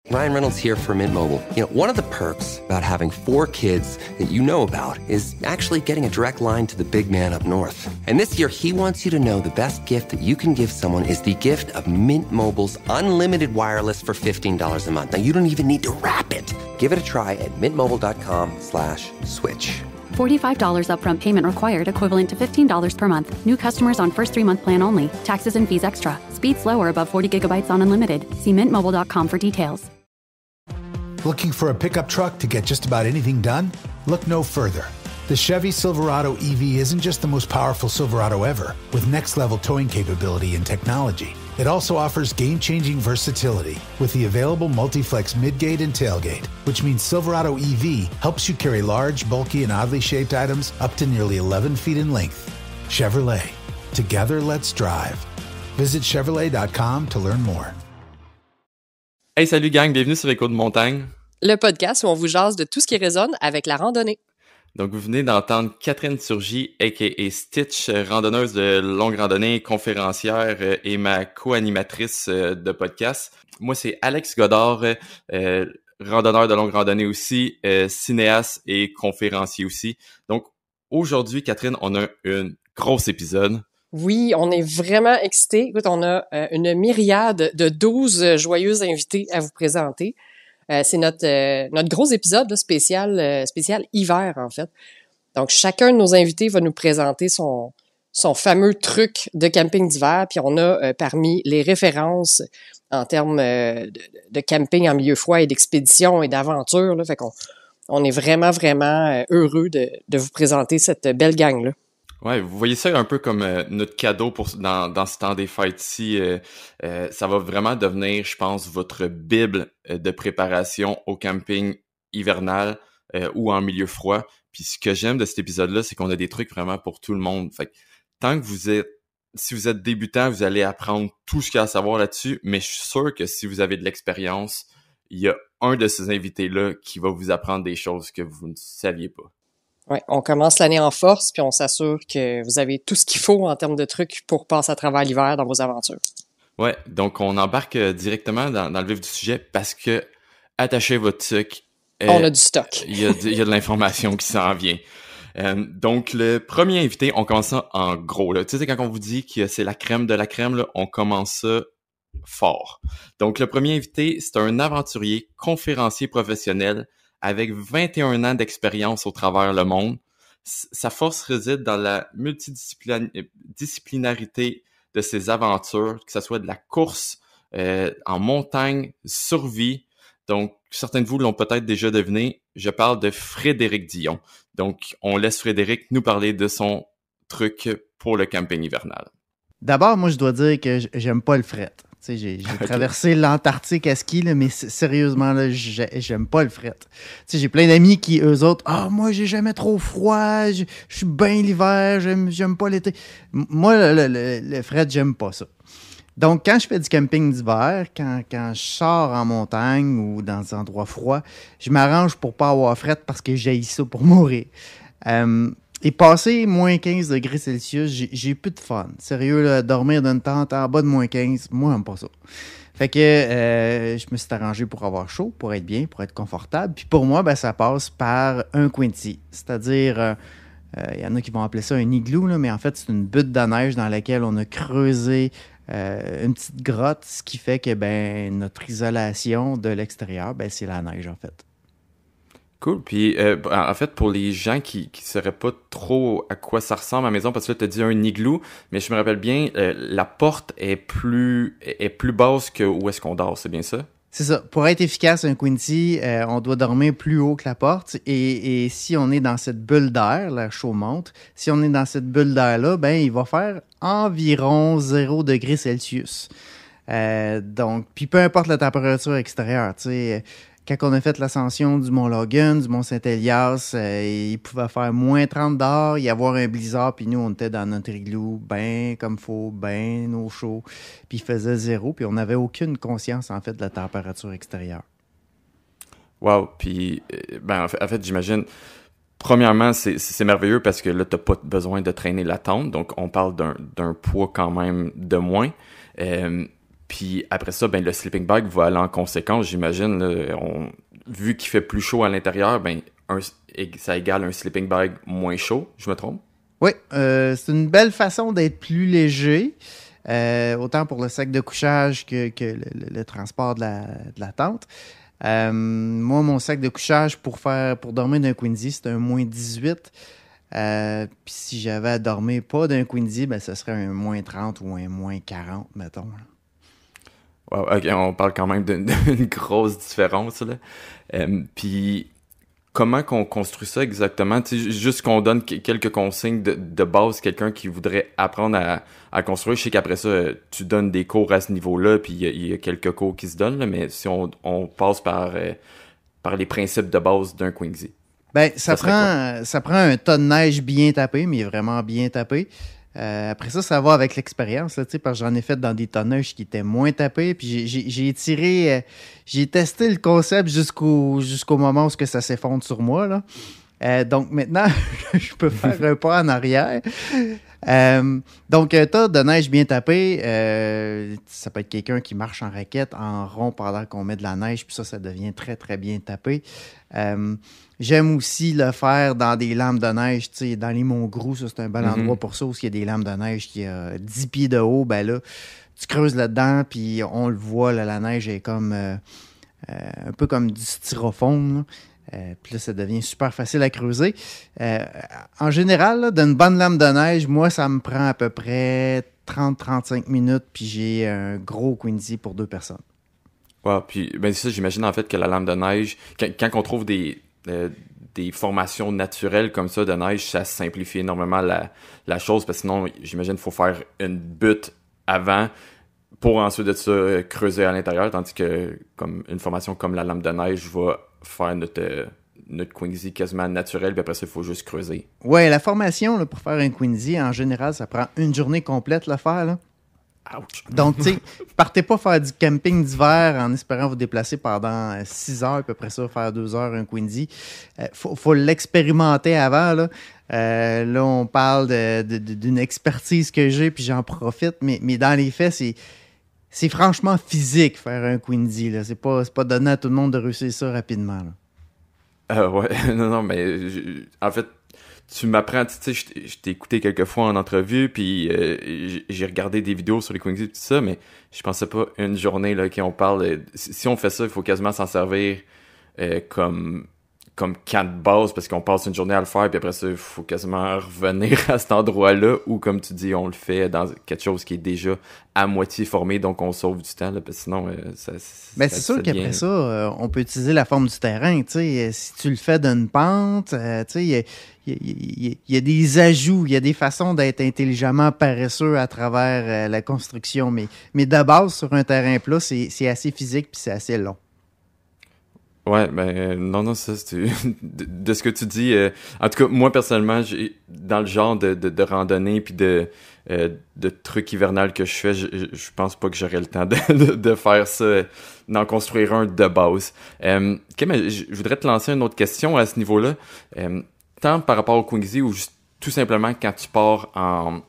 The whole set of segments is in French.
Ryan Reynolds here for Mint Mobile. You know, one of the perks about having 4 kids that you know about is actually getting a direct line to the big man up north. And this year, he wants you to know the best gift that you can give someone is the gift of Mint Mobile's unlimited wireless for $15 a month. Now, you don't even need to wrap it. Give it a try at mintmobile.com/switch. $45 upfront payment required, equivalent to $15 per month. New customers on first 3-month plan only. Taxes and fees extra. Speed slower above 40 gigabytes on unlimited. See mintmobile.com for details. Looking for a pickup truck to get just about anything done? Look no further. The Chevy Silverado EV isn't just the most powerful Silverado ever, with next-level towing capability and technology. It also offers game-changing versatility with the available multi-flex midgate and tailgate, which means Silverado EV helps you carry large, bulky, and oddly shaped items up to nearly 11 feet in length. Chevrolet. Together, let's drive. Visit Chevrolet.com to learn more. Hey, salut gang, bienvenue sur Écho de montagne. Le podcast où on vous jase de tout ce qui résonne avec la randonnée. Donc, vous venez d'entendre Catherine Turgy, a.k.a. Stitch, randonneuse de longue randonnée, conférencière et ma co-animatrice de podcast. Moi, c'est Alex Godard, randonneur de longue randonnée aussi, cinéaste et conférencier aussi. Donc, aujourd'hui, Catherine, on a un gros épisode. Oui, on est vraiment excités. Écoute, on a une myriade de 12 joyeux invités à vous présenter. C'est notre gros épisode là, spécial hiver, en fait. Donc, chacun de nos invités va nous présenter son fameux truc de camping d'hiver. Puis, on a parmi les références en termes de camping en milieu froid et d'expédition et d'aventure. Là, fait qu'on est vraiment, vraiment heureux de vous présenter cette belle gang-là. Ouais, vous voyez ça un peu comme notre cadeau dans ce temps des fêtes-ci. Ça va vraiment devenir, je pense, votre bible de préparation au camping hivernal ou en milieu froid. Puis ce que j'aime de cet épisode-là, c'est qu'on a des trucs vraiment pour tout le monde. Fait que tant que si vous êtes débutant, vous allez apprendre tout ce qu'il y a à savoir là-dessus. Mais je suis sûr que si vous avez de l'expérience, il y a un de ces invités-là qui va vous apprendre des choses que vous ne saviez pas. Ouais, on commence l'année en force, puis on s'assure que vous avez tout ce qu'il faut en termes de trucs pour passer à travers l'hiver dans vos aventures. Ouais, donc on embarque directement dans le vif du sujet parce que attachez votre truc. On a du stock. Il y a de l'information qui s'en vient. Donc le premier invité, on commence ça en gros. Là. Tu sais, quand on vous dit que c'est la crème de la crème, là, on commence ça fort. Donc le premier invité, c'est un aventurier, conférencier professionnel, avec 21 ans d'expérience au travers le monde. Sa force réside dans la multidisciplinarité de ses aventures, que ce soit de la course, en montagne, survie. Donc, certains de vous l'ont peut-être déjà deviné, je parle de Frédéric Dion. Donc, on laisse Frédéric nous parler de son truc pour le camping hivernal. D'abord, moi, je dois dire que j'aime pas le fret. J'ai traversé l'Antarctique à ski, là, mais sérieusement, là, j'aime pas le fret. J'ai plein d'amis qui, eux autres, moi, j'ai jamais trop froid, je suis bien l'hiver, j'aime pas l'été. Moi, le fret, j'aime pas ça. Donc, quand je fais du camping d'hiver, quand je sors en montagne ou dans des endroits froids, je m'arrange pour pas avoir fret parce que j'haïs ça pour mourir. Et passer moins 15 degrés Celsius, j'ai plus de fun. Sérieux, là, dormir dans une tente en bas de moins 15, moi, j'aime pas ça. Fait que je me suis arrangé pour avoir chaud, pour être bien, pour être confortable. Puis pour moi, ben, ça passe par un Quincy. C'est-à-dire, il y en a qui vont appeler ça un igloo, là, mais en fait, c'est une butte de neige dans laquelle on a creusé une petite grotte, ce qui fait que ben, notre isolation de l'extérieur, ben, c'est la neige, en fait. Cool. Puis, en fait, pour les gens qui sauraient pas trop à quoi ça ressemble à la maison, parce que là, tu as dit un igloo, mais je me rappelle bien, la porte est plus basse que où est-ce qu'on dort, c'est bien ça? C'est ça. Pour être efficace, un Quincy, on doit dormir plus haut que la porte. Et si on est dans cette bulle d'air, l'air chaud monte, si on est dans cette bulle d'air-là, ben il va faire environ 0 degrés Celsius. Donc, puis peu importe la température extérieure, tu sais... Quand on a fait l'ascension du Mont Logan, du Mont Saint-Elias, il pouvait faire moins 30 dehors, y avoir un blizzard, puis nous, on était dans notre igloo, ben comme faut, ben au chaud, puis il faisait 0, puis on n'avait aucune conscience, en fait, de la température extérieure. Wow, puis, ben en fait, j'imagine, premièrement, c'est merveilleux parce que là, t'as pas besoin de traîner la tente, donc on parle d'un poids quand même de moins. Puis après ça, ben le sleeping bag va aller en conséquence, j'imagine. Là, vu qu'il fait plus chaud à l'intérieur, ben ça égale un sleeping bag moins chaud, je me trompe? Oui, c'est une belle façon d'être plus léger, autant pour le sac de couchage que le transport de la tente. Moi, mon sac de couchage pour dormir d'un Quincy, c'est un moins 18. Puis si j'avais à dormir pas d'un Quincy, ben, ce serait un moins 30 ou un moins 40, mettons. Wow, ok, on parle quand même d'une grosse différence, là. Puis comment qu'on construit ça exactement? Tu sais, juste qu'on donne quelques consignes de base, quelqu'un qui voudrait apprendre à construire. Je sais qu'après ça, tu donnes des cours à ce niveau-là, puis il y a quelques cours qui se donnent, là, mais si on passe par les principes de base d'un Quincy. Ben, ça prend un tas de neige bien tapé, mais vraiment bien tapé. Après ça va avec l'expérience, là, parce que j'en ai fait dans des tas de neige qui étaient moins tapés. Puis j'ai testé le concept jusqu'au moment où ça s'effondre sur moi, là. Donc maintenant, je peux faire un pas en arrière. Donc, un tas de neige bien tapé, ça peut être quelqu'un qui marche en raquette, en rond pendant qu'on met de la neige, puis ça devient très, très bien tapé. J'aime aussi le faire dans des lames de neige, tu sais, dans les monts Grou, ça c'est un bon endroit pour ça, où il y a des lames de neige qui a 10 pieds de haut, ben là, tu creuses là-dedans, puis on le voit, là, la neige est comme un peu comme du styrofoam, puis là, ça devient super facile à creuser. En général, là, d'une bonne lame de neige, moi, ça me prend à peu près 30-35 minutes, puis j'ai un gros Quincy pour 2 personnes. Ouais, puis ben ça, j'imagine en fait que la lame de neige, quand on trouve des formations naturelles comme ça de neige, ça simplifie énormément la chose, parce que sinon, j'imagine qu'il faut faire une butte avant pour ensuite de ça creuser à l'intérieur, tandis que comme une formation comme la lame de neige va faire notre Quincy quasiment naturel, puis après ça, il faut juste creuser. Ouais, la formation là, pour faire un Quincy, en général, ça prend une journée complète le faire, là. Ouch! Donc, tu sais, partez pas faire du camping d'hiver en espérant vous déplacer pendant 6 heures, puis après ça, faire 2 heures un Quincy. Faut l'expérimenter avant, là. Là, on parle d'une expertise que j'ai, puis j'en profite, mais dans les faits, c'est franchement physique faire un Quincy, là. C'est pas donné à tout le monde de réussir ça rapidement, là. Ouais, non, mais en fait, tu m'apprends, tu sais, je t'ai écouté quelques fois en entrevue, puis j'ai regardé des vidéos sur les Quincy et tout ça, mais je pensais pas une journée là qu'on parle. Si on fait ça, il faut quasiment s'en servir comme camp de base, parce qu'on passe une journée à le faire, puis après ça, il faut quasiment revenir à cet endroit-là, où, comme tu dis, on le fait dans quelque chose qui est déjà à moitié formé, donc on sauve du temps, là, parce que sinon, c'est sûr qu'après ça, on peut utiliser la forme du terrain, tu sais, si tu le fais d'une pente, tu sais, il y a des ajouts, il y a des façons d'être intelligemment paresseux à travers la construction, mais de base, sur un terrain plat, c'est assez physique, puis c'est assez long. Ouais, ben non, ça c'est de ce que tu dis. En tout cas, moi personnellement, dans le genre de randonnée puis de trucs hivernales que je fais, je pense pas que j'aurais le temps de faire ça, d'en construire un de base. Ok, mais je voudrais te lancer une autre question à ce niveau-là. Tant par rapport au Quincy ou juste tout simplement quand tu pars en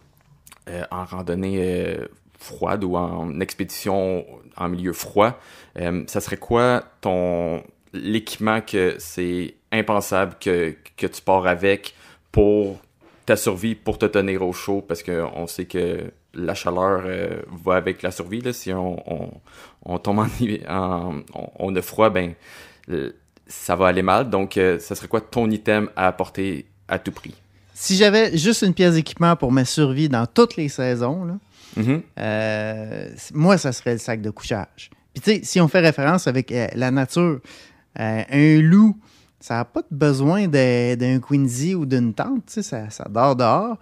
randonnée froide ou en expédition en milieu froid, ça serait quoi l'équipement que c'est impensable que tu pars avec pour ta survie, pour te tenir au chaud, parce qu'on sait que la chaleur va avec la survie, là. Si on tombe on a froid, ben ça va aller mal. Donc, ça serait quoi ton item à apporter à tout prix? Si j'avais juste une pièce d'équipement pour ma survie dans toutes les saisons, là, moi, ça serait le sac de couchage. Puis, tu sais, si on fait référence avec la nature, un loup, ça n'a pas besoin d'un Quincy ou d'une tente, tu sais, ça dort dehors.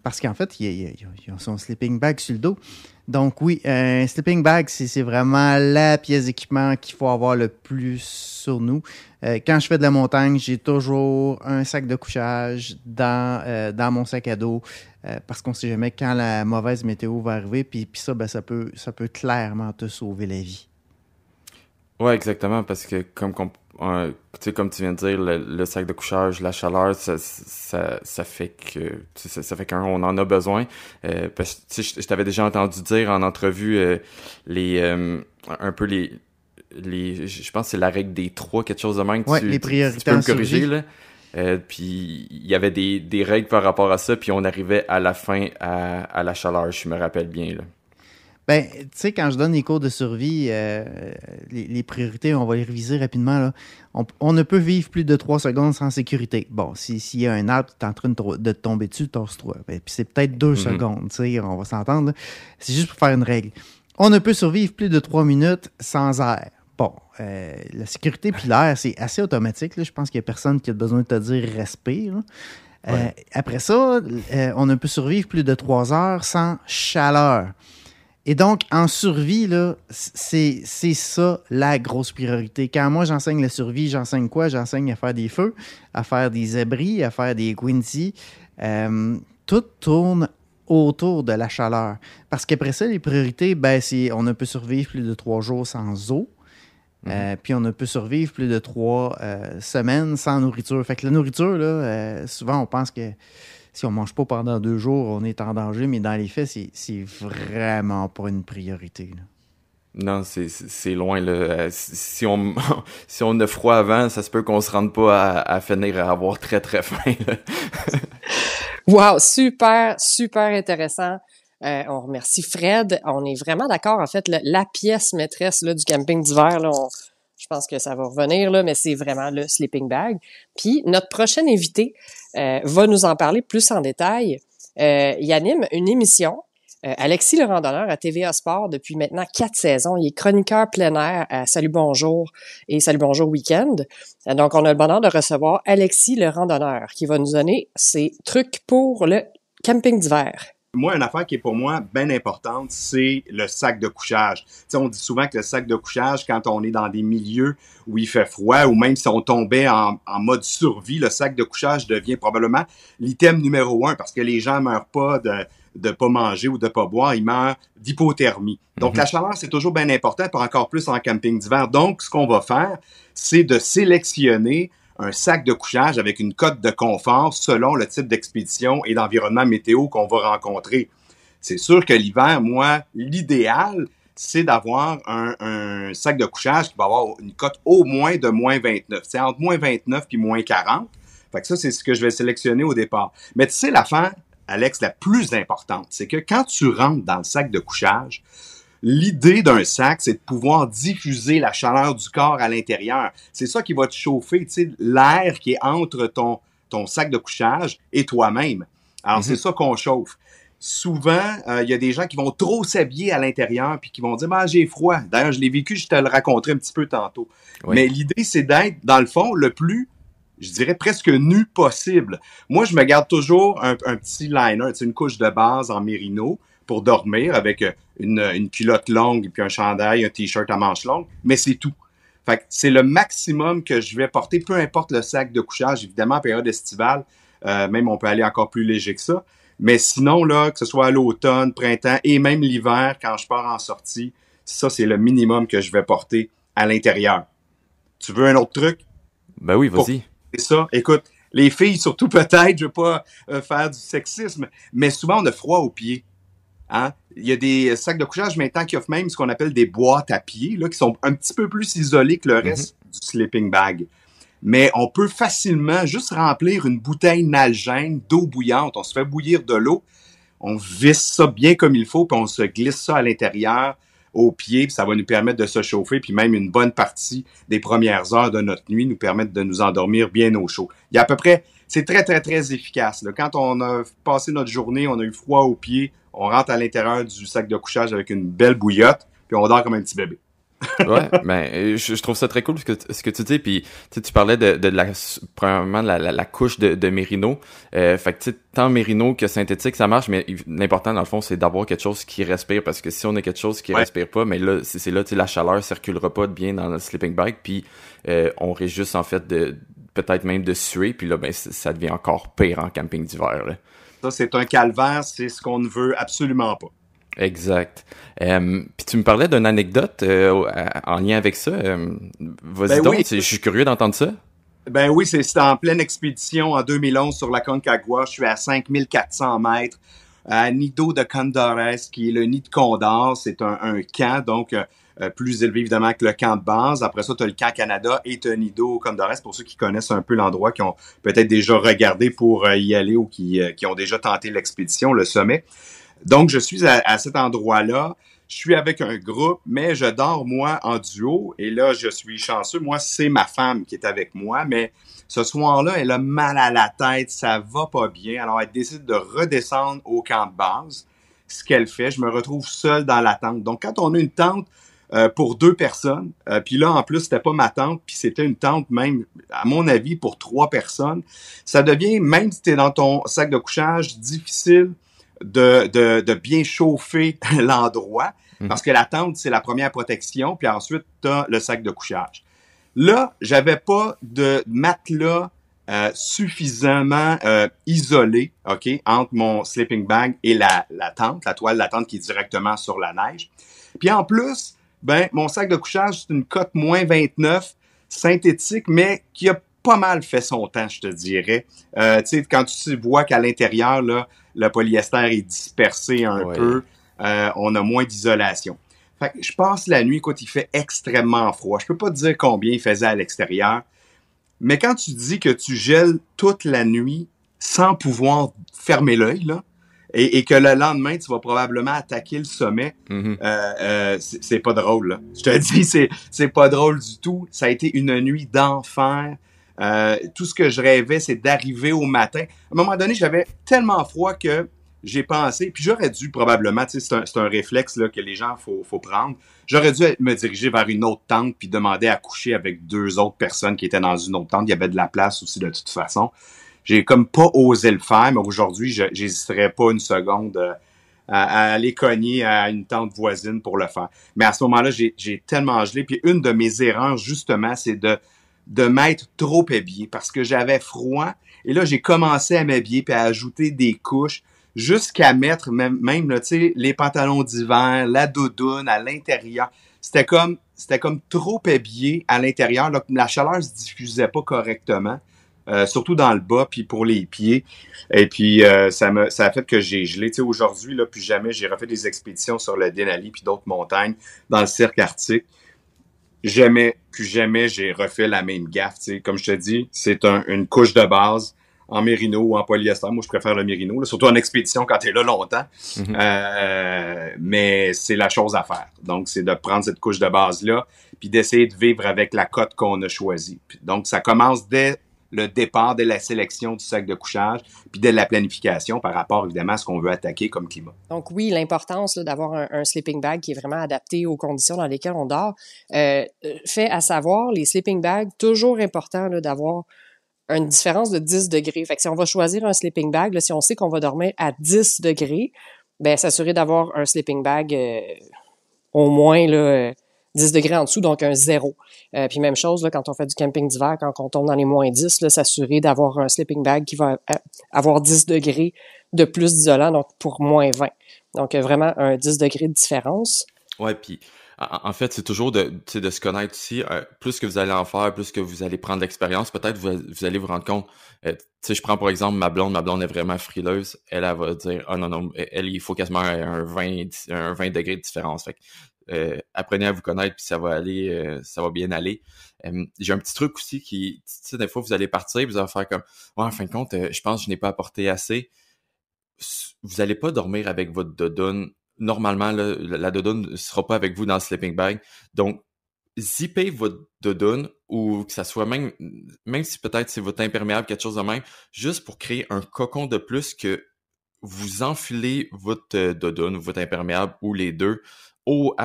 Parce qu'en fait, il a son sleeping bag sur le dos. Donc oui, un sleeping bag, c'est vraiment la pièce d'équipement qu'il faut avoir le plus sur nous. Quand je fais de la montagne, j'ai toujours un sac de couchage dans mon sac à dos, parce qu'on ne sait jamais quand la mauvaise météo va arriver. Puis ça, ben, ça peut clairement te sauver la vie. Ouais, exactement, parce que comme tu sais, comme tu viens de dire, le sac de couchage, la chaleur, ça fait que ça fait qu'on en a besoin. Parce que tu sais, je t'avais déjà entendu dire en entrevue un peu les je pense que c'est la règle des 3, quelque chose de même. Les priorités tu peux en me corriger, survie. là. Puis il y avait des règles par rapport à ça, puis on arrivait à la fin à la chaleur, je me rappelle bien, là. Ben, tu sais, quand je donne les cours de survie, les priorités, on va les réviser rapidement, là. On ne peut vivre plus de 3 secondes sans sécurité. Bon, s'il y a un arbre qui est en train de te tomber dessus, torse-toi. Ben, puis c'est peut-être 2 secondes, tu sais, on va s'entendre, là. C'est juste pour faire une règle. On ne peut survivre plus de 3 minutes sans air. Bon, la sécurité puis l'air, c'est assez automatique, là. Je pense qu'il n'y a personne qui a besoin de te dire « respire ». Après ça, on ne peut survivre plus de 3 heures sans chaleur. Et donc, en survie, là, c'est ça la grosse priorité. Quand moi, j'enseigne la survie, j'enseigne quoi? J'enseigne à faire des feux, à faire des abris, à faire des Quincy. Tout tourne autour de la chaleur. Parce qu'après ça, les priorités, ben, c'est on ne peut survivre plus de 3 jours sans eau. Puis on ne peut survivre plus de 3 semaines sans nourriture. Fait que la nourriture, là, souvent, on pense que si on ne mange pas pendant 2 jours, on est en danger, mais dans les faits, c'est vraiment pas une priorité, là. Non, c'est loin, là. Si on a froid avant, ça se peut qu'on se rende pas à finir à avoir très, très faim, là. Wow, super, super intéressant. On remercie Fred. On est vraiment d'accord. En fait, la pièce maîtresse là, du camping d'hiver, là, je pense que ça va revenir, là, mais c'est vraiment le sleeping bag. Puis, notre prochain invité va nous en parler plus en détail. Il anime une émission, Alexis le randonneur à TVA Sport depuis maintenant 4 saisons. Il est chroniqueur plein air à Salut Bonjour et Salut Bonjour Week-end. Donc, on a le bonheur de recevoir Alexis le randonneur qui va nous donner ses trucs pour le camping d'hiver. Moi, une affaire qui est pour moi bien importante, c'est le sac de couchage. Tu sais, on dit souvent que le sac de couchage, quand on est dans des milieux où il fait froid ou même si on tombait en mode survie, le sac de couchage devient probablement l'item numéro 1 parce que les gens meurent pas de pas manger ou de pas boire, ils meurent d'hypothermie. Donc, la chaleur, c'est toujours bien important, puis encore plus en camping d'hiver. Donc, ce qu'on va faire, c'est de sélectionner un sac de couchage avec une cote de confort selon le type d'expédition et d'environnement météo qu'on va rencontrer. C'est sûr que l'hiver, moi, l'idéal, c'est d'avoir un sac de couchage qui va avoir une cote au moins de moins 29. C'est entre moins 29 puis moins 40. Fait que ça, c'est ce que je vais sélectionner au départ. Mais tu sais, l'affaire, Alex, la plus importante, c'est que quand tu rentres dans le sac de couchage, l'idée d'un sac, c'est de pouvoir diffuser la chaleur du corps à l'intérieur. C'est ça qui va te chauffer, tu sais, l'air qui est entre ton sac de couchage et toi-même. Alors, c'est ça qu'on chauffe. Souvent, il y a des gens qui vont trop s'habiller à l'intérieur puis qui vont dire « Ah, j'ai froid ». D'ailleurs, je l'ai vécu, je te le raconterai un petit peu tantôt. Oui. Mais l'idée, c'est d'être, dans le fond, le plus, je dirais, presque nu possible. Moi, je me garde toujours un petit liner, tu sais, une couche de base en mérino pour dormir avec une culotte longue, puis un chandail, un t-shirt à manches longues, mais c'est tout. Fait que c'est le maximum que je vais porter, peu importe le sac de couchage, évidemment, en période estivale, même on peut aller encore plus léger que ça. Mais sinon, là, que ce soit à l'automne, printemps et même l'hiver, quand je pars en sortie, ça, c'est le minimum que je vais porter à l'intérieur. Tu veux un autre truc? Ben oui, vas-y. C'est ça. Écoute, les filles, surtout peut-être, je veux pas faire du sexisme, mais souvent, on a froid aux pieds. Hein? Il y a des sacs de couchage maintenant qui offrent même ce qu'on appelle des boîtes à pieds, là, qui sont un petit peu plus isolées que le reste du sleeping bag. Mais on peut facilement juste remplir une bouteille Nalgene d'eau bouillante. On se fait bouillir de l'eau, on visse ça bien comme il faut, puis on se glisse ça à l'intérieur, aux pieds, puis ça va nous permettre de se chauffer, puis même une bonne partie des premières heures de notre nuit nous permettent de nous endormir bien au chaud. Il y a à peu près, c'est très, très, très efficace, là. Quand on a passé notre journée, on a eu froid aux pieds, on rentre à l'intérieur du sac de couchage avec une belle bouillotte, puis on dort comme un petit bébé. Ouais, ben je trouve ça très cool ce que tu dis, puis tu parlais premièrement la couche de mérino. Fait que tu sais, tant mérino que synthétique, ça marche, mais l'important dans le fond, c'est d'avoir quelque chose qui respire, parce que si on a quelque chose qui respire pas, mais là c'est là, tu sais, la chaleur circulera pas bien dans le sleeping bag, puis on risque juste en fait de peut-être même de suer, puis là ben ça devient encore pire en camping d'hiver, là. Ça, c'est un calvaire, c'est ce qu'on ne veut absolument pas. Exact. Puis tu me parlais d'une anecdote en lien avec ça. Vas-y donc, oui. je suis curieux d'entendre ça. Ben oui, c'était en pleine expédition en 2011 sur la Concagua. Je suis à 5400 mètres à Nido de Condores, qui est le nid de Condor. C'est un camp, donc plus élevé évidemment que le camp de base. Après ça, tu as le camp Canada et tu as Nido Condores, pour ceux qui connaissent un peu l'endroit, qui ont peut-être déjà regardé pour y aller ou qui ont déjà tenté l'expédition, le sommet. Donc, je suis à cet endroit-là. Je suis avec un groupe, mais je dors, moi, en duo. Et là, je suis chanceux. Moi, c'est ma femme qui est avec moi. Mais ce soir-là, elle a mal à la tête. Ça va pas bien. Alors, elle décide de redescendre au camp de base. Ce qu'elle fait, je me retrouve seul dans la tente. Donc, quand on a une tente pour 2 personnes, puis là, en plus, c'était pas ma tente, puis c'était une tente même, à mon avis, pour 3 personnes, ça devient, même si tu es dans ton sac de couchage, difficile de bien chauffer l'endroit, parce que la tente, c'est la première protection, puis ensuite, tu as le sac de couchage. Là, j'avais pas de matelas suffisamment isolé, OK, entre mon sleeping bag et la tente, la toile de la tente qui est directement sur la neige. Puis en plus, ben mon sac de couchage, c'est une cote moins 29, synthétique, mais qui a pas mal fait son temps, je te dirais. Tu sais, quand tu vois qu'à l'intérieur, là, le polyester est dispersé un peu, on a moins d'isolation. Fait que je passe la nuit, écoute, il fait extrêmement froid. Je peux pas te dire combien il faisait à l'extérieur, mais quand tu dis que tu gèles toute la nuit sans pouvoir fermer l'œil, là, et que le lendemain, tu vas probablement attaquer le sommet, c'est pas drôle, là. Je te dis, c'est pas drôle du tout. Ça a été une nuit d'enfer. Tout ce que je rêvais, c'est d'arriver au matin. À un moment donné, j'avais tellement froid que j'ai pensé, puis j'aurais dû probablement, tu sais, c'est un réflexe là, que les gens faut prendre. J'aurais dû me diriger vers une autre tente puis demander à coucher avec 2 autres personnes qui étaient dans une autre tente. Il y avait de la place aussi de toute façon. J'ai comme pas osé le faire, mais aujourd'hui, j'hésiterais pas une seconde à aller cogner à une tente voisine pour le faire. Mais à ce moment-là, j'ai tellement gelé. Puis une de mes erreurs, justement, c'est de m'être trop habillé parce que j'avais froid. Et là, j'ai commencé à m'habiller puis à ajouter des couches jusqu'à mettre même là, tu sais, les pantalons d'hiver, la doudoune à l'intérieur. C'était comme trop habillé à l'intérieur. Là, la chaleur se diffusait pas correctement. Surtout dans le bas, puis pour les pieds. Et puis, ça a fait que j'ai gelé. Tu sais, aujourd'hui, là, plus jamais, j'ai refait des expéditions sur le Denali puis d'autres montagnes dans le cercle arctique. Plus jamais, j'ai refait la même gaffe. Tu sais. Comme je te dis, c'est une couche de base en mérino ou en polyester. Moi, je préfère le mérino, là, surtout en expédition quand t'es là longtemps. Mais c'est la chose à faire. Donc, c'est de prendre cette couche de base-là puis d'essayer de vivre avec la cote qu'on a choisie. Donc, ça commence dès le départ, dès la sélection du sac de couchage, puis dès la planification par rapport, évidemment, à ce qu'on veut attaquer comme climat. Donc oui, l'importance là, d'avoir un sleeping bag qui est vraiment adapté aux conditions dans lesquelles on dort. Fait à savoir, les sleeping bags, toujours important là, d'avoir une différence de 10 degrés. Fait que si on va choisir un sleeping bag, là, si on sait qu'on va dormir à 10 degrés, ben s'assurer d'avoir un sleeping bag au moins là, 10 degrés en dessous, donc un 0. Puis même chose, là, quand on fait du camping d'hiver, quand on tombe dans les moins 10, là, s'assurer d'avoir un sleeping bag qui va avoir 10 degrés de plus d'isolant, donc pour moins 20. Donc vraiment un 10 degrés de différence. Ouais, puis en fait, c'est toujours de se connaître aussi. Plus que vous allez en faire, plus que vous allez prendre l'expérience, peut-être vous allez vous rendre compte. Tu sais, je prends par exemple ma blonde est vraiment frileuse. Elle va dire, oh non, elle, il faut quasiment un 20 degrés de différence. Fait que, apprenez à vous connaître, puis ça va aller, ça va bien aller. J'ai un petit truc aussi qui, tu sais, des fois, vous allez partir, vous allez faire comme, ouais, en fin de compte, je pense que je n'ai pas apporté assez. Vous allez pas dormir avec votre doudoune. Normalement, là, la doudoune ne sera pas avec vous dans le sleeping bag. Donc, zippez votre doudoune ou que ça soit même si peut-être c'est votre imperméable, quelque chose de même, juste pour créer un cocon de plus que vous enfilez votre doudoune ou votre imperméable ou les deux au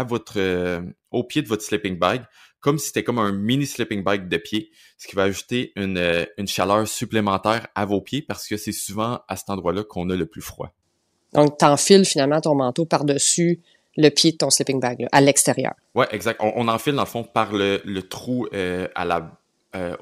pied de votre sleeping bag, comme si c'était comme un mini sleeping bag de pied, ce qui va ajouter une chaleur supplémentaire à vos pieds parce que c'est souvent à cet endroit-là qu'on a le plus froid. Donc, t'enfiles finalement ton manteau par-dessus le pied de ton sleeping bag, là, à l'extérieur. Ouais, exact. On enfile, dans le fond, par le trou au à bas la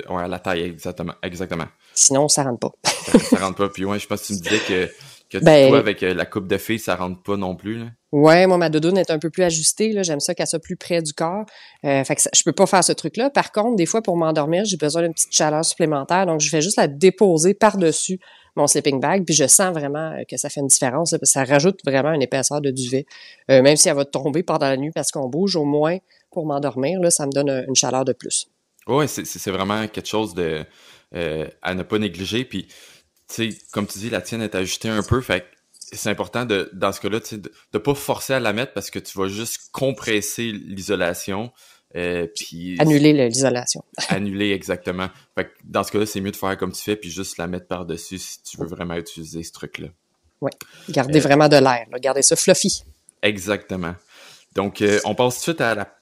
à la taille, exactement. Sinon, ça rentre pas. ça rentre pas. Puis ouais, je pense que tu me disais Que Ben, toi, avec la coupe de filles, ça rentre pas non plus, là? Ouais, moi, ma doudoune est un peu plus ajustée, là. J'aime ça qu'elle soit plus près du corps. Fait que je peux pas faire ce truc-là. Par contre, des fois, pour m'endormir, j'ai besoin d'une petite chaleur supplémentaire. Donc, je fais juste la déposer par-dessus mon sleeping bag. Puis, je sens vraiment que ça fait une différence, là, parce que ça rajoute vraiment une épaisseur de duvet. Même si elle va tomber pendant la nuit parce qu'on bouge, au moins, pour m'endormir, là, ça me donne une chaleur de plus. Ouais, c'est vraiment quelque chose de à ne pas négliger. Puis, tu sais, comme tu dis, la tienne est ajustée un peu. Fait que c'est important dans ce cas-là, tu sais, de pas forcer à la mettre parce que tu vas juste compresser l'isolation. Puis Annuler l'isolation. annuler exactement. Fait que dans ce cas-là, c'est mieux de faire comme tu fais puis juste la mettre par-dessus si tu veux vraiment utiliser ce truc-là. Oui. Gardez vraiment de l'air, là. Gardez ça fluffy. Exactement. Donc, on passe tout de suite à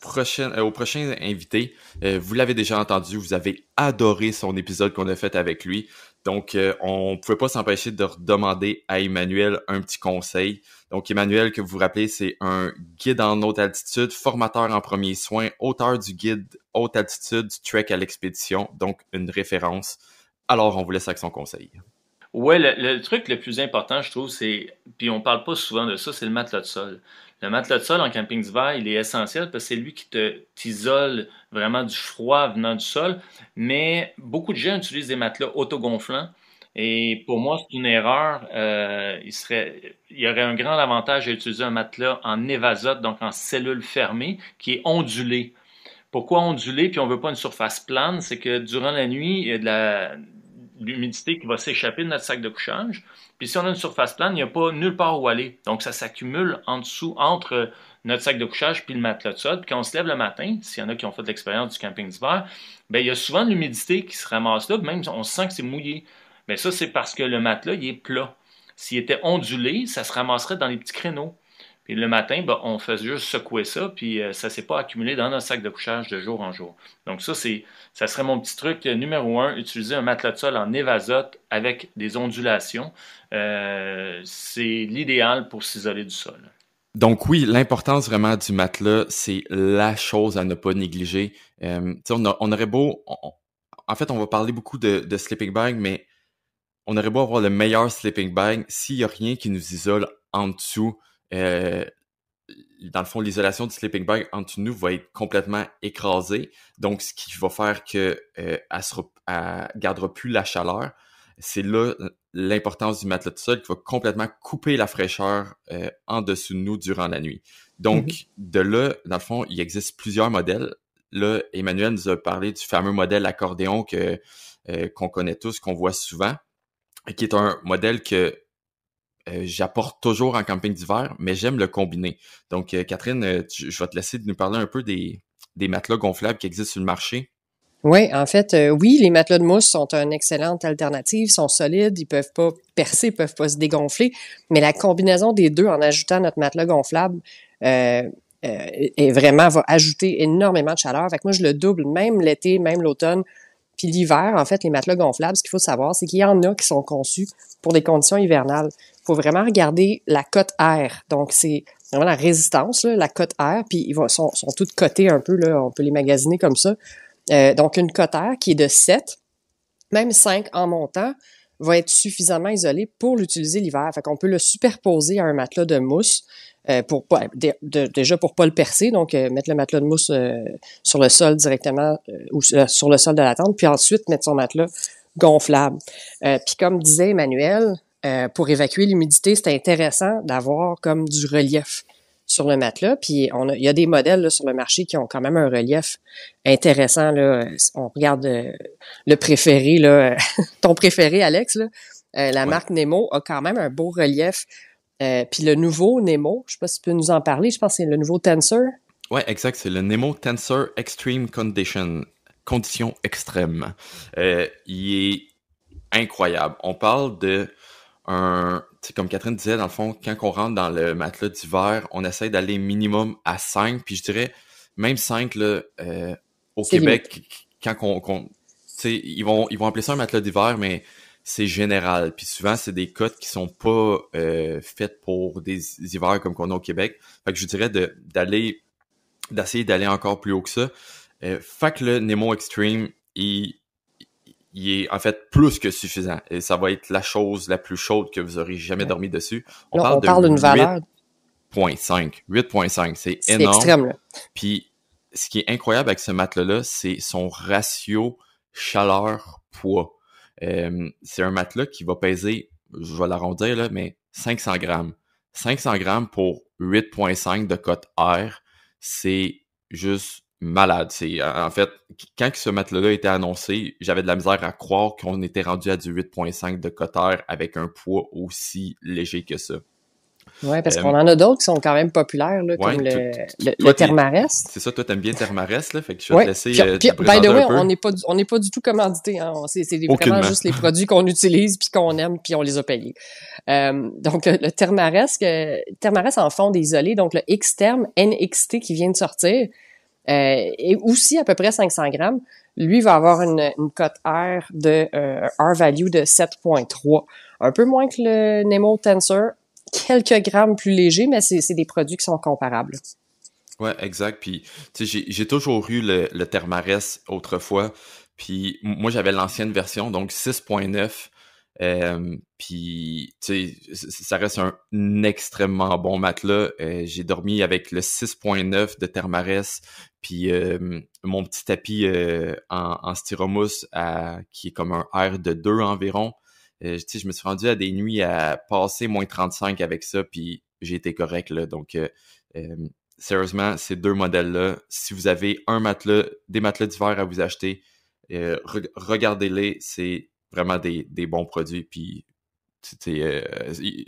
au prochain invité. Vous l'avez déjà entendu, vous avez adoré son épisode qu'on a fait avec lui. Donc, on pouvait pas s'empêcher de demander à Emmanuel un petit conseil. Donc, Emmanuel, que vous vous rappelez, c'est un guide en haute altitude, formateur en premiers soins, auteur du guide haute altitude du Trek à l'expédition, donc une référence. Alors, on vous laisse avec son conseil. Ouais, le truc le plus important, je trouve, puis on parle pas souvent de ça, c'est le matelas de sol. Le matelas de sol en camping d'hiver, il est essentiel parce que c'est lui qui t'isole vraiment du froid venant du sol. Mais beaucoup de gens utilisent des matelas autogonflants. Et pour moi, c'est une erreur. Il y aurait un grand avantage à utiliser un matelas en évasote, donc en cellule fermée, qui est ondulé. Pourquoi ondulé, puis on veut pas une surface plane? C'est que durant la nuit, il y a de l'humidité qui va s'échapper de notre sac de couchage. Puis si on a une surface plane, il n'y a pas nulle part où aller. Donc ça s'accumule en dessous, entre notre sac de couchage puis le matelas de sol. Puis quand on se lève le matin, s'il y en a qui ont fait l'expérience du camping d'hiver, ben il y a souvent de l'humidité qui se ramasse là, même on sent que c'est mouillé. Mais ça, c'est parce que le matelas, il est plat. S'il était ondulé, ça se ramasserait dans les petits créneaux. Puis le matin, ben, on fait juste secouer ça, puis ça ne s'est pas accumulé dans notre sac de couchage de jour en jour. Donc ça serait mon petit truc numéro 1, utiliser un matelas de sol en évasote avec des ondulations. C'est l'idéal pour s'isoler du sol. Donc oui, l'importance vraiment du matelas, c'est la chose à ne pas négliger. On aurait beau... en fait, on va parler beaucoup de sleeping bag, mais on aurait beau avoir le meilleur sleeping bag, s'il n'y a rien qui nous isole en dessous, dans le fond, l'isolation du sleeping bag en dessous de nous va être complètement écrasée. Donc, ce qui va faire que elle gardera plus la chaleur. C'est là l'importance du matelas de sol qui va complètement couper la fraîcheur en dessous de nous durant la nuit. Donc, de là, dans le fond, il existe plusieurs modèles. Là, Emmanuel nous a parlé du fameux modèle accordéon qu'on connaît tous, qu'on voit souvent, qui est un modèle que j'apporte toujours en camping d'hiver, mais j'aime le combiner. Donc, Catherine, je vais te laisser nous parler un peu des matelas gonflables qui existent sur le marché. Oui, en fait, oui, les matelas de mousse sont une excellente alternative, sont solides, ils peuvent pas percer, ils peuvent pas se dégonfler, mais la combinaison des deux en ajoutant notre matelas gonflable va ajouter énormément de chaleur. Fait que moi, je le double, même l'été, même l'automne, puis l'hiver. En fait, les matelas gonflables, ce qu'il faut savoir, c'est qu'il y en a qui sont conçus pour des conditions hivernales. Il faut vraiment regarder la cote air. Donc, c'est vraiment la résistance, là, la cote air, puis ils sont toutes cotées un peu, là, on peut les magasiner comme ça. Donc, une cote air qui est de 7, même 5 en montant, va être suffisamment isolée pour l'utiliser l'hiver. Fait qu'on peut le superposer à un matelas de mousse déjà pour pas le percer. Donc, mettre le matelas de mousse sur le sol directement ou sur le sol de la tente, puis ensuite mettre son matelas gonflable. Puis comme disait Emmanuel, pour évacuer l'humidité, c'est intéressant d'avoir comme du relief sur le matelas. Puis il y a des modèles là, sur le marché qui ont quand même un relief intéressant. Là. On regarde le préféré, là, ton préféré, Alex, là, la marque Nemo a quand même un beau relief. Puis le nouveau Nemo, je sais pas si tu peux nous en parler, je pense que c'est le nouveau Tensor. Ouais, exact, c'est le Nemo Tensor Extreme Condition extrême. Il est incroyable. On parle de comme Catherine disait, dans le fond, quand on rentre dans le matelas d'hiver, on essaie d'aller minimum à 5, puis je dirais même 5 là, au C'est Québec, quand ils vont appeler ça un matelas d'hiver, mais c'est général. Puis souvent, c'est des cotes qui sont pas faites pour des hivers comme qu'on a au Québec. Fait que je dirais d'essayer d'aller encore plus haut que ça. Fait que le Nemo Extreme, il il est en fait plus que suffisant. Et ça va être la chose la plus chaude que vous aurez jamais dormi dessus. On parle d'une valeur 8.5. 8.5, c'est énorme. C'est extrême, là. Puis, ce qui est incroyable avec ce matelas-là, c'est son ratio chaleur-poids. C'est un matelas qui va peser, je vais l'arrondir, là, mais 500 grammes. 500 grammes pour 8.5 de cote R, c'est juste malade. C'est, en fait, quand ce matelas-là a été annoncé, j'avais de la misère à croire qu'on était rendu à du 8.5 de cote R avec un poids aussi léger que ça. Oui, parce qu'on en a d'autres qui sont quand même populaires, là, comme le Thermarest. C'est ça, toi, t'aimes bien Thermarest, là, fait que je vais te laisser puis, te présenter by the way, un peu. on n'est pas du tout commandité, hein. C'est vraiment juste les produits qu'on utilise, puis qu'on aime, puis on les a payés. Donc, le Thermarest en fonds isolés, donc le X-Therm NXT qui vient de sortir, est aussi à peu près 500 grammes. Lui va avoir une cote R de R-value de 7.3. Un peu moins que le Nemo Tensor, quelques grammes plus léger, mais c'est des produits qui sont comparables. Ouais, exact. Puis, tu sais, j'ai toujours eu le Thermarest autrefois. Puis, moi, j'avais l'ancienne version, donc 6.9. Puis, tu sais, ça reste un extrêmement bon matelas. J'ai dormi avec le 6.9 de Thermarest. Puis, mon petit tapis en styromousse qui est comme un R de 2 environ. Tu sais, je me suis rendu à des nuits à passer moins 35 avec ça, puis j'ai été correct, là. Donc, sérieusement, ces deux modèles-là, si vous avez des matelas d'hiver à vous acheter, regardez-les, c'est vraiment des bons produits, puis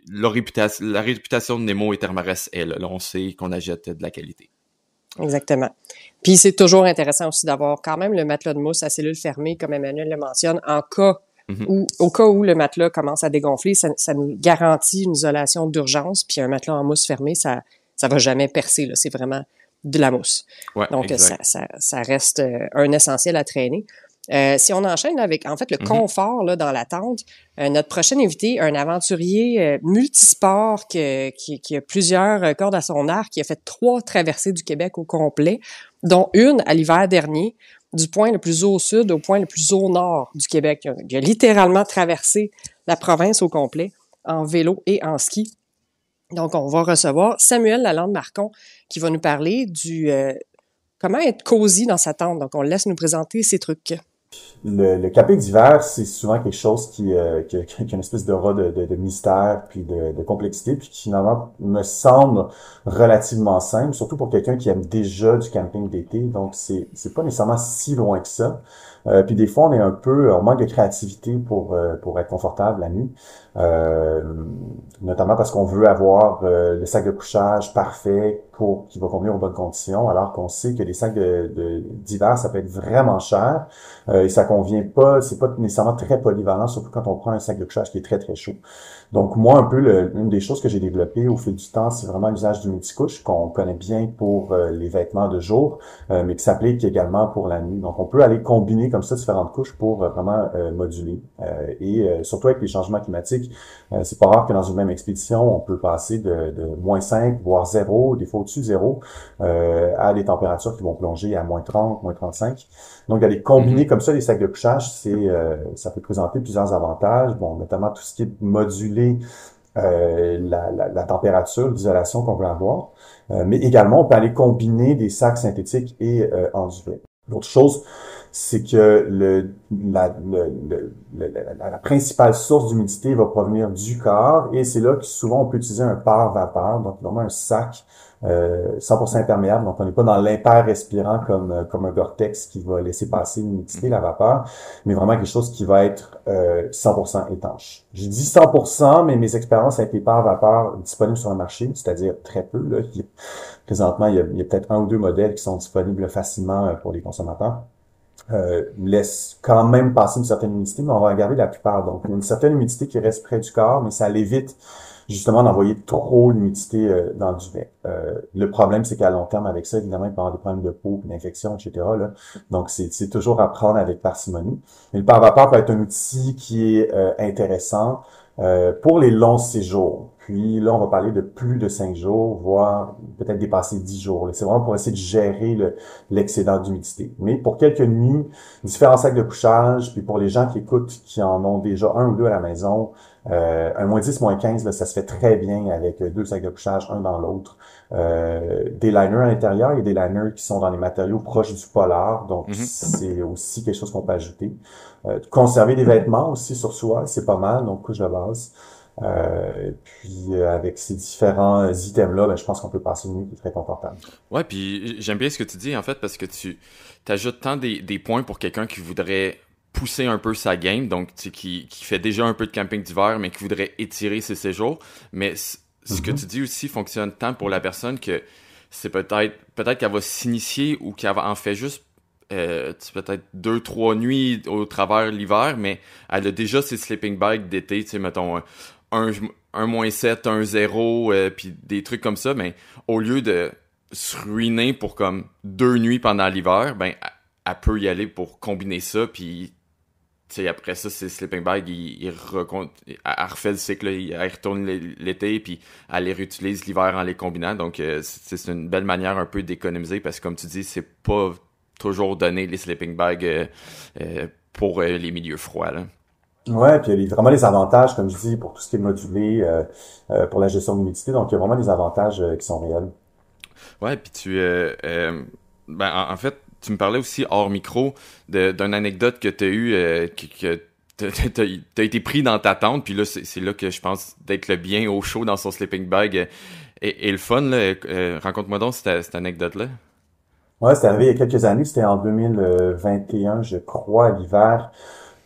la réputation de Nemo et Thermarest est là. Là, on sait qu'on achète de la qualité. Exactement. Puis, c'est toujours intéressant aussi d'avoir quand même le matelas de mousse à cellule fermée, comme Emmanuel le mentionne, au cas où le matelas commence à dégonfler, ça nous garantit une isolation d'urgence. Puis un matelas en mousse fermée, ça va jamais percer, là. C'est vraiment de la mousse. Ouais, donc ça reste un essentiel à traîner. Si on enchaîne avec en fait le confort là dans la tente, notre prochain invité, un aventurier multisport qui a plusieurs cordes à son arc, qui a fait 3 traversées du Québec au complet, dont une à l'hiver dernier, du point le plus au sud au point le plus au nord du Québec. Il a littéralement traversé la province au complet en vélo et en ski. Donc, on va recevoir Samuel Lalande-Marcon qui va nous parler du comment être cosy dans sa tente. Donc, on le laisse nous présenter ses trucs. Le camping d'hiver, c'est souvent quelque chose qui a une espèce d'aura de mystère puis de complexité, puis qui finalement me semble relativement simple, surtout pour quelqu'un qui aime déjà du camping d'été. Donc c'est pas nécessairement si loin que ça. Puis des fois on manque de créativité pour être confortable la nuit, notamment parce qu'on veut avoir le sac de couchage parfait qui va convenir aux bonnes conditions, alors qu'on sait que les sacs d'hiver ça peut être vraiment cher. Et ça convient pas, c'est pas nécessairement très polyvalent, surtout quand on prend un sac de couchage qui est très très chaud. Donc moi, un peu, une des choses que j'ai développées au fil du temps, c'est vraiment l'usage du multicouche qu'on connaît bien pour les vêtements de jour, mais qui s'applique également pour la nuit. Donc on peut aller combiner comme ça différentes couches pour vraiment moduler. Et surtout avec les changements climatiques, c'est pas rare que dans une même expédition, on peut passer de moins 5, voire 0, des fois au-dessus de 0, à des températures qui vont plonger à moins 30, moins 35. Donc d'aller combiner comme ça les sacs de couchage, ça peut présenter plusieurs avantages, bon, notamment tout ce qui est moduler la température d'isolation qu'on veut avoir, mais également on peut aller combiner des sacs synthétiques et en duvet. L'autre chose, c'est que la principale source d'humidité va provenir du corps, et c'est là que souvent on peut utiliser un pare-vapeur, donc vraiment un sac 100% imperméable, donc on n'est pas dans l'imper-respirant comme un Gore-Tex qui va laisser passer l'humidité, la vapeur, mais vraiment quelque chose qui va être 100% étanche. J'ai dit 100%, mais mes expériences avec les pare-vapeur disponibles sur le marché, c'est-à-dire très peu, là. Présentement, il y a peut-être 1 ou 2 modèles qui sont disponibles facilement pour les consommateurs. Laisse quand même passer une certaine humidité, mais on va regarder la plupart. Donc, il y a une certaine humidité qui reste près du corps, mais ça l'évite justement d'envoyer trop d'humidité dans le duvet. Le problème, c'est qu'à long terme, avec ça, évidemment, il peut y avoir des problèmes de peau, d'infection, etc. Là. Donc, c'est toujours à prendre avec parcimonie. Mais le pare-vapeur peut être un outil qui est intéressant pour les longs séjours. Puis là, on va parler de plus de 5 jours, voire peut-être dépasser 10 jours. C'est vraiment pour essayer de gérer l'excédent d'humidité. Mais pour quelques nuits, différents sacs de couchage, puis pour les gens qui écoutent, qui en ont déjà un ou deux à la maison, un -10, -15, là, ça se fait très bien avec 2 sacs de couchage, un dans l'autre. Des liners à l'intérieur et des liners qui sont dans les matériaux proches du polar, donc c'est aussi quelque chose qu'on peut ajouter. Conserver des vêtements aussi sur soi, c'est pas mal, donc couche de base. Puis avec ces différents items-là, ben, je pense qu'on peut passer une nuit qui est très confortable. Ouais, puis j'aime bien ce que tu dis, en fait, parce que tu ajoutes tant des points pour quelqu'un qui voudrait pousser un peu sa game, donc qui fait déjà un peu de camping d'hiver, mais qui voudrait étirer ses séjours. Mais ce que tu dis aussi fonctionne tant pour la personne que c'est peut-être qu'elle va s'initier ou qu'elle en fait juste peut-être 2-3 nuits au travers l'hiver, mais elle a déjà ses sleeping bags d'été, tu sais, mettons un -7, un 0, puis des trucs comme ça, mais au lieu de se ruiner pour comme 2 nuits pendant l'hiver, ben elle peut y aller pour combiner ça, puis après ça, ses sleeping bags, elle refait le cycle, elle retourne l'été, puis elle les réutilise l'hiver en les combinant, donc c'est une belle manière un peu d'économiser, parce que comme tu dis, c'est pas toujours donné les sleeping bags pour les milieux froids, là. Ouais, puis il y a vraiment les avantages, comme je dis, pour tout ce qui est modulé, pour la gestion de l'humidité. Donc, il y a vraiment des avantages qui sont réels. Ouais, puis en fait, tu me parlais aussi hors micro d'une anecdote que tu as eue, que t'as été pris dans ta tente, puis là, c'est là que je pense d'être le bien au chaud dans son sleeping bag et le fun, là. Raconte-moi donc cette anecdote-là. Ouais, c'était arrivé il y a quelques années, c'était en 2021, je crois, à l'hiver.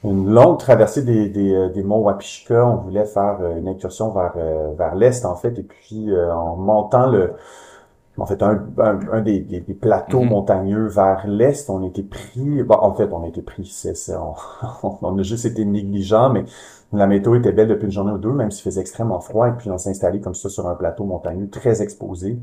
Une longue traversée des monts Wapishka. On voulait faire une incursion vers l'est, en fait, et puis en montant un des plateaux montagneux vers l'est, on était pris. Bon, en fait, on a été pris. On a juste été négligent, mais la météo était belle depuis une journée ou deux, même s'il faisait extrêmement froid. Et puis on s'est installé comme ça sur un plateau montagneux très exposé.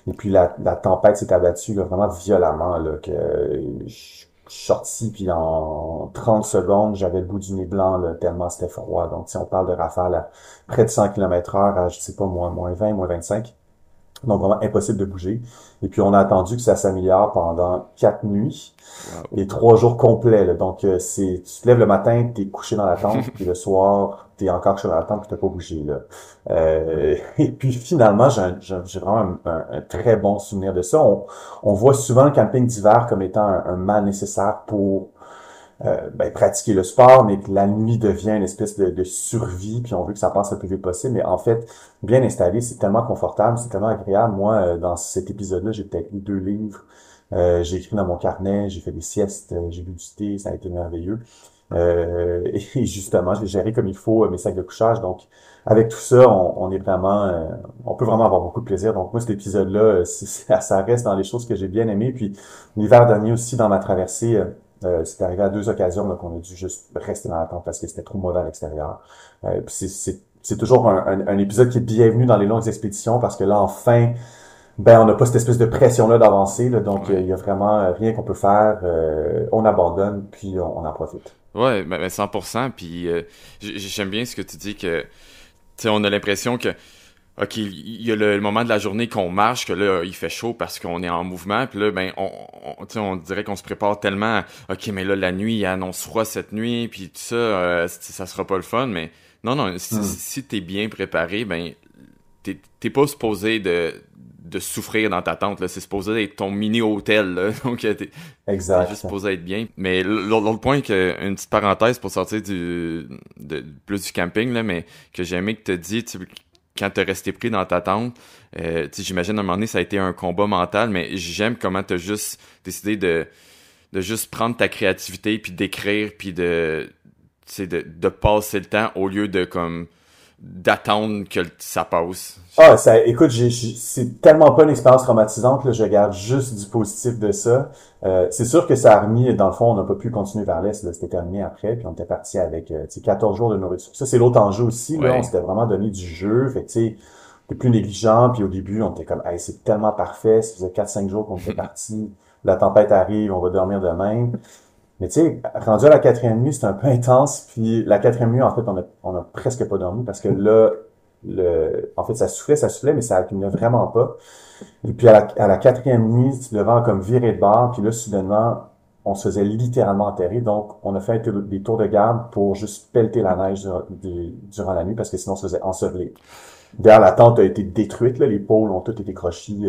Et puis la tempête s'est abattue là, vraiment violemment, là, que je suis sorti, puis en 30 secondes, j'avais le bout du nez blanc, là, tellement c'était froid. Donc, si on parle de rafales à près de 100 km/h, à, je sais pas, moins 20, moins 25. Donc, vraiment impossible de bouger. Et puis, on a attendu que ça s'améliore pendant 4 nuits et 3 jours complets, là. Donc, tu te lèves le matin, t'es couché dans la tente, puis le soir, t'es encore couché dans la tente, puis t'as pas bougé, là. Et puis, finalement, j'ai vraiment un très bon souvenir de ça. On voit souvent le camping d'hiver comme étant un mal nécessaire pour pratiquer le sport, mais que la nuit devient une espèce de survie, puis on veut que ça passe le plus vite possible. Mais en fait, bien installé, c'est tellement confortable, c'est tellement agréable. Moi, dans cet épisode-là, j'ai peut-être lu 2 livres, j'ai écrit dans mon carnet, j'ai fait des siestes, j'ai bu du thé, ça a été merveilleux. Et justement, j'ai géré comme il faut mes sacs de couchage. Donc, avec tout ça, on est vraiment, on peut vraiment avoir beaucoup de plaisir. Donc, moi, cet épisode-là, ça reste dans les choses que j'ai bien aimées. Puis, l'hiver dernier aussi, dans ma traversée, c'est arrivé à 2 occasions là, qu'on a dû juste rester dans la tente parce que c'était trop mauvais à l'extérieur. Puis c'est toujours un épisode qui est bienvenu dans les longues expéditions parce que là, enfin, on n'a pas cette espèce de pression-là d'avancer. Là, donc, il y a vraiment rien qu'on peut faire. On abandonne, puis on en profite. Ouais, 100%. Puis j'aime bien ce que tu dis que, tu sais, on a l'impression que OK, il y a le moment de la journée qu'on marche, que là, il fait chaud parce qu'on est en mouvement. Puis là, on dirait qu'on se prépare tellement. OK, mais là, la nuit, il annonce froid cette nuit, puis tout ça, ça sera pas le fun. Mais non, si t'es bien préparé, t'es pas supposé de souffrir dans ta tente, là. C'est supposé être ton mini-hôtel, là. Donc, t'es juste supposé être bien. Mais l'autre point, une petite parenthèse pour sortir plus du camping, là, mais que j'ai aimé que t'as dit, quand t'as resté pris dans ta tente, j'imagine à un moment donné, ça a été un combat mental, mais j'aime comment t'as juste décidé de juste prendre ta créativité, puis d'écrire, puis de passer le temps au lieu de comme d'attendre que ça passe. Écoute, c'est tellement pas une expérience traumatisante, là, je garde juste du positif de ça. C'est sûr que ça a remis, dans le fond, on n'a pas pu continuer vers l'est, là, c'était terminé après, puis on était parti avec 14 jours de nourriture. Ça, c'est l'autre enjeu aussi, là, on s'était vraiment donné du jeu, fait que tu sais, t'es plus négligent, puis au début, on était comme, hey, c'est tellement parfait, ça faisait 4-5 jours qu'on était parti, la tempête arrive, on va dormir demain. Mais tu sais, rendu à la 4e nuit, c'était un peu intense, puis la 4e nuit, en fait, on a presque pas dormi, parce que là, en fait, ça soufflait, mais ça accumulait vraiment pas. Et puis, à la quatrième nuit, le vent a comme viré de bord, puis là, soudainement, on se faisait littéralement enterrer. Donc, on a fait des tours de garde pour juste pelleter la neige durant la nuit, parce que sinon, on se faisait ensevelir. D'ailleurs, la tente a été détruite, là, les pôles ont tous été crochis,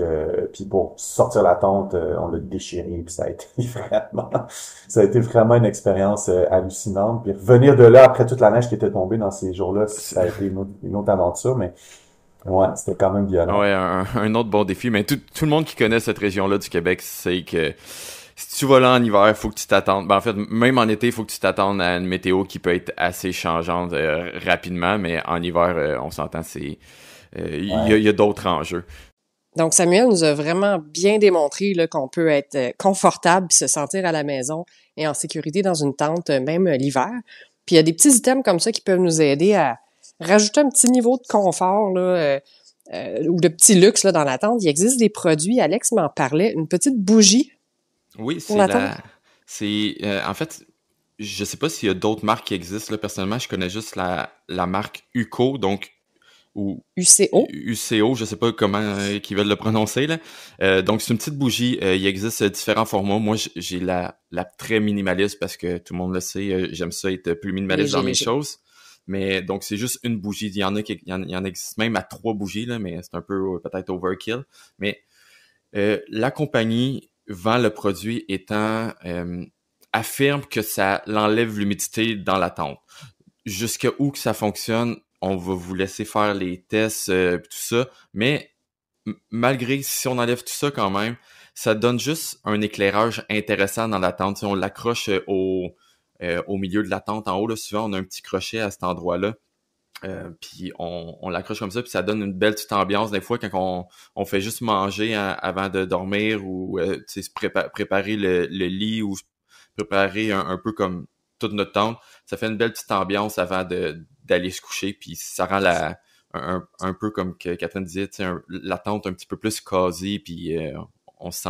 puis pour sortir la tente, on l'a déchirée, puis ça a été vraiment une expérience hallucinante. Puis revenir de là après toute la neige qui était tombée dans ces jours-là, ça a été une autre aventure, mais ouais, c'était quand même violent. Ouais, un autre bon défi, mais tout le monde qui connaît cette région-là du Québec sait que si tu vas là en hiver, faut que tu t'attendes. Ben, en fait, même en été, il faut que tu t'attendes à une météo qui peut être assez changeante rapidement, mais en hiver, on s'entend, il y a d'autres enjeux. Donc, Samuel nous a vraiment bien démontré là, qu'on peut être confortable et se sentir à la maison et en sécurité dans une tente, même l'hiver. Puis, il y a des petits items comme ça qui peuvent nous aider à rajouter un petit niveau de confort là, ou de petit luxe là, dans la tente. Il existe des produits, Alex m'en parlait, une petite bougie. Oui, en fait, je sais pas s'il y a d'autres marques qui existent. Là, personnellement, je connais juste la marque UCO, donc ou UCO, je sais pas comment qu'ils veulent le prononcer là. Donc c'est une petite bougie. Il existe différents formats. Moi, j'ai la très minimaliste parce que tout le monde le sait. J'aime ça être plus minimaliste dans mes choses. Mais donc c'est juste une bougie. Il y en existe même à 3 bougies là, mais c'est un peu peut-être overkill. Mais la compagnie vend le produit affirme que ça l'enlève l'humidité dans la tente. Jusqu'à où que ça fonctionne, on va vous laisser faire les tests tout ça, mais malgré si on enlève tout ça quand même, ça donne juste un éclairage intéressant dans la tente. Si on l'accroche au milieu de la tente en haut, là, souvent on a un petit crochet à cet endroit-là. Puis on l'accroche comme ça, puis ça donne une belle petite ambiance. Des fois, quand on fait juste manger avant de dormir ou préparer le lit ou préparer un peu comme toute notre tente, ça fait une belle petite ambiance avant d'aller se coucher, puis ça rend un peu comme que Catherine disait, la tente un petit peu plus cosy, puis on sent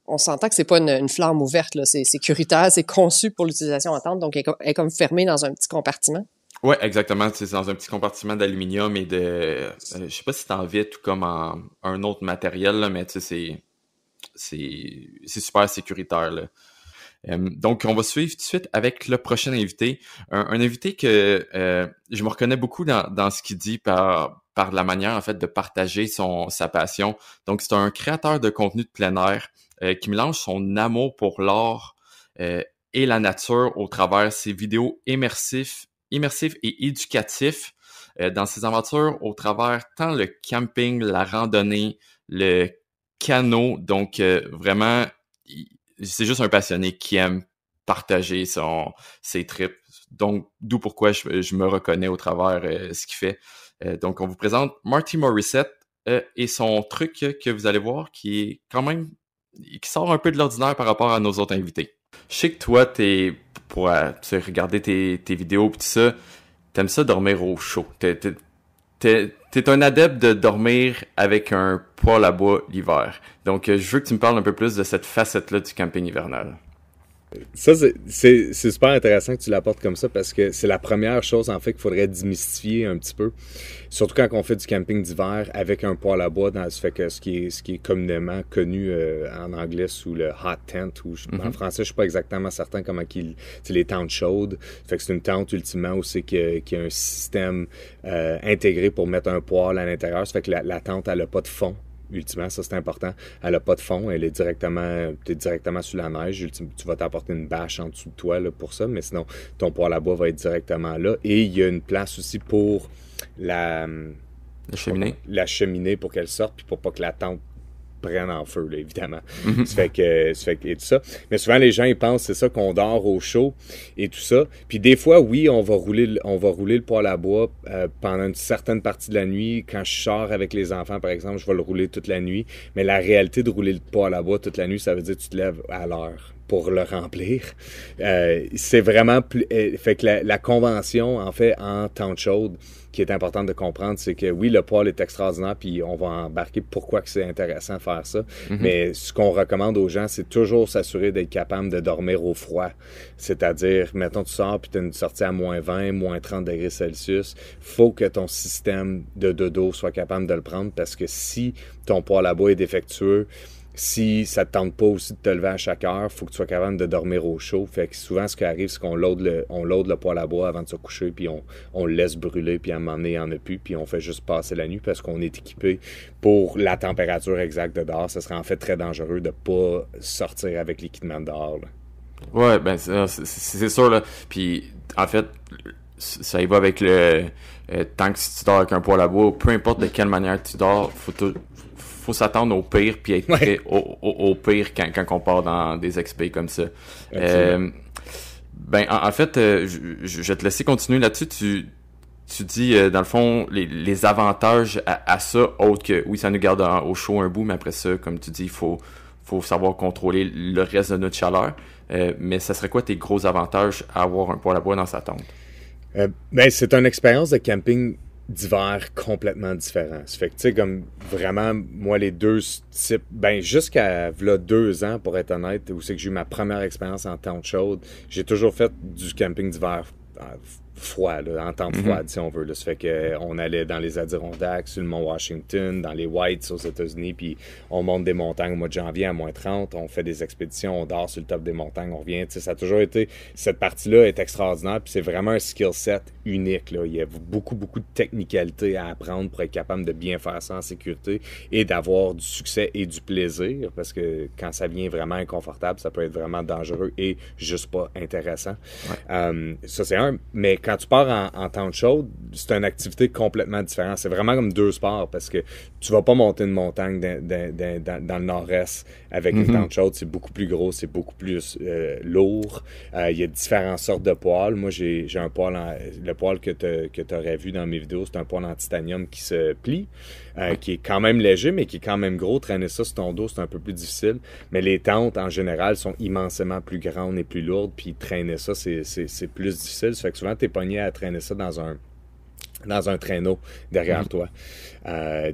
on s'entend que c'est pas une flamme ouverte, là. C'est sécuritaire, c'est conçu pour l'utilisation en tente, donc elle est comme fermée dans un petit compartiment. Ouais, exactement. C'est dans un petit compartiment d'aluminium et je sais pas si c'est en vitre ou comme un autre matériel, là, mais tu sais, c'est super sécuritaire, là. Donc, on va suivre tout de suite avec le prochain invité. Un invité que je me reconnais beaucoup dans ce qu'il dit par la manière, en fait, de partager sa passion. Donc, c'est un créateur de contenu de plein air qui mélange son amour pour l'art et la nature au travers ses vidéos immersifs et éducatifs dans ses aventures au travers tant le camping, la randonnée, le canot. Donc, vraiment, c'est juste un passionné qui aime partager ses trips. Donc, d'où pourquoi je me reconnais au travers ce qu'il fait. Donc, on vous présente Marty Morissette et son truc que vous allez voir qui est quand même, qui sort un peu de l'ordinaire par rapport à nos autres invités. Je sais que toi, pour regarder tes vidéos et tout ça, t'aimes ça dormir au chaud. T'es un adepte de dormir avec un poêle à bois l'hiver. Donc, je veux que tu me parles un peu plus de cette facette-là du camping hivernal. Ça, c'est super intéressant que tu l'apportes comme ça parce que c'est la première chose, en fait, qu'il faudrait démystifier un petit peu. Surtout quand on fait du camping d'hiver avec un poêle à bois, ça fait que ce qui est communément connu en anglais sous le hot tent, ou en français, je suis pas exactement certain comment c'est les tentes chaudes. Fait que c'est une tente, ultimement, où c'est qu'il y a un système intégré pour mettre un poêle à l'intérieur. Ça fait que la tente, elle a pas de fond. Ultimement, ça c'est important. Elle n'a pas de fond, elle est directement sous la neige. Tu vas t'apporter une bâche en dessous de toi là, pour ça, mais sinon, ton poêle à bois va être directement là. Et il y a une place aussi pour la cheminée pour qu'elle sorte, puis pour pas que la tente prenne en feu, là, évidemment. Ça fait que et tout ça. Mais souvent, les gens, ils pensent, c'est ça, qu'on dort au chaud et tout ça. Puis des fois, oui, on va rouler le poêle à bois pendant une certaine partie de la nuit. Quand je sors avec les enfants, par exemple, je vais le rouler toute la nuit. Mais la réalité de rouler le poêle à bois toute la nuit, ça veut dire que tu te lèves à l'heure. pour le remplir. C'est vraiment plus... fait que la convention, en fait, en tente chaude, qui est importante de comprendre, c'est que oui, le poêle est extraordinaire, puis on va embarquer pourquoi que c'est intéressant de faire ça. Mais ce qu'on recommande aux gens, c'est toujours s'assurer d'être capable de dormir au froid. C'est-à-dire, mettons, tu sors, puis tu as une sortie à moins 20, moins 30 degrés Celsius. Faut que ton système de dodo soit capable de le prendre, parce que si ton poêle à bois est défectueux, si ça te tente pas aussi de te lever à chaque heure, il faut que tu sois capable de dormir au chaud. Fait que souvent, ce qui arrive, c'est qu'on load le poêle à bois avant de se coucher, puis on le laisse brûler, puis à un moment donné, il n'y en a plus, puis on fait juste passer la nuit parce qu'on est équipé pour la température exacte de dehors. Ce serait en fait très dangereux de pas sortir avec l'équipement de dehors, là. Ouais, ben c'est sûr, là. Puis, en fait, ça y va avec le... tant que si tu dors avec un poêle à bois, peu importe de quelle manière tu dors, faut s'attendre au pire puis être prêt au pire quand on part dans des expés comme ça. Ben en fait, je vais te laisser continuer là-dessus. Tu dis dans le fond les avantages à ça, autres que oui, ça nous garde au chaud un bout, mais après ça, comme tu dis, il faut savoir contrôler le reste de notre chaleur. Mais ça serait quoi tes gros avantages à avoir un poêle à bois dans sa tente? Ben c'est une expérience de camping d'hiver complètement différent. Ça fait que, tu sais, comme vraiment, moi, les deux types, ben, jusqu'à là, 2 ans, pour être honnête, où c'est que j'ai eu ma première expérience en tente chaude, j'ai toujours fait du camping d'hiver froid, là, en tente froide, si on veut. Là. Ça fait qu'on allait dans les Adirondacks, sur le mont Washington, dans les Whites aux États-Unis, puis on monte des montagnes au mois de janvier à moins 30, on fait des expéditions, on dort sur le top des montagnes, on revient. Tu sais, ça a toujours été... Cette partie-là est extraordinaire, puis c'est vraiment un skill set unique, là. Il y a beaucoup, beaucoup de technicalité à apprendre pour être capable de bien faire ça en sécurité et d'avoir du succès et du plaisir, parce que quand ça vient vraiment inconfortable, ça peut être vraiment dangereux et juste pas intéressant. Ouais. Ça, c'est un. Mais quand tu pars en tente chaude, c'est une activité complètement différente. C'est vraiment comme 2 sports parce que tu vas pas monter une montagne dans le nord-est avec une tente chaude. C'est beaucoup plus gros, c'est beaucoup plus lourd. Il y a différentes sortes de poêles. Moi, j'ai un poêle, le poêle que tu aurais vu dans mes vidéos, c'est un poêle en titanium qui se plie, qui est quand même léger, mais qui est quand même gros. Traîner ça sur ton dos, c'est un peu plus difficile. Mais les tentes, en général, sont immensément plus grandes et plus lourdes. Puis traîner ça, c'est plus difficile. Ça fait que souvent, tu es pogné à traîner ça dans un traîneau derrière toi.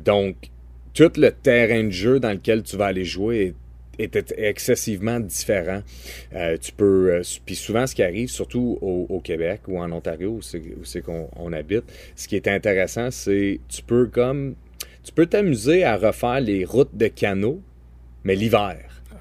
Donc, tout le terrain de jeu dans lequel tu vas aller jouer est excessivement différent. Tu peux... Puis souvent, ce qui arrive, surtout au Québec ou en Ontario, où c'est qu'on habite, ce qui est intéressant, c'est tu peux t'amuser à refaire les routes de canot, mais l'hiver.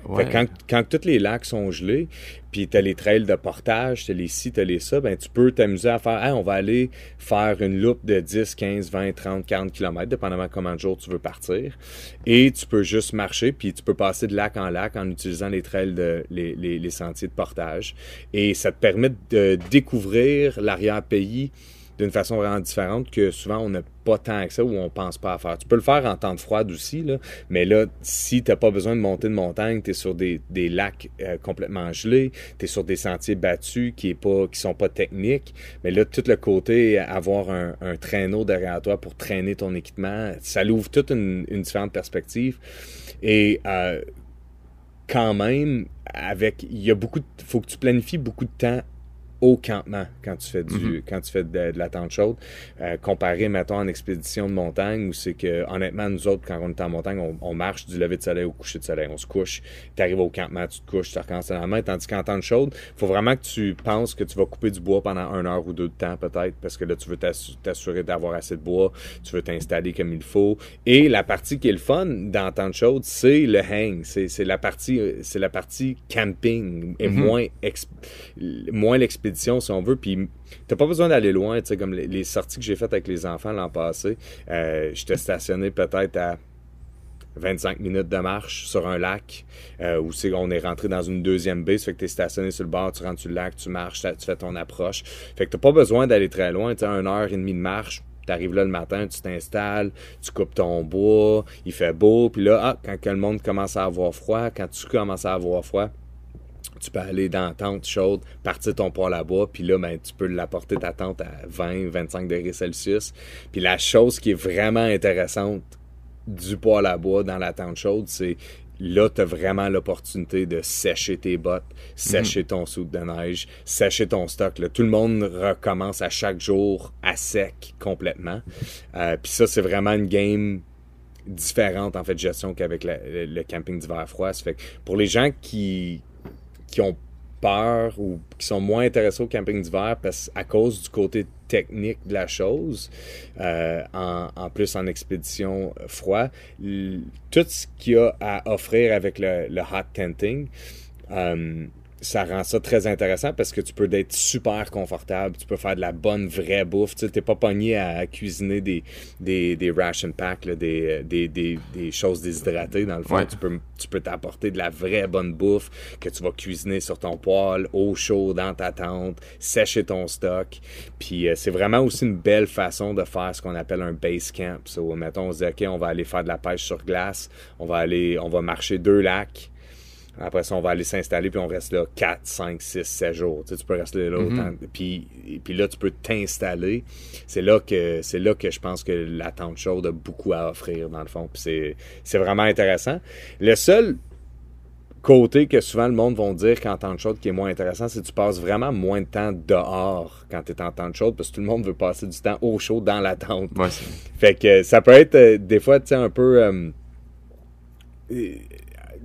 Ouais. Fait que quand tous les lacs sont gelés, puis t'as les trails de portage, t'as les ci, t'as les ça, ben tu peux t'amuser à faire, on va aller faire une loupe de 10, 15, 20, 30, 40 km, dépendamment de combien de jours tu veux partir. Et tu peux juste marcher, puis tu peux passer de lac en lac en utilisant les trails, les sentiers de portage. Et ça te permet de découvrir l'arrière-pays d'une façon vraiment différente que souvent on n'a pas tant que ça ou on pense pas à faire. Tu peux le faire en tente froide aussi, là, mais là, si tu n'as pas besoin de monter de montagne, tu es sur des lacs complètement gelés, tu es sur des sentiers battus qui sont pas techniques, mais là, tout le côté, avoir un traîneau derrière toi pour traîner ton équipement, ça l'ouvre toute une différente perspective. Et quand même, faut que tu planifies beaucoup de temps au campement quand tu fais de la tente chaude, comparé, mettons, en expédition de montagne où c'est que, honnêtement, nous autres, quand on est en montagne, on marche du lever de soleil au coucher de soleil. On se couche, tu arrives au campement, tu te couches, tu recommences la main, tandis qu'en tente chaude, il faut vraiment que tu penses que tu vas couper du bois pendant 1 heure ou 2 de temps, peut-être, parce que là, tu veux t'assurer d'avoir assez de bois, tu veux t'installer comme il faut. Et la partie qui est le fun dans la tente chaude, c'est le hang. C'est la partie camping et moins l'expédition, si on veut, puis t'as pas besoin d'aller loin, tu sais, comme les sorties que j'ai faites avec les enfants l'an passé, j'étais stationné peut-être à 25 minutes de marche sur un lac, où on est rentré dans une deuxième baie, ça fait que t'es stationné sur le bord, tu rentres sur le lac, tu marches, tu fais ton approche, fait que t'as pas besoin d'aller très loin, tu sais, 1h30 de marche, t'arrives là le matin, tu t'installes, tu coupes ton bois, il fait beau, puis là, quand le monde commence à avoir froid, quand tu commences à avoir froid, tu peux aller dans la tente chaude, partir ton poêle à bois, puis là, ben, tu peux l'apporter ta tente à 20, 25 degrés Celsius. Puis la chose qui est vraiment intéressante du poêle à bois dans la tente chaude, c'est là, tu as vraiment l'opportunité de sécher tes bottes, sécher ton suit de neige, sécher ton stock. Là. Tout le monde recommence à chaque jour à sec complètement. Puis ça, c'est vraiment une game différente, en fait, de gestion qu'avec le camping d'hiver froid. Ça fait que pour les gens qui ont peur ou qui sont moins intéressés au camping d'hiver à cause du côté technique de la chose, en plus en expédition froid, tout ce qu'il y a à offrir avec le hot tenting, ça rend ça très intéressant parce que tu peux être super confortable, tu peux faire de la bonne vraie bouffe, tu sais, t'es pas pogné à cuisiner des ration packs, là, des choses déshydratées dans le fond. Tu peux t'apporter de la vraie bonne bouffe que tu vas cuisiner sur ton poêle, au chaud, dans ta tente, sécher ton stock. Puis c'est vraiment aussi une belle façon de faire ce qu'on appelle un base camp. So, mettons, on se dit, OK, on va aller faire de la pêche sur glace, on va marcher 2 lacs. Après ça, on va aller s'installer, puis on reste là 4, 5, 6, 7 jours. Tu sais, tu peux rester là autant. Puis là, tu peux t'installer. C'est là que je pense que la tente chaude a beaucoup à offrir, dans le fond. Puis c'est vraiment intéressant. Le seul côté que souvent le monde va dire qu'en tente chaude qui est moins intéressant, c'est que tu passes vraiment moins de temps dehors quand tu es en tente chaude, parce que tout le monde veut passer du temps au chaud dans la tente. Ouais, fait que ça peut être des fois, tu sais, un peu...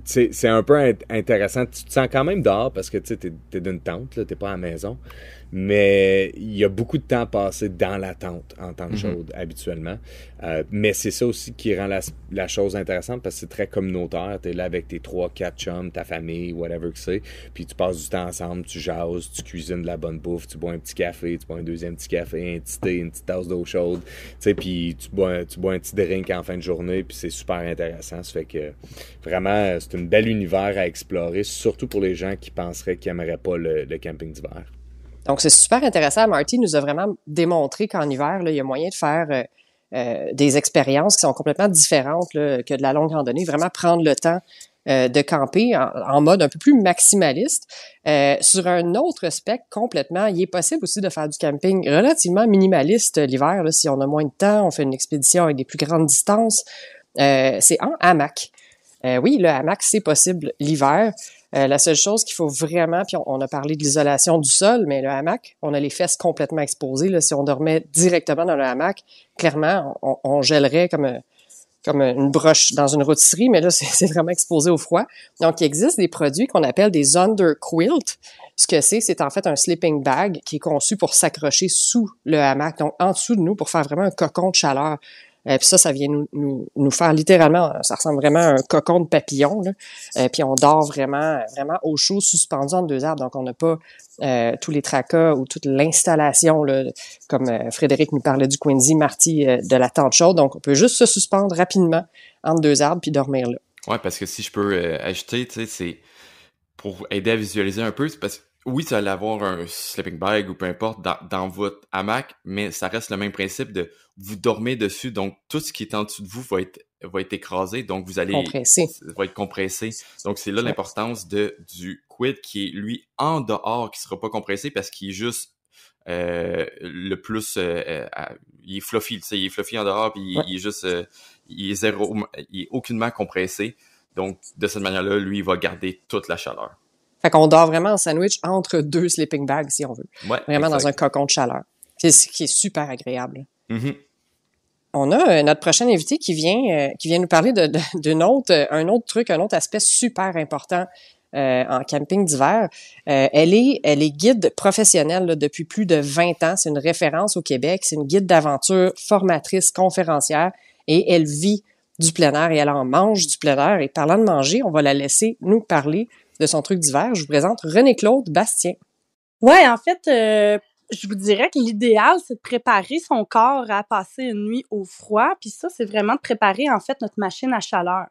c'est un peu intéressant. Tu te sens quand même dehors parce que tu sais, t'es d'une tente, là, t'es pas à la maison. Mais il y a beaucoup de temps passé dans la tente en tente chaude habituellement. Mais c'est ça aussi qui rend la chose intéressante parce que c'est très communautaire. T'es là avec tes 3-4 chums, ta famille, whatever que c'est. Puis tu passes du temps ensemble, tu jases, tu cuisines de la bonne bouffe, tu bois un petit café, tu bois un deuxième petit café, un petit thé, une petite tasse d'eau chaude. Tu sais, puis tu bois un petit drink en fin de journée, puis c'est super intéressant. Ça fait que vraiment, c'est un bel univers à explorer, surtout pour les gens qui penseraient qu'ils n'aimeraient pas le camping d'hiver. Donc, c'est super intéressant. Marty nous a vraiment démontré qu'en hiver, là, il y a moyen de faire des expériences qui sont complètement différentes là, que de la longue randonnée. Vraiment prendre le temps de camper en mode un peu plus maximaliste. Sur un autre spectre complètement, il est possible aussi de faire du camping relativement minimaliste l'hiver. Là, si on a moins de temps, on fait une expédition avec des plus grandes distances. C'est en hamac. Oui, le hamac, c'est possible l'hiver. La seule chose qu'il faut vraiment, puis on a parlé de l'isolation du sol, mais le hamac, on a les fesses complètement exposées. Là, si on dormait directement dans le hamac, clairement, on gèlerait comme une broche dans une rôtisserie, mais là, c'est vraiment exposé au froid. Donc, il existe des produits qu'on appelle des underquilt. Ce que c'est en fait un sleeping bag qui est conçu pour s'accrocher sous le hamac, donc en dessous de nous, pour faire vraiment un cocon de chaleur. Puis ça vient nous faire littéralement, ça ressemble vraiment à un cocon de papillon, là. Puis on dort vraiment au chaud, suspendu entre 2 arbres. Donc on n'a pas tous les tracas ou toute l'installation, là, comme Frédéric nous parlait du Quincy, Marty de la tente chaude. Donc on peut juste se suspendre rapidement entre 2 arbres puis dormir là. Ouais, parce que si je peux ajouter, tu sais, c'est pour aider à visualiser un peu, c'est parce que oui, tu allez avoir un sleeping bag ou peu importe dans votre hamac, mais ça reste le même principe de vous dormez dessus, donc tout ce qui est en dessous de vous va être écrasé, donc vous allez va être compressé. Donc c'est là l'importance du quid qui est lui en dehors, qui sera pas compressé parce qu'il est juste le plus il est fluffy, tu sais, il est fluffy en dehors puis il est juste il est aucunement compressé. Donc de cette manière-là, lui il va garder toute la chaleur. Fait qu'on dort vraiment en sandwich entre 2 sleeping bags, si on veut. Ouais, vraiment exact. Dans un cocon de chaleur. C'est ce qui est super agréable. Mm-hmm. On a notre prochain invité qui vient nous parler d'un autre truc, un autre aspect super important en camping d'hiver. Elle est guide professionnelle là, depuis plus de 20 ans. C'est une référence au Québec. C'est une guide d'aventure, formatrice, conférencière. Et elle vit du plein air et elle en mange du plein air. Et parlant de manger, on va la laisser nous parler de son truc d'hiver. Je vous présente René-Claude Bastien. Ouais, en fait, je vous dirais que l'idéal, c'est de préparer son corps à passer une nuit au froid. Puis ça, c'est vraiment de préparer, en fait, notre machine à chaleur.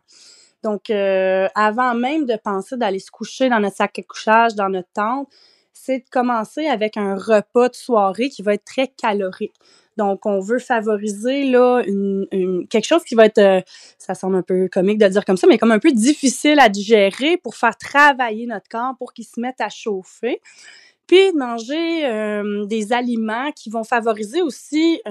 Donc, avant même de penser d'aller se coucher dans notre sac à couchage, dans notre tente, c'est de commencer avec un repas de soirée qui va être très calorique. Donc, on veut favoriser là quelque chose qui va être, ça semble un peu comique de dire comme ça, mais comme un peu difficile à digérer pour faire travailler notre corps, pour qu'il se mette à chauffer. puis de manger des aliments qui vont favoriser aussi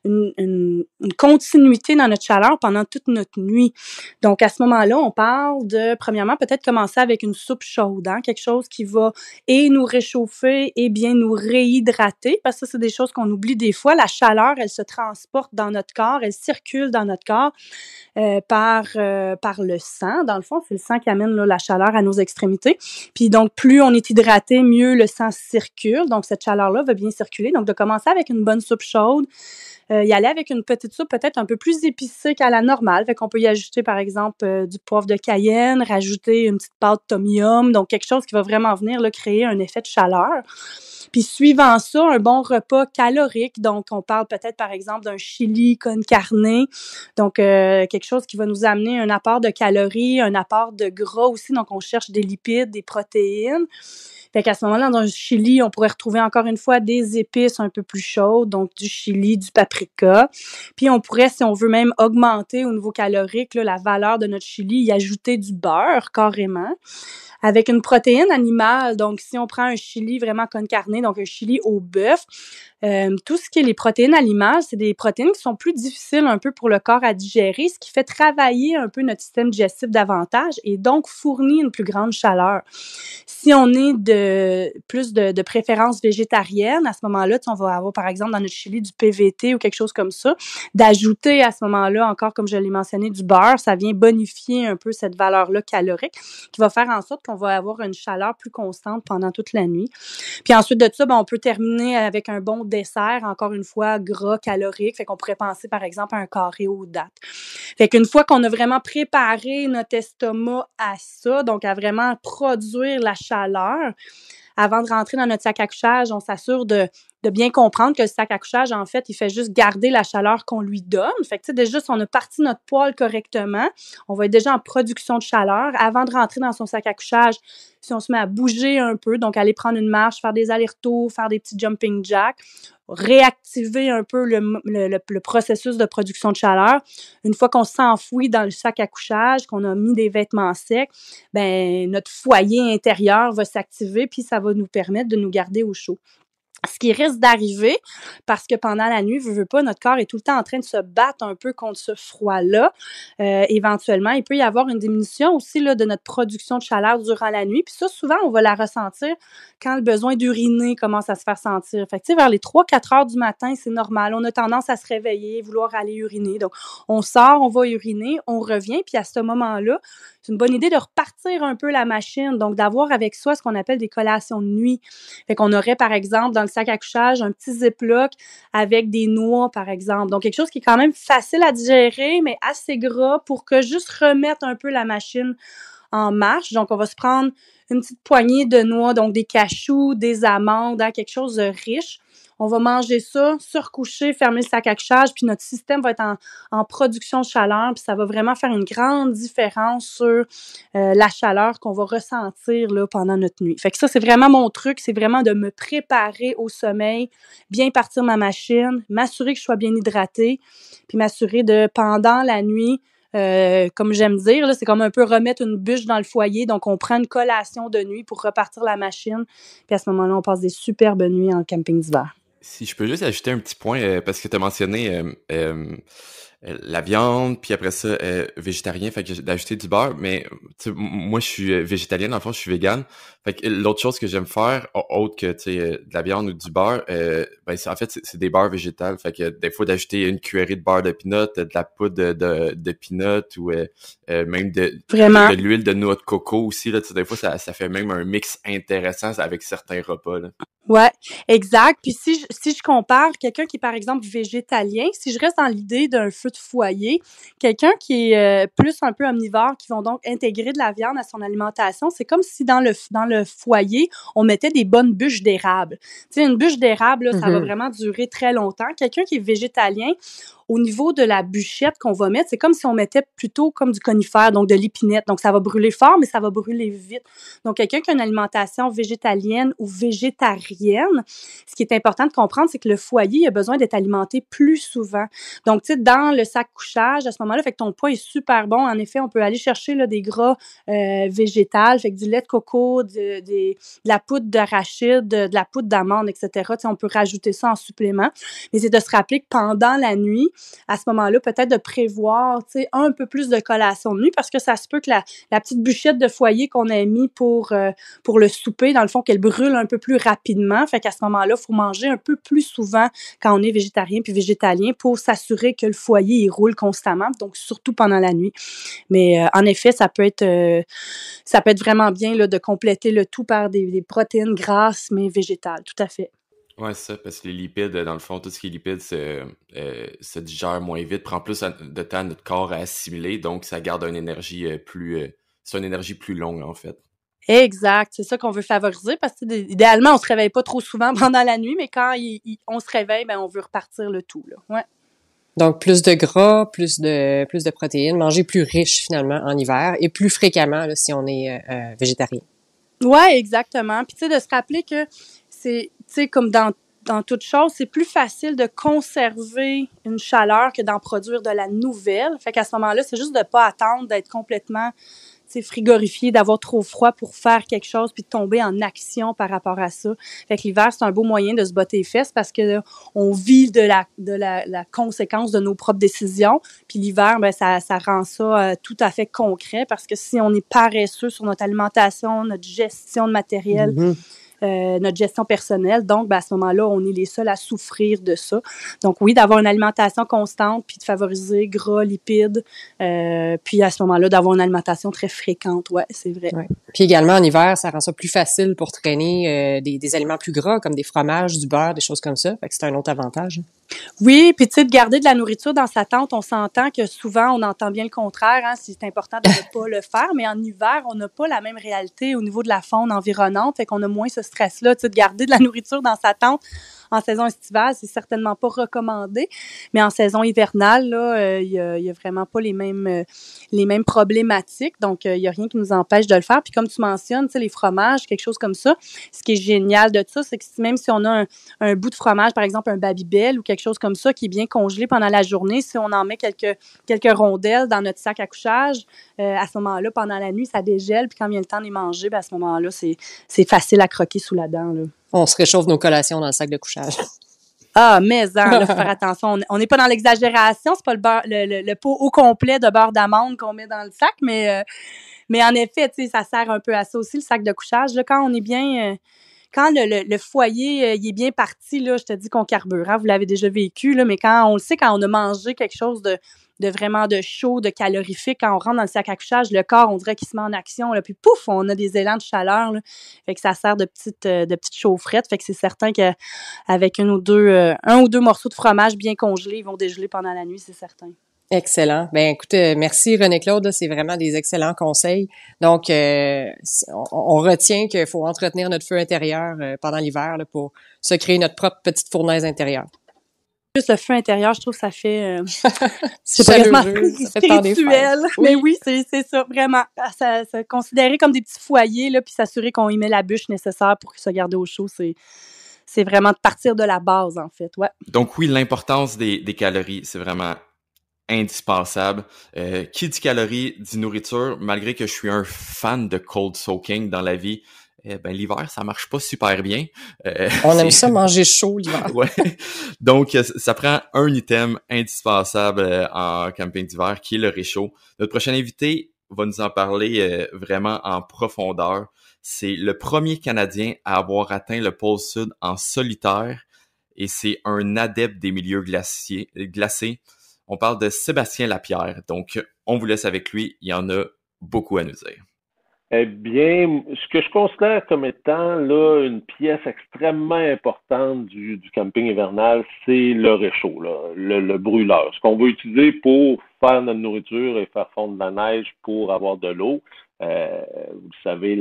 une continuité dans notre chaleur pendant toute notre nuit. Donc, à ce moment-là, on parle de, premièrement, peut-être commencer avec une soupe chaude, hein, quelque chose qui va et nous réchauffer et bien nous réhydrater, parce que ça, c'est des choses qu'on oublie des fois. La chaleur, elle se transporte dans notre corps, elle circule dans notre corps par le sang. Dans le fond, c'est le sang qui amène là, la chaleur à nos extrémités. Puis donc, plus on est hydraté, mieux le sang circule. Donc, cette chaleur-là va bien circuler. Donc, de commencer avec une bonne soupe chaude, y aller avec une petite soupe peut-être un peu plus épicée qu'à la normale. Fait qu'on peut y ajouter, par exemple, du poivre de Cayenne, rajouter une petite pâte tom yum, donc quelque chose qui va vraiment venir là, créer un effet de chaleur. Puis suivant ça, un bon repas calorique. Donc, on parle peut-être, par exemple, d'un chili con carne. Donc, quelque chose qui va nous amener un apport de calories, un apport de gras aussi. Donc, on cherche des lipides, des protéines. Fait qu'à ce moment-là, dans un chili, on pourrait retrouver encore une fois des épices un peu plus chaudes, donc du chili, du paprika. Puis on pourrait, si on veut même augmenter au niveau calorique là, la valeur de notre chili, y ajouter du beurre carrément, avec une protéine animale. Donc, si on prend un chili vraiment con carne, donc un chili au bœuf, tout ce qui est les protéines animales, c'est des protéines qui sont plus difficiles un peu pour le corps à digérer, ce qui fait travailler un peu notre système digestif davantage et donc fournit une plus grande chaleur. Si on est plus de préférence végétarienne, à ce moment-là, on va avoir par exemple dans notre chili du PVT ou quelque chose comme ça, d'ajouter à ce moment-là encore, comme je l'ai mentionné, du beurre, ça vient bonifier un peu cette valeur-là calorique qui va faire en sorte qu'on va avoir une chaleur plus constante pendant toute la nuit. Puis ensuite de ça, on peut terminer avec un bon dessert, encore une fois, gras, calorique. Fait qu'on pourrait penser, par exemple, à un carré aux dattes. Fait qu'une fois qu'on a vraiment préparé notre estomac à ça, donc à vraiment produire la chaleur, avant de rentrer dans notre sac à couchage, on s'assure de bien comprendre que le sac à couchage, en fait, il fait juste garder la chaleur qu'on lui donne. Fait que, tu sais, déjà, si on a parti notre poêle correctement, on va être déjà en production de chaleur. Avant de rentrer dans son sac à couchage, si on se met à bouger un peu, donc aller prendre une marche, faire des allers-retours, faire des petits jumping jacks, réactiver un peu le processus de production de chaleur. Une fois qu'on s'enfouit dans le sac à couchage, qu'on a mis des vêtements secs, ben notre foyer intérieur va s'activer puis ça va nous permettre de nous garder au chaud. Ce qui risque d'arriver, parce que pendant la nuit, veut pas, notre corps est tout le temps en train de se battre un peu contre ce froid-là. Éventuellement, il peut y avoir une diminution aussi là, de notre production de chaleur durant la nuit. Puis ça, souvent, on va la ressentir quand le besoin d'uriner commence à se faire sentir. Fait que, tu sais, vers les 3-4 heures du matin, c'est normal. On a tendance à se réveiller, vouloir aller uriner. Donc, on sort, on va uriner, on revient. Puis à ce moment-là, c'est une bonne idée de repartir un peu la machine. Donc, d'avoir avec soi ce qu'on appelle des collations de nuit. Fait qu'on aurait, par exemple, dans le sac à couchage, un petit ziploc avec des noix, par exemple. Donc, quelque chose qui est quand même facile à digérer, mais assez gras pour que juste remettre un peu la machine en marche. Donc, on va se prendre une petite poignée de noix, donc des cachous, des amandes, hein, quelque chose de riche. On va manger ça, se recoucher, fermer le sac à couchage, puis notre système va être en production de chaleur, puis ça va vraiment faire une grande différence sur la chaleur qu'on va ressentir là, pendant notre nuit. Fait que ça, c'est vraiment mon truc, c'est vraiment de me préparer au sommeil, bien partir ma machine, m'assurer que je sois bien hydratée, puis m'assurer de, pendant la nuit, comme j'aime dire, là, c'est comme un peu remettre une bûche dans le foyer. Donc, on prend une collation de nuit pour repartir la machine. Puis à ce moment-là, on passe des superbes nuits en camping d'hiver. Si je peux juste ajouter un petit point, parce que tu as mentionné la viande, puis après ça, végétarien, fait que d'ajouter du beurre, mais moi, je suis végétalien, dans le fond, je suis vegan. Fait que l'autre chose que j'aime faire, autre que de la viande ou du beurre, ben en fait, c'est des beurres végétales. Fait que des fois, d'ajouter une cuillerée de beurre de peanut, de la poudre de peanut ou même de l'huile de noix de coco aussi. Là, des fois, ça fait même un mix intéressant avec certains repas. Là. Ouais, exact. Puis si je compare quelqu'un qui est, par exemple, végétalien, si je reste dans l'idée d'un feu de foyer, quelqu'un qui est plus un peu omnivore, qui vont donc intégrer de la viande à son alimentation, c'est comme si dans le foyer, on mettait des bonnes bûches d'érable. Tu sais, une bûche d'érable, là, ça va vraiment durer très longtemps. Quelqu'un qui est végétalien, au niveau de la bûchette qu'on va mettre, c'est comme si on mettait plutôt comme du conifère, donc de l'épinette. Donc, ça va brûler fort, mais ça va brûler vite. Donc, quelqu'un qui a une alimentation végétalienne ou végétarienne, ce qui est important de comprendre, c'est que le foyer a besoin d'être alimenté plus souvent. Donc, tu sais, dans le sac couchage, à ce moment-là, fait que ton poids est super bon. En effet, on peut aller chercher là, des gras végétales, fait que du lait de coco, de la poudre d'arachide, de la poudre d'amande, etc. Tu sais, on peut rajouter ça en supplément. Mais c'est de se rappeler que pendant la nuit, à ce moment-là, peut-être de prévoir, tu sais, un peu plus de collation de nuit parce que ça se peut que la petite bûchette de foyer qu'on a mis pour le souper, dans le fond, qu'elle brûle un peu plus rapidement. Fait qu'à ce moment-là, il faut manger un peu plus souvent quand on est végétarien puis végétalien pour s'assurer que le foyer, il roule constamment, donc surtout pendant la nuit. Mais en effet, ça peut être vraiment bien là, de compléter le tout par des protéines grasses, mais végétales, tout à fait. Ouais, c'est ça, parce que les lipides, dans le fond, tout ce qui est lipides se digère moins vite, prend plus de temps à notre corps à assimiler, donc ça garde une énergie c'est une énergie plus longue, en fait. Exact, c'est ça qu'on veut favoriser parce que idéalement, on se réveille pas trop souvent pendant la nuit, mais quand on se réveille, ben on veut repartir le tout, là. Ouais. Donc, plus de gras, plus de protéines, manger plus riche finalement en hiver et plus fréquemment là, si on est végétarien. Ouais, exactement. Puis tu sais, de se rappeler que c'est, tu sais, comme dans toute chose, c'est plus facile de conserver une chaleur que d'en produire de la nouvelle. Fait qu'à ce moment-là, c'est juste de pas attendre d'être complètement, tu sais, frigorifié, d'avoir trop froid pour faire quelque chose puis de tomber en action par rapport à ça. Fait que l'hiver, c'est un beau moyen de se botter les fesses parce que là, on vit de la conséquence de nos propres décisions. Puis l'hiver, ben ça rend ça tout à fait concret parce que si on est paresseux sur notre alimentation, notre gestion de matériel, notre gestion personnelle. Donc, ben, à ce moment-là, on est les seuls à souffrir de ça. Donc, oui, d'avoir une alimentation constante, puis de favoriser gras, lipides, puis à ce moment-là, d'avoir une alimentation très fréquente. Ouais, c'est vrai. Ouais. Puis également, en hiver, ça rend ça plus facile pour traîner des aliments plus gras, comme des fromages, du beurre, des choses comme ça. Fait que c'est un autre avantage. Oui, puis tu sais, de garder de la nourriture dans sa tente, on s'entend que souvent, on entend bien le contraire, hein, c'est important de ne pas le faire, mais en hiver, on n'a pas la même réalité au niveau de la faune environnante, fait qu'on a moins ce stress-là, tu sais, de garder de la nourriture dans sa tente. En saison estivale, c'est certainement pas recommandé, mais en saison hivernale, là, il y a vraiment pas les mêmes problématiques, donc il y a rien qui nous empêche de le faire. Puis comme tu mentionnes, tu sais, les fromages, quelque chose comme ça, ce qui est génial de ça, c'est que même si on a un bout de fromage, par exemple un Babybel ou quelque chose comme ça qui est bien congelé pendant la journée, si on en met quelques rondelles dans notre sac à couchage, à ce moment-là, pendant la nuit, ça dégèle, puis quand vient le temps de les manger, ben à ce moment-là, c'est facile à croquer sous la dent, là. On se réchauffe nos collations dans le sac de couchage. Ah, mais là, faut faire attention. On n'est pas dans l'exagération, c'est pas le beurre, le pot au complet de beurre d'amande qu'on met dans le sac, mais en effet, tu sais, ça sert un peu à ça aussi, le sac de couchage. Là, quand on est bien, quand le foyer il est bien parti, là, je te dis qu'on carbure, hein, vous l'avez déjà vécu, là, mais quand on le sait, quand on a mangé quelque chose de vraiment de chaud, de calorifique, quand on rentre dans le sac à couchage, le corps, on dirait qu'il se met en action, là, puis pouf, on a des élans de chaleur, là. Fait que ça sert de petites chaufferettes, fait que c'est certain qu'avec un ou deux morceaux de fromage bien congelés, ils vont dégeler pendant la nuit, c'est certain. Excellent. Ben écoute, merci René-Claude, c'est vraiment des excellents conseils. Donc, on retient qu'il faut entretenir notre feu intérieur pendant l'hiver là, pour se créer notre propre petite fournaise intérieure. Plus le feu intérieur, je trouve que ça fait c'est vraiment spirituel. Mais oui, c'est ça, vraiment. Ça considérer comme des petits foyers, là, puis s'assurer qu'on y met la bûche nécessaire pour se garder au chaud, c'est vraiment de partir de la base, en fait. Ouais. Donc oui, l'importance des calories, c'est vraiment indispensable. Qui dit calories, dit nourriture, malgré que je suis un fan de cold soaking dans la vie, ben l'hiver, ça marche pas super bien. On aime ça manger chaud l'hiver. Ouais. Donc, ça prend un item indispensable en camping d'hiver, qui est le réchaud. Notre prochain invité va nous en parler vraiment en profondeur. C'est le premier Canadien à avoir atteint le pôle Sud en solitaire et c'est un adepte des milieux glacés. On parle de Sébastien Lapierre. Donc, on vous laisse avec lui. Il y en a beaucoup à nous dire. Eh bien, ce que je considère comme étant là une pièce extrêmement importante du camping hivernal, c'est le réchaud, là, le brûleur. Ce qu'on veut utiliser pour faire notre nourriture et faire fondre de la neige pour avoir de l'eau. Vous le savez,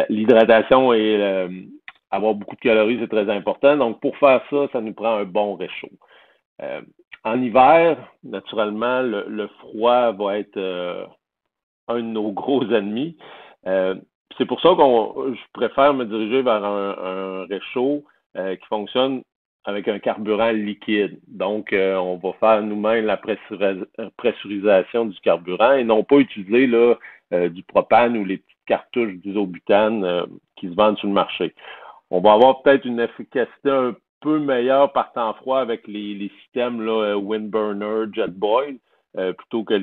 l'hydratation et avoir beaucoup de calories, c'est très important. Donc, pour faire ça, ça nous prend un bon réchaud. En hiver, naturellement, le froid va être un de nos gros ennemis. C'est pour ça je préfère me diriger vers un réchaud qui fonctionne avec un carburant liquide. Donc, on va faire nous-mêmes la pressurisation du carburant et non pas utiliser là, du propane ou les petites cartouches d'isobutane qui se vendent sur le marché. On va avoir peut-être une efficacité un peu meilleure par temps froid avec les systèmes là, Windburner, Jetboil, plutôt que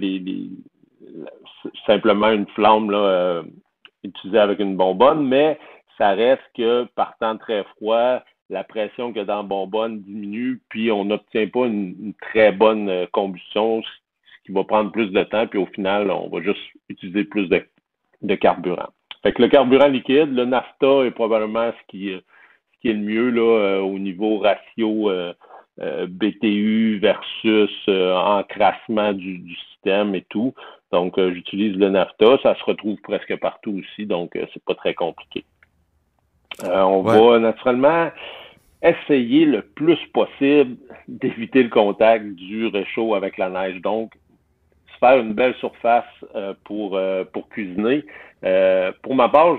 simplement une flamme là, utilisée avec une bonbonne, mais ça reste que par temps très froid, la pression qu'il y a dans la bonbonne diminue, puis on n'obtient pas une très bonne combustion, ce qui va prendre plus de temps, puis au final, on va juste utiliser plus de carburant. Fait que le carburant liquide, le naphtha est probablement ce qui est le mieux là, au niveau ratio BTU versus encrassement du système et tout. Donc, j'utilise le naphtha. Ça se retrouve presque partout aussi, donc c'est pas très compliqué. On va naturellement essayer le plus possible d'éviter le contact du réchaud avec la neige. Donc, se faire une belle surface pour cuisiner. Pour ma part,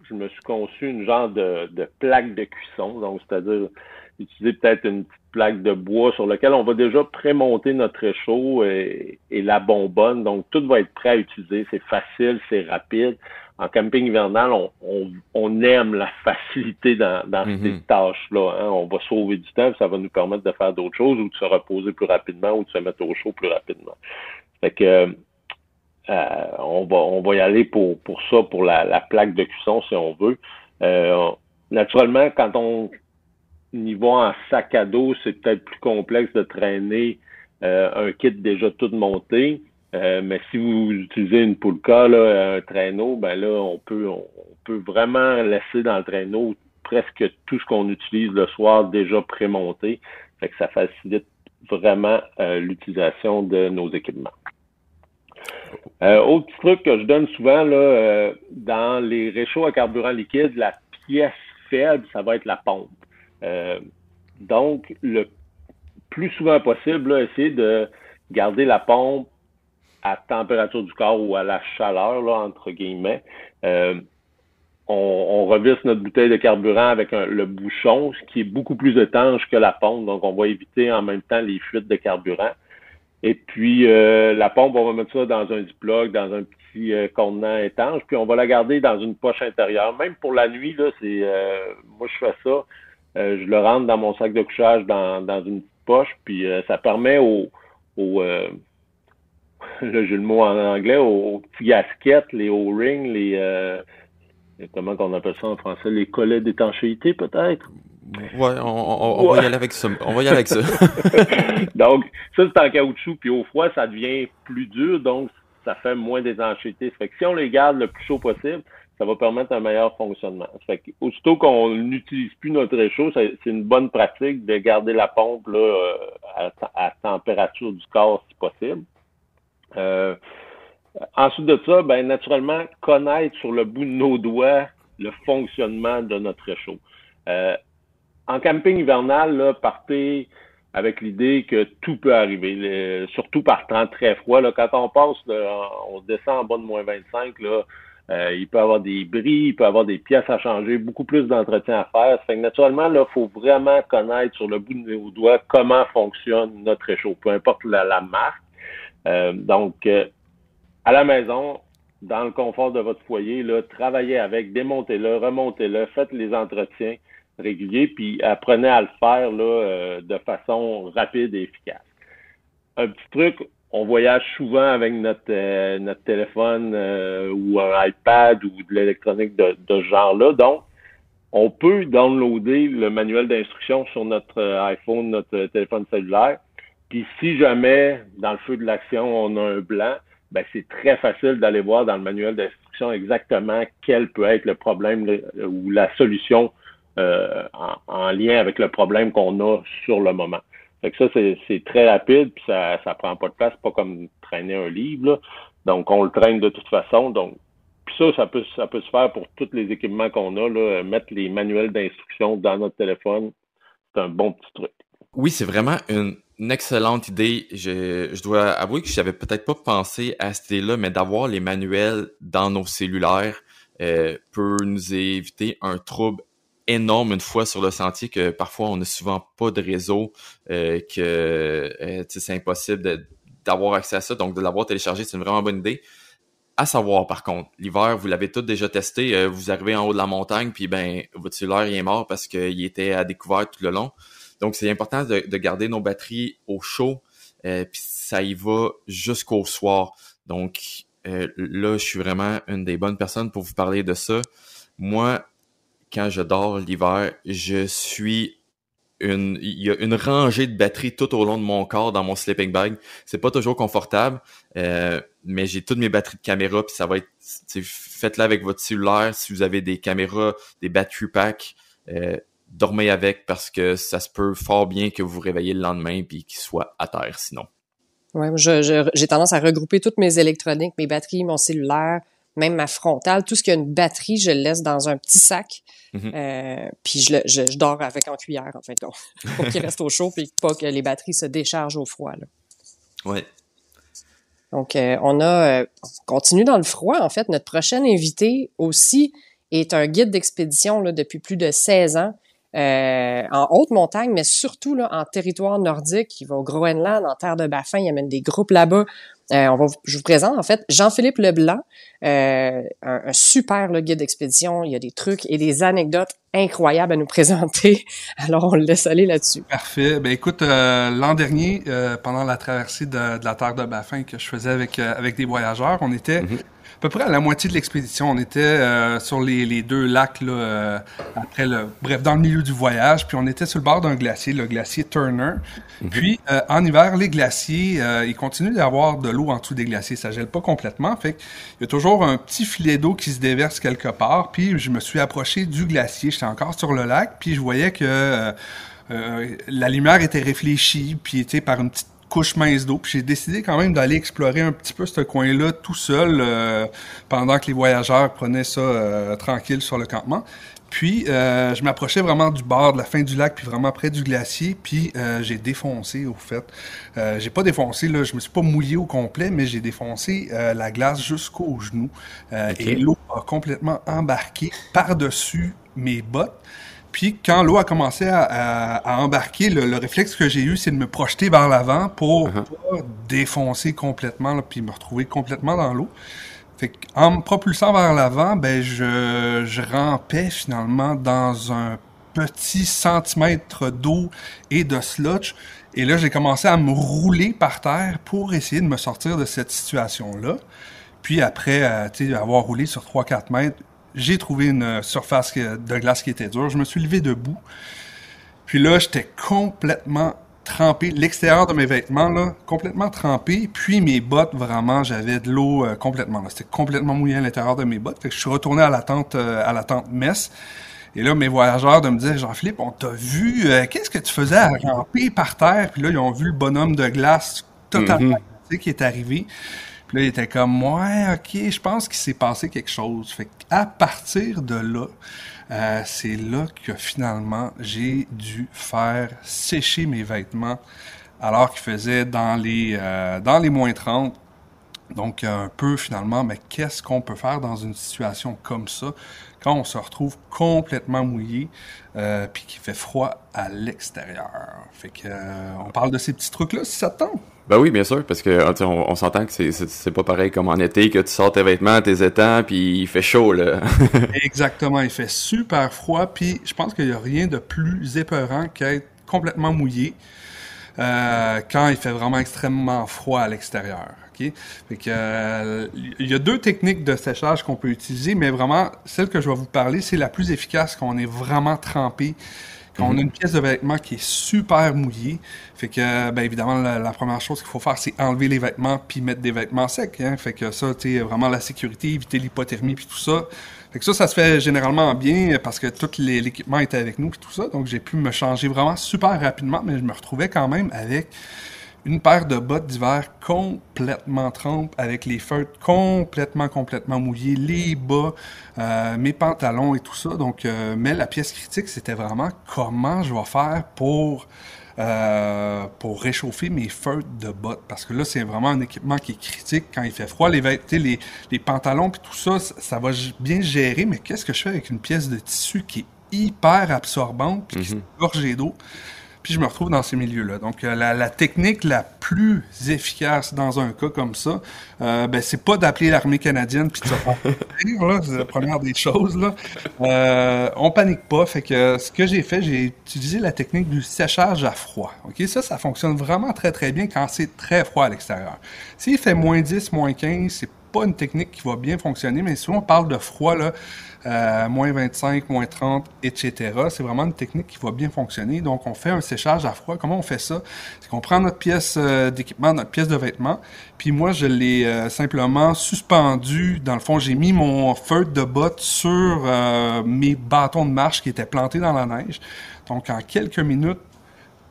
je me suis conçu une genre de plaque de cuisson, donc c'est-à-dire utiliser peut-être une petite plaque de bois sur laquelle on va déjà prémonter notre réchaud et la bonbonne, donc tout va être prêt à utiliser, c'est facile, c'est rapide. En camping hivernal, on aime la facilité dans ces tâches-là, hein. On va sauver du temps, ça va nous permettre de faire d'autres choses ou de se reposer plus rapidement ou de se mettre au chaud plus rapidement. Fait que on va y aller pour ça, pour la plaque de cuisson, si on veut. Naturellement, quand on y va en sac à dos, c'est peut-être plus complexe de traîner un kit déjà tout monté. Mais si vous utilisez une poulka, là, un traîneau, ben là, on peut vraiment laisser dans le traîneau presque tout ce qu'on utilise le soir déjà prémonté. Fait que ça facilite vraiment l'utilisation de nos équipements. Autre petit truc que je donne souvent là, dans les réchauds à carburant liquide, la pièce faible, ça va être la pompe. Donc, le plus souvent possible, là, essayer de garder la pompe à température du corps ou à la chaleur, là, entre guillemets. On revisse notre bouteille de carburant avec le bouchon, ce qui est beaucoup plus étanche que la pompe. Donc, on va éviter en même temps les fuites de carburant. Et puis, la pompe, on va mettre ça dans un Ziploc, dans un petit contenant étanche, puis on va la garder dans une poche intérieure. Même pour la nuit, là, moi, je fais ça. Je le rentre dans mon sac de couchage dans une petite poche, puis ça permet là, j'ai le mot en anglais, aux petits gasquettes, les O-rings, comment qu'on appelle ça en français, les collets d'étanchéité, peut-être? Ouais, on va y aller avec ça. On va y aller avec ça. Donc, ça, c'est en caoutchouc, puis au froid, ça devient plus dur, donc ça fait moins d'étanchéité. Ça fait que si on les garde le plus chaud possible, ça va permettre un meilleur fonctionnement. Ça fait qu'aussitôt qu'on n'utilise plus notre réchaud, c'est une bonne pratique de garder la pompe là, à température du corps si possible. Ensuite de ça, ben naturellement, connaître sur le bout de nos doigts le fonctionnement de notre réchaud. En camping hivernal, là, partez avec l'idée que tout peut arriver, surtout par temps très froid. Là, quand on descend en bas de moins 25, là, il peut y avoir des bris, il peut y avoir des pièces à changer, beaucoup plus d'entretien à faire. Ça fait que naturellement, là, faut vraiment connaître sur le bout de nos doigts comment fonctionne notre réchaud, peu importe la marque. Donc, à la maison, dans le confort de votre foyer, là, travaillez avec, démontez-le, remontez-le, faites les entretiens réguliers, puis apprenez à le faire là, de façon rapide et efficace. Un petit truc, on voyage souvent avec notre téléphone ou un iPad ou de l'électronique de ce genre-là. Donc, on peut downloader le manuel d'instruction sur notre iPhone, notre téléphone cellulaire. Puis si jamais, dans le feu de l'action, on a un blanc, ben c'est très facile d'aller voir dans le manuel d'instruction exactement quel peut être le problème ou la solution en lien avec le problème qu'on a sur le moment. Fait que ça, c'est très rapide, puis ça prend pas de place, pas comme traîner un livre, là. Donc, on le traîne de toute façon. Donc, puis ça peut se faire pour tous les équipements qu'on a, là. Mettre les manuels d'instruction dans notre téléphone, c'est un bon petit truc. Oui, c'est vraiment une excellente idée. Je dois avouer que j'avais peut-être pas pensé à cette idée-là, mais d'avoir les manuels dans nos cellulaires peut nous éviter un trouble énorme une fois sur le sentier, que parfois on n'a souvent pas de réseau, c'est impossible d'avoir accès à ça. Donc de l'avoir téléchargé, c'est une vraiment bonne idée. À savoir, par contre, l'hiver, vous l'avez tous déjà testé, vous arrivez en haut de la montagne, puis votre cellulaire il est mort parce qu'il était à découvert tout le long. Donc, c'est important de garder nos batteries au chaud, puis ça y va jusqu'au soir. Donc, là, je suis vraiment une des bonnes personnes pour vous parler de ça. Moi, quand je dors l'hiver, il y a une rangée de batteries tout au long de mon corps dans mon sleeping bag. C'est pas toujours confortable, mais j'ai toutes mes batteries de caméra, puis ça va être, faites-le avec votre cellulaire. Si vous avez des caméras, des battery packs, dormez avec, parce que ça se peut fort bien que vous vous réveillez le lendemain puis qu'il soit à terre sinon. Ouais, j'ai tendance à regrouper toutes mes électroniques, mes batteries, mon cellulaire, même ma frontale, tout ce qui a une batterie, je le laisse dans un petit sac. Puis je dors avec en cuillère, en fait. Pour qu'il reste au chaud puis pas que les batteries se déchargent au froid, là. Ouais. Donc, on continue dans le froid. En fait, notre prochain invité aussi est un guide d'expédition là, depuis plus de 16 ans. En haute montagne, mais surtout là, en territoire nordique. Il va au Groenland, en terre de Baffin, il amène des groupes là-bas. Je vous présente en fait Jean-Philippe Leblanc, un super là, guide d'expédition. Il y a des trucs et des anecdotes incroyables à nous présenter. Alors, on le laisse aller là-dessus. Parfait. Ben écoute, l'an dernier, pendant la traversée de la terre de Baffin que je faisais avec des voyageurs, on était à peu près à la moitié de l'expédition. On était sur les deux lacs là, dans le milieu du voyage, puis on était sur le bord d'un glacier, le glacier Turner. Puis en hiver, les glaciers, il continue d'y avoir de l'eau en dessous des glaciers, ça gèle pas complètement, fait qu'il y a toujours un petit filet d'eau qui se déverse quelque part. Puis je me suis approché du glacier, j'étais encore sur le lac, puis je voyais que la lumière était réfléchie, puis tu sais, par une petite couche mince d'eau. Puis j'ai décidé quand même d'aller explorer un petit peu ce coin-là tout seul pendant que les voyageurs prenaient ça tranquille sur le campement. Puis je m'approchais vraiment du bord de la fin du lac, puis vraiment près du glacier, puis j'ai défoncé au fait. J'ai pas défoncé, là, je me suis pas mouillé au complet, mais j'ai défoncé la glace jusqu'aux genoux. Et l'eau a complètement embarqué par-dessus mes bottes. Puis quand l'eau a commencé à embarquer, le réflexe que j'ai eu, c'est de me projeter vers l'avant pour pas défoncer complètement, là, puis me retrouver complètement dans l'eau. Fait qu'en me propulsant vers l'avant, ben je rampais finalement dans un petit centimètre d'eau et de sludge. Et là, j'ai commencé à me rouler par terre pour essayer de me sortir de cette situation-là. Puis après, avoir roulé sur 3-4 mètres, j'ai trouvé une surface de glace qui était dure. Je me suis levé debout. Puis là, j'étais complètement trempé. L'extérieur de mes vêtements, là, complètement trempé. Puis mes bottes, vraiment, j'avais de l'eau complètement. Là. C'était complètement mouillé à l'intérieur de mes bottes. Fait que je suis retourné à la tente Mess. Et là, mes voyageurs de me dire, Jean-Philippe, on t'a vu, qu'est-ce que tu faisais à ramper par terre? Puis là, ils ont vu le bonhomme de glace totalement qui est arrivé. Puis là, il était comme, ouais, ok, je pense qu'il s'est passé quelque chose. Fait qu'à partir de là, c'est là que finalement, j'ai dû faire sécher mes vêtements alors qu'il faisait dans les moins 30. Donc, un peu finalement, mais qu'est-ce qu'on peut faire dans une situation comme ça quand on se retrouve complètement mouillé puis qu'il fait froid à l'extérieur? Fait que on parle de ces petits trucs-là si ça te tente. Ben oui, bien sûr, parce que on s'entend que c'est pas pareil comme en été, que tu sors tes vêtements, tes étangs, puis il fait chaud, là. Exactement, il fait super froid, puis je pense qu'il y a rien de plus épeurant qu'être complètement mouillé quand il fait vraiment extrêmement froid à l'extérieur. Okay? Fait que il y a deux techniques de séchage qu'on peut utiliser, mais vraiment, celle que je vais vous parler, c'est la plus efficace quand on est vraiment trempé. Quand on a une pièce de vêtement qui est super mouillée, fait que, ben évidemment, la première chose qu'il faut faire, c'est enlever les vêtements puis mettre des vêtements secs. Hein? Fait que ça, tu sais, vraiment la sécurité, éviter l'hypothermie puis tout ça. Fait que ça se fait généralement bien parce que tout l'équipement était avec nous puis tout ça. Donc, j'ai pu me changer vraiment super rapidement, mais je me retrouvais quand même avec une paire de bottes d'hiver complètement trempes, avec les feutres complètement mouillés, les bas, mes pantalons et tout ça. Donc, mais la pièce critique, c'était vraiment comment je vais faire pour pour réchauffer mes feutres de bottes. Parce que là, c'est vraiment un équipement qui est critique quand il fait froid. Les pantalons puis tout ça, ça va bien gérer, mais qu'est-ce que je fais avec une pièce de tissu qui est hyper absorbante puis qui est gorgée d'eau? Puis je me retrouve dans ces milieux-là. Donc, la technique la plus efficace dans un cas comme ça, c'est pas d'appeler l'armée canadienne puis de se faire rire, là, c'est la première des choses, là. On panique pas. Fait que ce que j'ai fait, j'ai utilisé la technique du séchage à froid. OK? Ça fonctionne vraiment très, très bien quand c'est très froid à l'extérieur. S'il fait moins 10, moins 15, c'est pas une technique qui va bien fonctionner, mais si on parle de froid, là, moins 25, moins 30, etc. C'est vraiment une technique qui va bien fonctionner. Donc, on fait un séchage à froid. Comment on fait ça? C'est qu'on prend notre pièce d'équipement, notre pièce de vêtement, puis moi, je l'ai simplement suspendu. Dans le fond, j'ai mis mon feutre de botte sur mes bâtons de marche qui étaient plantés dans la neige. Donc, en quelques minutes,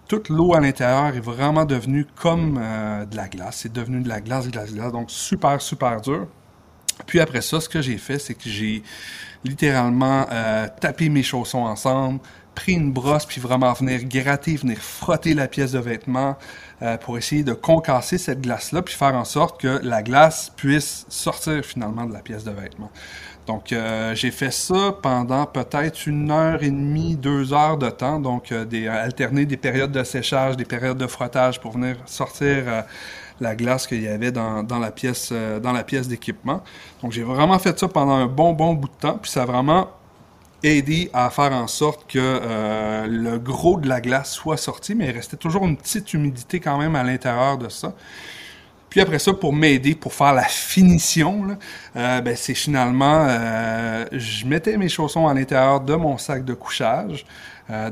toute l'eau à l'intérieur est vraiment devenue comme de la glace. C'est devenu de la glace. Donc, super, super dur. Puis après ça, ce que j'ai fait, c'est que j'ai littéralement tapé mes chaussons ensemble, pris une brosse, puis vraiment venir gratter, venir frotter la pièce de vêtement pour essayer de concasser cette glace-là, puis faire en sorte que la glace puisse sortir finalement de la pièce de vêtement. Donc, j'ai fait ça pendant peut-être 1h30, 2 heures de temps. Donc, alterner des périodes de séchage, des périodes de frottage pour venir sortir la glace qu'il y avait dans la pièce d'équipement. Donc, j'ai vraiment fait ça pendant un bon bout de temps. Puis, ça a vraiment aidé à faire en sorte que le gros de la glace soit sorti, mais il restait toujours une petite humidité quand même à l'intérieur de ça. Puis après ça, pour m'aider, pour faire la finition, là, c'est finalement, je mettais mes chaussons à l'intérieur de mon sac de couchage.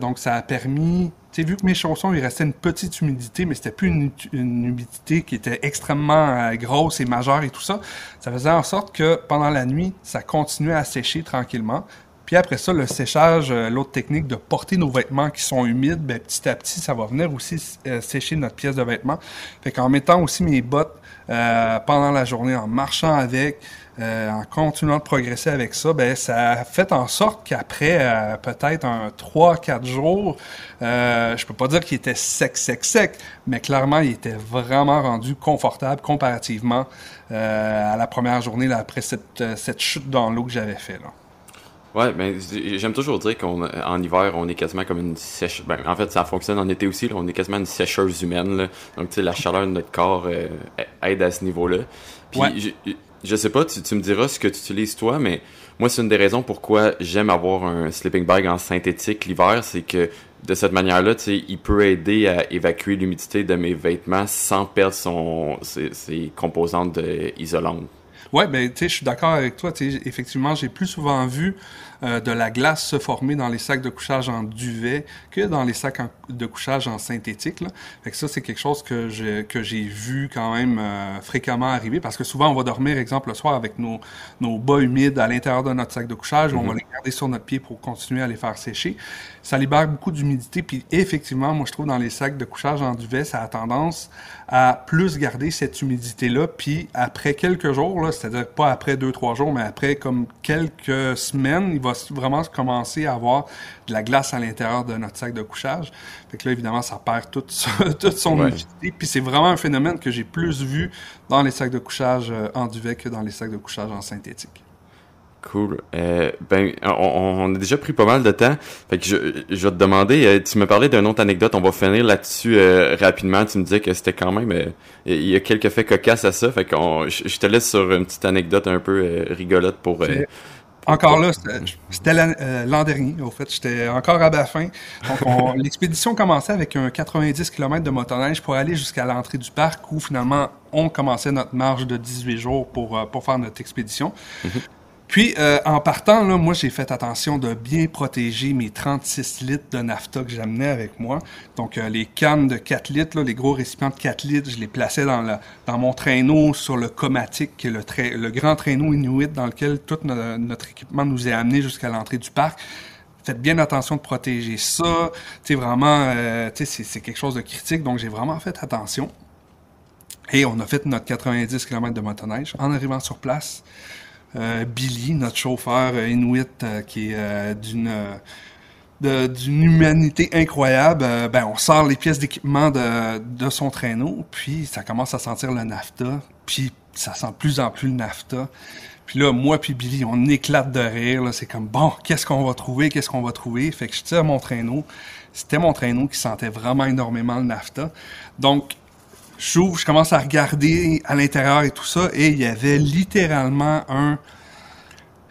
Donc, ça a permis, tu sais, vu que mes chaussons, il restait une petite humidité, mais c'était plus une humidité qui était extrêmement grosse et majeure et tout ça. Ça faisait en sorte que pendant la nuit, ça continuait à sécher tranquillement. Puis après ça, le séchage, l'autre technique de porter nos vêtements qui sont humides, petit à petit, ça va venir aussi sécher notre pièce de vêtement. Fait qu'en mettant aussi mes bottes pendant la journée, en marchant avec, en continuant de progresser avec ça, ça a fait en sorte qu'après peut-être 3-4 jours, je peux pas dire qu'il était sec, mais clairement, il était vraiment rendu confortable comparativement à la première journée là, après cette chute dans l'eau que j'avais fait, là. Ouais, j'aime toujours dire qu'en hiver, on est quasiment comme une sécheuse. En fait, ça fonctionne en été aussi, là, on est quasiment une sécheuse humaine, là. Donc, tu sais, la chaleur de notre corps aide à ce niveau-là. Puis, ouais. Je sais pas, tu me diras ce que tu utilises toi, mais moi, c'est une des raisons pourquoi j'aime avoir un sleeping bag en synthétique l'hiver, c'est que de cette manière-là, tu sais, il peut aider à évacuer l'humidité de mes vêtements sans perdre ses composantes isolantes. Ouais, tu sais, je suis d'accord avec toi. Tu sais, effectivement, j'ai plus souvent vu de la glace se former dans les sacs de couchage en duvet que dans les sacs de couchage en synthétique, là. Fait que ça, c'est quelque chose que j'ai vu quand même fréquemment arriver, parce que souvent, on va dormir, exemple, le soir avec nos bas humides à l'intérieur de notre sac de couchage, on va les garder sur notre pied pour continuer à les faire sécher. Ça libère beaucoup d'humidité, puis effectivement, moi, je trouve dans les sacs de couchage en duvet, ça a tendance à plus garder cette humidité-là, puis après quelques jours, là, c'est-à-dire pas après 2-3 jours, mais après comme quelques semaines, il va vraiment commencer à avoir de la glace à l'intérieur de notre sac de couchage. Fait que là, évidemment, ça perd toute son humidité, puis c'est vraiment un phénomène que j'ai plus vu dans les sacs de couchage en duvet que dans les sacs de couchage en synthétique. Cool. On a déjà pris pas mal de temps. Fait que je vais te demander, tu me parlais d'une autre anecdote, on va finir là-dessus rapidement. Tu me disais que c'était quand même, il y a quelques faits cocasses à ça. Fait que je te laisse sur une petite anecdote un peu rigolote pour... Encore là, c'était l'an dernier, au fait. J'étais encore à Baffin. Donc, l'expédition commençait avec un 90 km de motoneige pour aller jusqu'à l'entrée du parc où, finalement, on commençait notre marche de 18 jours pour faire notre expédition. Puis, en partant, là, moi, j'ai fait attention de bien protéger mes 36 litres de nafta que j'amenais avec moi. Donc, les cannes de 4 litres, là, les gros récipients de 4 litres, je les plaçais dans mon traîneau sur le Comatic, qui est le grand traîneau Inuit dans lequel tout notre équipement nous est amené jusqu'à l'entrée du parc. Faites bien attention de protéger ça. Tu sais, vraiment, c'est quelque chose de critique. Donc, j'ai vraiment fait attention. Et on a fait notre 90 km de motoneige. En arrivant sur place, Billy, notre chauffeur Inuit, qui est d'une humanité incroyable. On sort les pièces d'équipement de son traîneau, puis ça commence à sentir le naphta, puis ça sent de plus en plus le naphta. Puis là, moi puis Billy, on éclate de rire. Là. C'est comme, bon, qu'est-ce qu'on va trouver? Fait que je tire mon traîneau. C'était mon traîneau qui sentait vraiment énormément le naphta. Donc, j'ouvre, je commence à regarder à l'intérieur et tout ça, et il y avait littéralement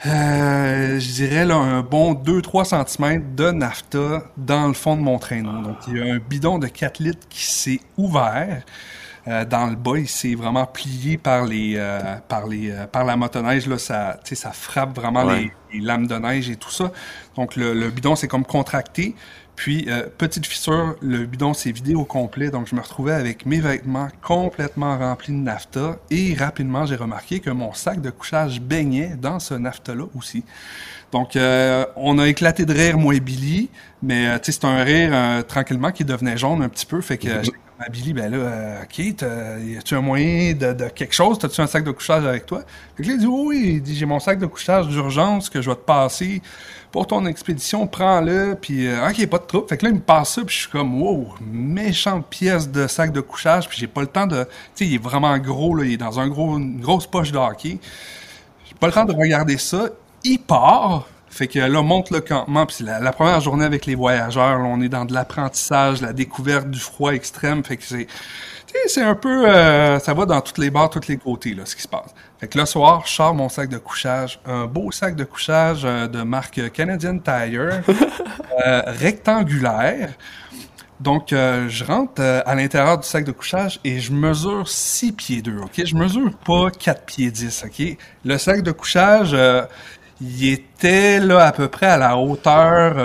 je dirais là, un bon 2-3 cm de naphta dans le fond de mon traîneau. Donc, il y a un bidon de 4 litres qui s'est ouvert. Dans le bas, il s'est vraiment plié par la motoneige. Là, ça frappe vraiment les lames de neige et tout ça. Donc, le bidon s'est comme contracté. Puis, petite fissure, le bidon s'est vidé au complet. Donc, je me retrouvais avec mes vêtements complètement remplis de naphta. Et rapidement, j'ai remarqué que mon sac de couchage baignait dans ce naphta-là aussi. Donc, on a éclaté de rire, moi et Billy. Mais, c'est un rire tranquillement qui devenait jaune un petit peu. Fait que j'ai dit à Billy, OK, y a-tu un moyen de quelque chose? T'as-tu un sac de couchage avec toi? Fait que là, il dit, oui. Il dit, j'ai mon sac de couchage d'urgence que je vais te passer pour ton expédition, prends-le, puis OK, pas de trouble. Fait que là, il me passe ça, puis je suis comme, wow, méchante pièce de sac de couchage, puis j'ai pas le temps de... Tu sais, il est vraiment gros, là, il est dans une grosse poche de hockey. J'ai pas le temps de regarder ça. Il part, fait que là, monte le campement, puis c'est la première journée avec les voyageurs, là, on est dans de l'apprentissage, la découverte du froid extrême, fait que c'est un peu... ça va dans toutes les barres, tous les côtés, là, ce qui se passe. Fait que le soir, je sors mon sac de couchage, un beau sac de couchage de marque Canadian Tire, rectangulaire. Donc, je rentre à l'intérieur du sac de couchage et je mesure 6 pieds 2, OK? Je mesure pas 4 pieds 10, OK? Le sac de couchage, il était là à peu près à la hauteur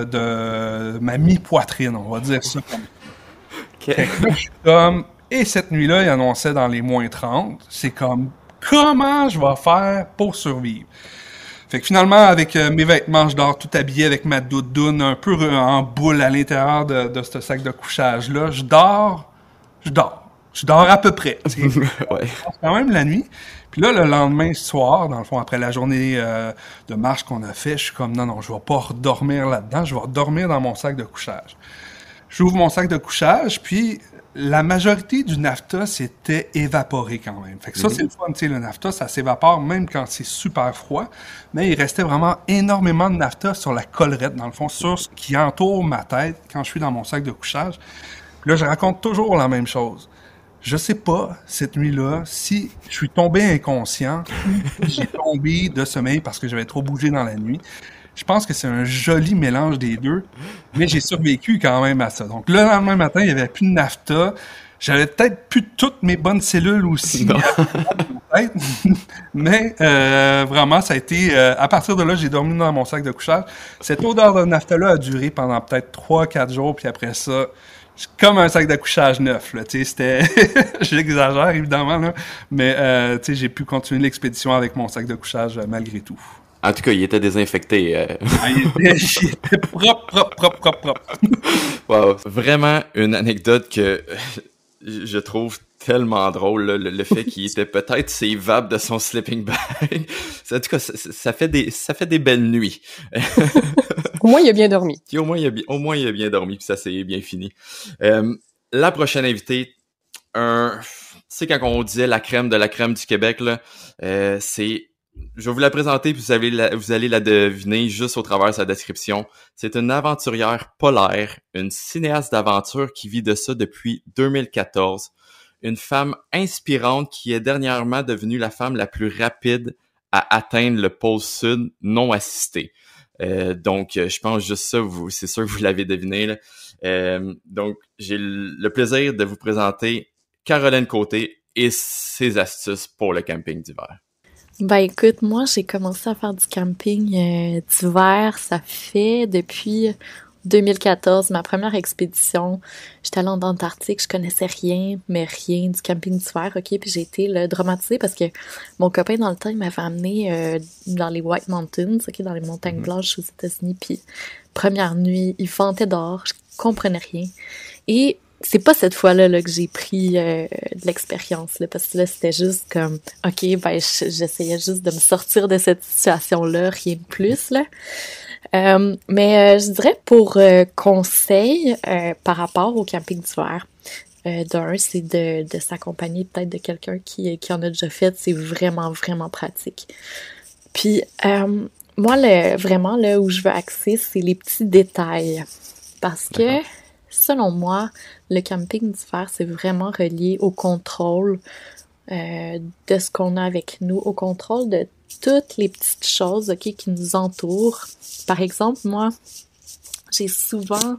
de ma mi-poitrine, on va dire ça comme ça. Fait que là, je suis comme... Et cette nuit-là, il annonçait dans les moins 30. C'est comme, comment je vais faire pour survivre? Fait que finalement, avec mes vêtements, je dors tout habillé avec ma doudoune, un peu en boule à l'intérieur de ce sac de couchage-là. Je dors à peu près. Ouais. C'est quand même la nuit. Puis là, le lendemain soir, dans le fond, après la journée de marche qu'on a fait, je suis comme, non, je vais pas redormir là-dedans, je vais redormir dans mon sac de couchage. J'ouvre mon sac de couchage, puis la majorité du naphta s'était évaporé quand même. Fait que ça, c'est le fun, tu sais, le naphta, ça s'évapore même quand c'est super froid, mais il restait vraiment énormément de naphta sur la collerette, dans le fond, sur ce qui entoure ma tête quand je suis dans mon sac de couchage. Puis là, je raconte toujours la même chose. Je sais pas, cette nuit-là, si je suis tombé inconscient, j'ai tombé de sommeil parce que j'avais trop bougé dans la nuit. Je pense que c'est un joli mélange des deux, mais j'ai survécu quand même à ça. Donc, le lendemain matin, il n'y avait plus de naphta. J'avais peut-être plus toutes mes bonnes cellules aussi. Mais vraiment, ça a été... à partir de là, j'ai dormi dans mon sac de couchage. Cette odeur de naphta-là a duré pendant peut-être 3-4 jours, puis après ça, comme un sac de couchage neuf. Là, c'était... J'exagère, évidemment, là, mais j'ai pu continuer l'expédition avec mon sac de couchage malgré tout. En tout cas, il était désinfecté. Il était propre. Wow. Vraiment une anecdote que je trouve tellement drôle, là, le fait qu'il était peut-être ses vapes de son sleeping bag. En tout cas, ça fait des belles nuits. Au moins, il a bien dormi. Puis au moins, il a bien dormi, puis ça s'est bien fini. La prochaine invitée, c'est quand on disait la crème de la crème du Québec, là, c'est... Je vais vous la présenter, puis vous allez la deviner juste au travers de sa description. C'est une aventurière polaire, une cinéaste d'aventure qui vit de ça depuis 2014. Une femme inspirante qui est dernièrement devenue la femme la plus rapide à atteindre le pôle sud non assisté. Donc, je pense juste ça, c'est sûr que vous l'avez deviné, là. Donc, j'ai le plaisir de vous présenter Caroline Côté et ses astuces pour le camping d'hiver. Ben écoute, moi j'ai commencé à faire du camping d'hiver, ça fait depuis 2014, ma première expédition. J'étais allée en Antarctique, je connaissais rien du camping d'hiver, ok, puis j'ai été là, dramatisée parce que mon copain dans le temps, il m'avait amené dans les White Mountains, ok, dans les montagnes blanches aux États-Unis, puis première nuit, il ventait dehors, je comprenais rien. Et c'est pas cette fois-là là, que j'ai pris de l'expérience, là, parce que là, c'était juste comme, OK, ben, j'essayais juste de me sortir de cette situation-là, rien de plus, là. Mais je dirais pour conseil par rapport au camping d'hiver, d'un, c'est de s'accompagner peut-être de quelqu'un qui en a déjà fait. C'est vraiment, vraiment pratique. Puis, moi, vraiment, là où je veux axer, c'est les petits détails. Parce que, selon moi, le camping d'hiver, c'est vraiment relié au contrôle de ce qu'on a avec nous, au contrôle de toutes les petites choses, OK, qui nous entourent. Par exemple, moi, j'ai souvent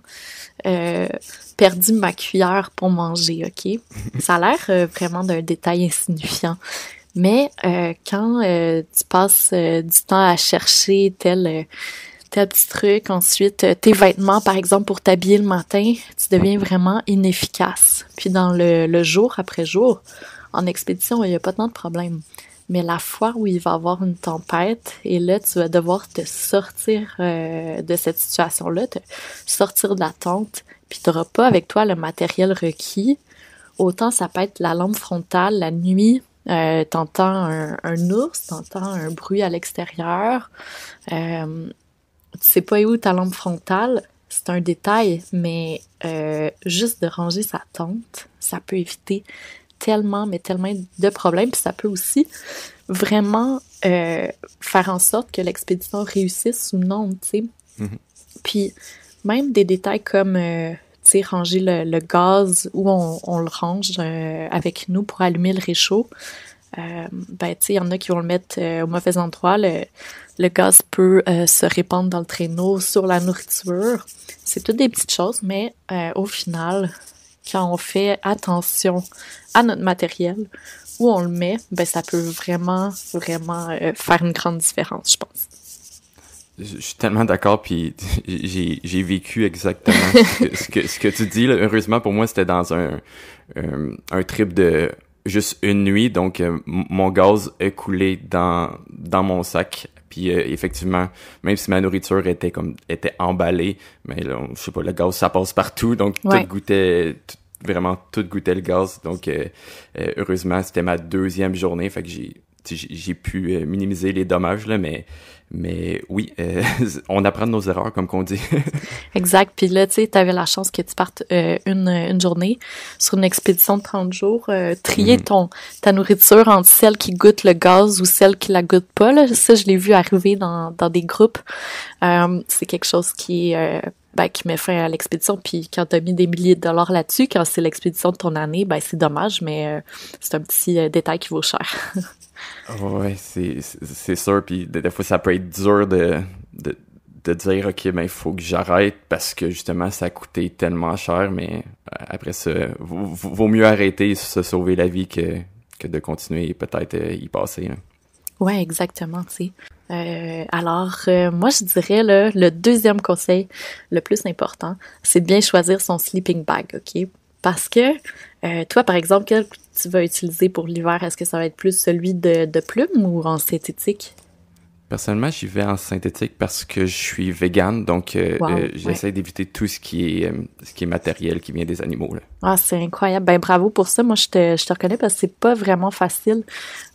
perdu ma cuillère pour manger, OK? Ça a l'air vraiment d'un détail insignifiant. Mais quand tu passes du temps à chercher tel petit truc, ensuite tes vêtements, par exemple, pour t'habiller le matin, tu deviens vraiment inefficace. Puis dans le jour après jour, en expédition, il n'y a pas tant de problème. Mais la fois où il va y avoir une tempête, et là, tu vas devoir te sortir de cette situation-là, te sortir de la tente, puis tu n'auras pas avec toi le matériel requis. Autant ça peut être la lampe frontale, la nuit, t'entends un ours, t'entends un bruit à l'extérieur, tu sais pas où ta lampe frontale, c'est un détail, mais juste de ranger sa tente, ça peut éviter tellement de problèmes, puis ça peut aussi vraiment faire en sorte que l'expédition réussisse ou non, tu sais. Mm-hmm. Puis même des détails comme, tu sais, ranger le gaz où on le range avec nous pour allumer le réchaud, ben, tu sais, il y en a qui vont le mettre au mauvais endroit, le gaz peut se répandre dans le traîneau, sur la nourriture. C'est toutes des petites choses, mais au final, quand on fait attention à notre matériel, où on le met, ben ça peut vraiment faire une grande différence, je pense. Je suis tellement d'accord, puis j'ai vécu exactement ce que tu dis. Là. Heureusement, pour moi, c'était dans un trip de juste une nuit, donc mon gaz a coulé dans mon sac. Puis effectivement, même si ma nourriture était emballée, mais là, je sais pas, le gaz, ça passe partout, donc tout goûtait le gaz. Donc heureusement, c'était ma deuxième journée, fait que j'ai pu minimiser les dommages, là, mais oui, on apprend de nos erreurs, comme qu'on dit. Exact. Puis là, tu sais, t'avais la chance que tu partes une journée sur une expédition de 30 jours, trier ta nourriture entre celle qui goûte le gaz ou celle qui la goûte pas. Là. Ça, je l'ai vu arriver dans des groupes. C'est quelque chose qui met fin à l'expédition. Puis quand t'as mis des milliers de dollars là-dessus, quand c'est l'expédition de ton année, ben c'est dommage, mais c'est un petit détail qui vaut cher. Ouais, c'est sûr. Puis des fois, ça peut être dur de dire, OK, ben il faut que j'arrête parce que justement, ça a coûté tellement cher. Mais après ça, vaut mieux arrêter et se sauver la vie que de continuer et peut-être y passer. Hein. Ouais, exactement, tu sais. Alors, moi, je dirais, là, le deuxième conseil, le plus important, c'est de bien choisir son sleeping bag, OK? Parce que, toi, par exemple, quel tu vas utiliser pour l'hiver? Est-ce que ça va être plus celui de plume ou en synthétique? Personnellement, j'y vais en synthétique parce que je suis vegan, donc j'essaie d'éviter tout ce qui est matériel qui vient des animaux. Là. Ah, c'est incroyable. Ben bravo pour ça. Moi, je te reconnais parce que c'est pas vraiment facile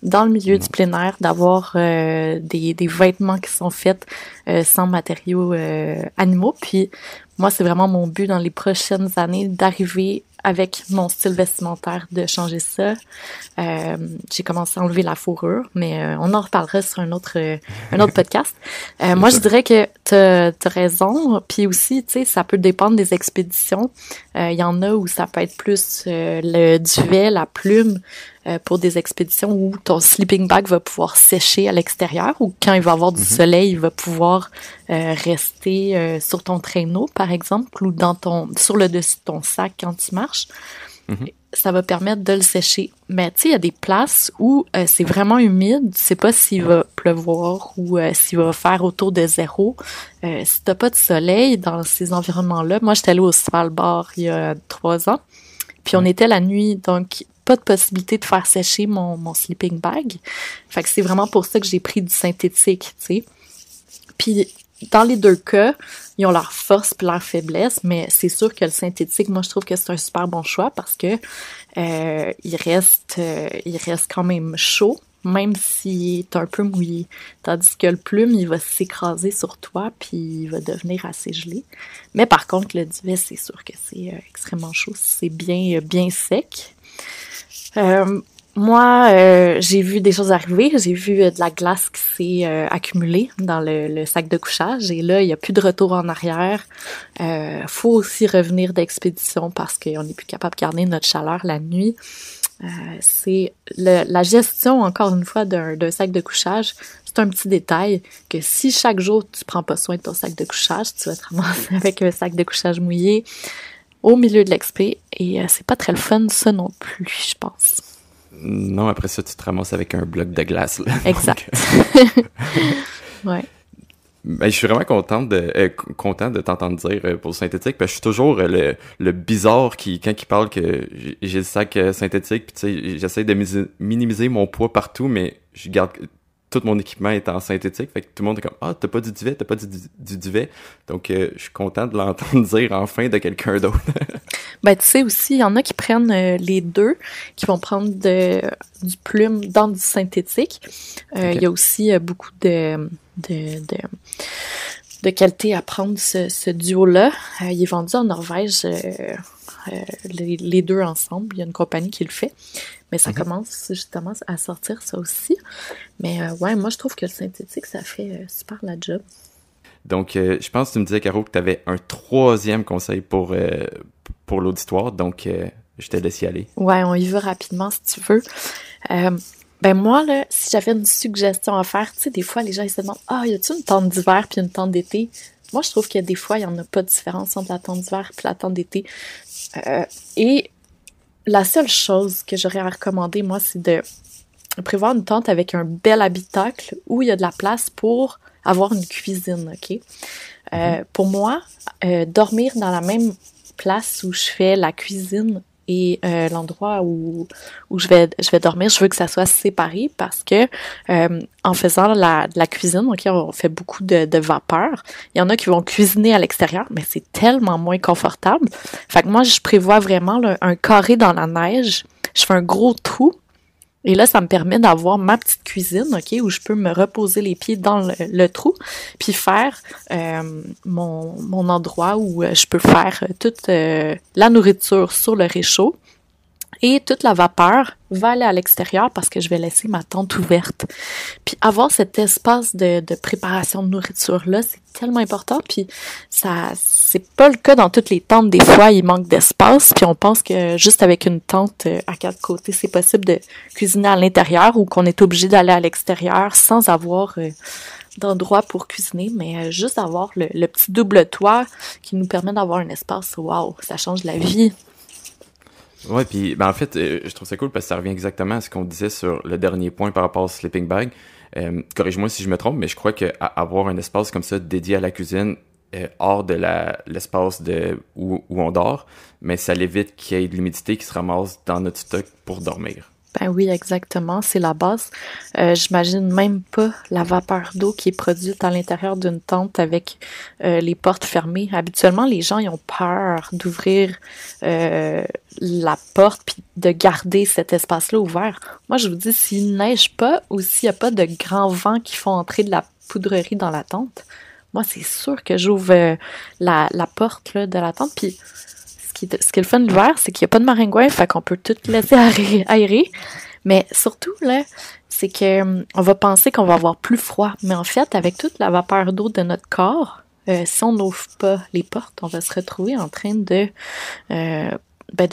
dans le milieu du plein air d'avoir des vêtements qui sont faits sans matériaux animaux. Puis moi, c'est vraiment mon but dans les prochaines années d'arriver avec mon style vestimentaire, de changer ça. J'ai commencé à enlever la fourrure, mais on en reparlera sur un autre podcast. Moi, je dirais que t'as raison. Puis aussi, tu sais, ça peut dépendre des expéditions. Il y en a où ça peut être plus le duvet, la plume, pour des expéditions où ton sleeping bag va pouvoir sécher à l'extérieur ou quand il va avoir du soleil, il va pouvoir rester sur ton traîneau, par exemple, ou sur le dessus de ton sac quand tu marches. Ça va permettre de le sécher. Mais tu sais, il y a des places où c'est vraiment humide, tu sais pas s'il va pleuvoir ou s'il va faire autour de 0. Si t'as pas de soleil dans ces environnements-là, moi j'étais allée au Svalbard il y a 3 ans, puis on était la nuit, donc pas de possibilité de faire sécher mon sleeping bag. Fait que c'est vraiment pour ça que j'ai pris du synthétique, tu sais. Puis dans les deux cas, ils ont leur force puis leur faiblesse, mais c'est sûr que le synthétique, moi je trouve que c'est un super bon choix parce que il reste quand même chaud même s'il est un peu mouillé. Tandis que le plume, il va s'écraser sur toi, puis il va devenir assez gelé. Mais par contre, le duvet, c'est sûr que c'est extrêmement chaud. C'est bien, bien sec. Moi, j'ai vu des choses arriver. J'ai vu de la glace qui s'est accumulée dans le sac de couchage. Et là, il n'y a plus de retour en arrière. Faut aussi revenir d'expédition parce qu'on n'est plus capable de garder notre chaleur la nuit. C'est la gestion, encore une fois, d'un sac de couchage. C'est un petit détail que si chaque jour, tu prends pas soin de ton sac de couchage, tu vas te ramasser avec un sac de couchage mouillé au milieu de l'expé. Et c'est pas très le fun, ça non plus, je pense. Non, après ça, tu te ramasses avec un bloc de glace. Là. Exact. Ouais. Ben, je suis vraiment content de t'entendre dire pour le synthétique, parce que je suis toujours le bizarre quand il parle que j'ai le sac synthétique, puis tu sais, j'essaie de minimiser mon poids partout, mais je garde tout mon équipement est en synthétique, fait que tout le monde est comme « Ah, t'as pas du duvet? » Donc, je suis content de l'entendre dire enfin de quelqu'un d'autre. Ben, tu sais aussi, il y en a qui prennent les deux, qui vont prendre du plume dans du synthétique. Okay. Il y a aussi beaucoup de qualité à prendre ce duo-là. Il est vendu en Norvège, les deux ensemble. Il y a une compagnie qui le fait. Mais ça commence justement à sortir, ça aussi. Mais ouais, moi, je trouve que le synthétique, ça fait super la job. Donc, je pense que tu me disais, Caro, que tu avais un troisième conseil pour l'auditoire. Donc, je te laisse y aller. Ouais, on y va rapidement si tu veux. Ben moi, là, si j'avais une suggestion à faire, tu sais, des fois, les gens ils se demandent « Ah, y a-t-il une tente d'hiver puis une tente d'été? » Moi, je trouve que des fois, il n'y en a pas de différence entre la tente d'hiver et la tente d'été. Et la seule chose que j'aurais à recommander, moi, c'est de prévoir une tente avec un bel habitacle où il y a de la place pour avoir une cuisine, OK? Pour moi, dormir dans la même place où je fais la cuisine et l'endroit où je vais dormir, je veux que ça soit séparé parce que en faisant la cuisine, OK, on fait beaucoup de vapeur. Il y en a qui vont cuisiner à l'extérieur, mais c'est tellement moins confortable. Fait que moi, je prévois vraiment là, un carré dans la neige. Je fais un gros trou. Et là, ça me permet d'avoir ma petite cuisine, OK, où je peux me reposer les pieds dans le trou, puis faire mon endroit où je peux faire toute la nourriture sur le réchaud. Et toute la vapeur va aller à l'extérieur parce que je vais laisser ma tente ouverte. Puis avoir cet espace de préparation de nourriture-là, c'est tellement important. Puis ça, c'est pas le cas dans toutes les tentes. Des fois, il manque d'espace. Puis on pense que juste avec une tente à quatre côtés, c'est possible de cuisiner à l'intérieur ou qu'on est obligé d'aller à l'extérieur sans avoir d'endroit pour cuisiner. Mais juste avoir le petit double toit qui nous permet d'avoir un espace, wow, ça change la vie. Ouais, puis ben en fait, je trouve ça cool parce que ça revient exactement à ce qu'on disait sur le dernier point par rapport au sleeping bag. Corrige-moi si je me trompe, mais je crois qu'avoir un espace comme ça dédié à la cuisine hors de l'espace où on dort, mais ça l'évite qu'il y ait de l'humidité qui se ramasse dans notre stock pour dormir. Ben oui, exactement, c'est la base. J'imagine même pas la vapeur d'eau qui est produite à l'intérieur d'une tente avec les portes fermées. Habituellement, les gens ils ont peur d'ouvrir la porte puis de garder cet espace-là ouvert. Moi, je vous dis, s'il neige pas ou s'il y a pas de grands vents qui font entrer de la poudrerie dans la tente, moi, c'est sûr que j'ouvre la porte là, de la tente. Puis ce qui est le fun l'hiver, c'est qu'il n'y a pas de maringouin, fait qu'on peut tout laisser aérer. Mais surtout, là, c'est que on va penser qu'on va avoir plus froid. Mais en fait, avec toute la vapeur d'eau de notre corps, si on n'ouvre pas les portes, on va se retrouver en train de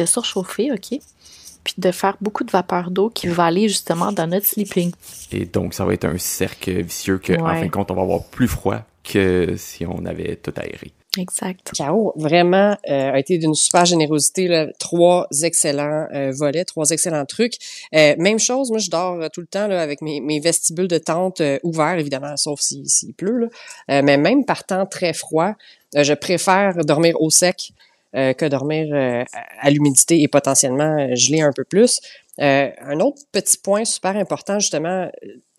surchauffer, OK? Puis de faire beaucoup de vapeur d'eau qui va aller justement dans notre sleeping. Et donc, ça va être un cercle vicieux que, en fin de compte, on va avoir plus froid que si on avait tout aéré. Exact. Caro, vraiment, a été d'une super générosité, là. 3 excellents volets, 3 excellents trucs. Même chose, moi, je dors tout le temps là, avec mes vestibules de tente ouverts, évidemment, sauf s'il pleut. Là. Mais même par temps très froid, je préfère dormir au sec que dormir à l'humidité et potentiellement geler un peu plus. Un autre petit point super important, justement,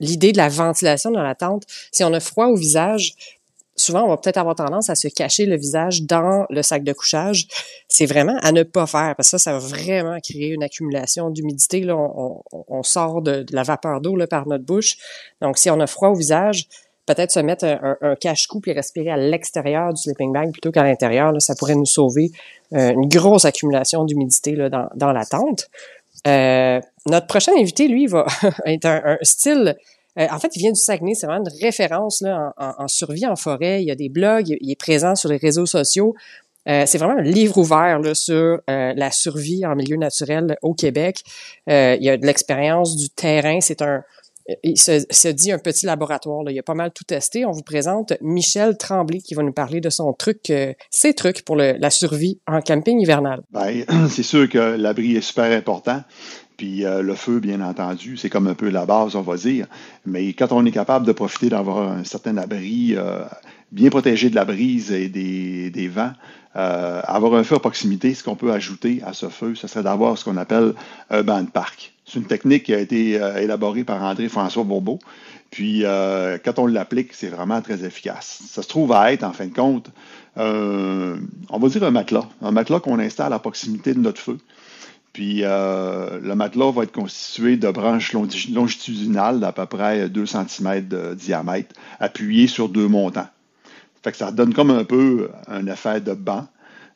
l'idée de la ventilation dans la tente. Si on a froid au visage, souvent, on va peut-être avoir tendance à se cacher le visage dans le sac de couchage. C'est vraiment à ne pas faire, parce que ça va vraiment créer une accumulation d'humidité. Là, on sort de la vapeur d'eau là, par notre bouche. Donc, si on a froid au visage, peut-être se mettre un cache-cou puis respirer à l'extérieur du sleeping bag plutôt qu'à l'intérieur. Là, ça pourrait nous sauver une grosse accumulation d'humidité là, dans la tente. Notre prochain invité, lui, va être un style... en fait, il vient du Saguenay. C'est vraiment une référence là, en survie en forêt. Il y a des blogs, il est présent sur les réseaux sociaux. C'est vraiment un livre ouvert là, sur la survie en milieu naturel au Québec. Il y a de l'expérience du terrain. Il se dit un petit laboratoire. Là. Il a pas mal tout testé. On vous présente Michel Tremblay qui va nous parler de ses trucs pour la survie en camping hivernal. Ben, c'est sûr que l'abri est super important. Puis le feu, bien entendu, c'est comme un peu la base, on va dire. Mais quand on est capable de profiter d'avoir un certain abri, bien protégé de la brise et des vents, avoir un feu à proximité, ce qu'on peut ajouter à ce feu, ce serait d'avoir ce qu'on appelle un banc de parc. C'est une technique qui a été élaborée par André-François Bourbeau. Puis, quand on l'applique, c'est vraiment très efficace. Ça se trouve à être, en fin de compte, on va dire un matelas qu'on installe à proximité de notre feu. Puis, le matelas va être constitué de branches longitudinales d'à peu près 2 cm de diamètre, appuyées sur 2 montants. Fait que ça donne comme un peu un effet de banc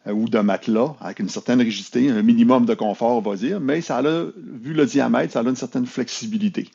ou de matelas avec une certaine rigidité, un minimum de confort, on va dire, mais ça a, vu le diamètre, ça a une certaine flexibilité.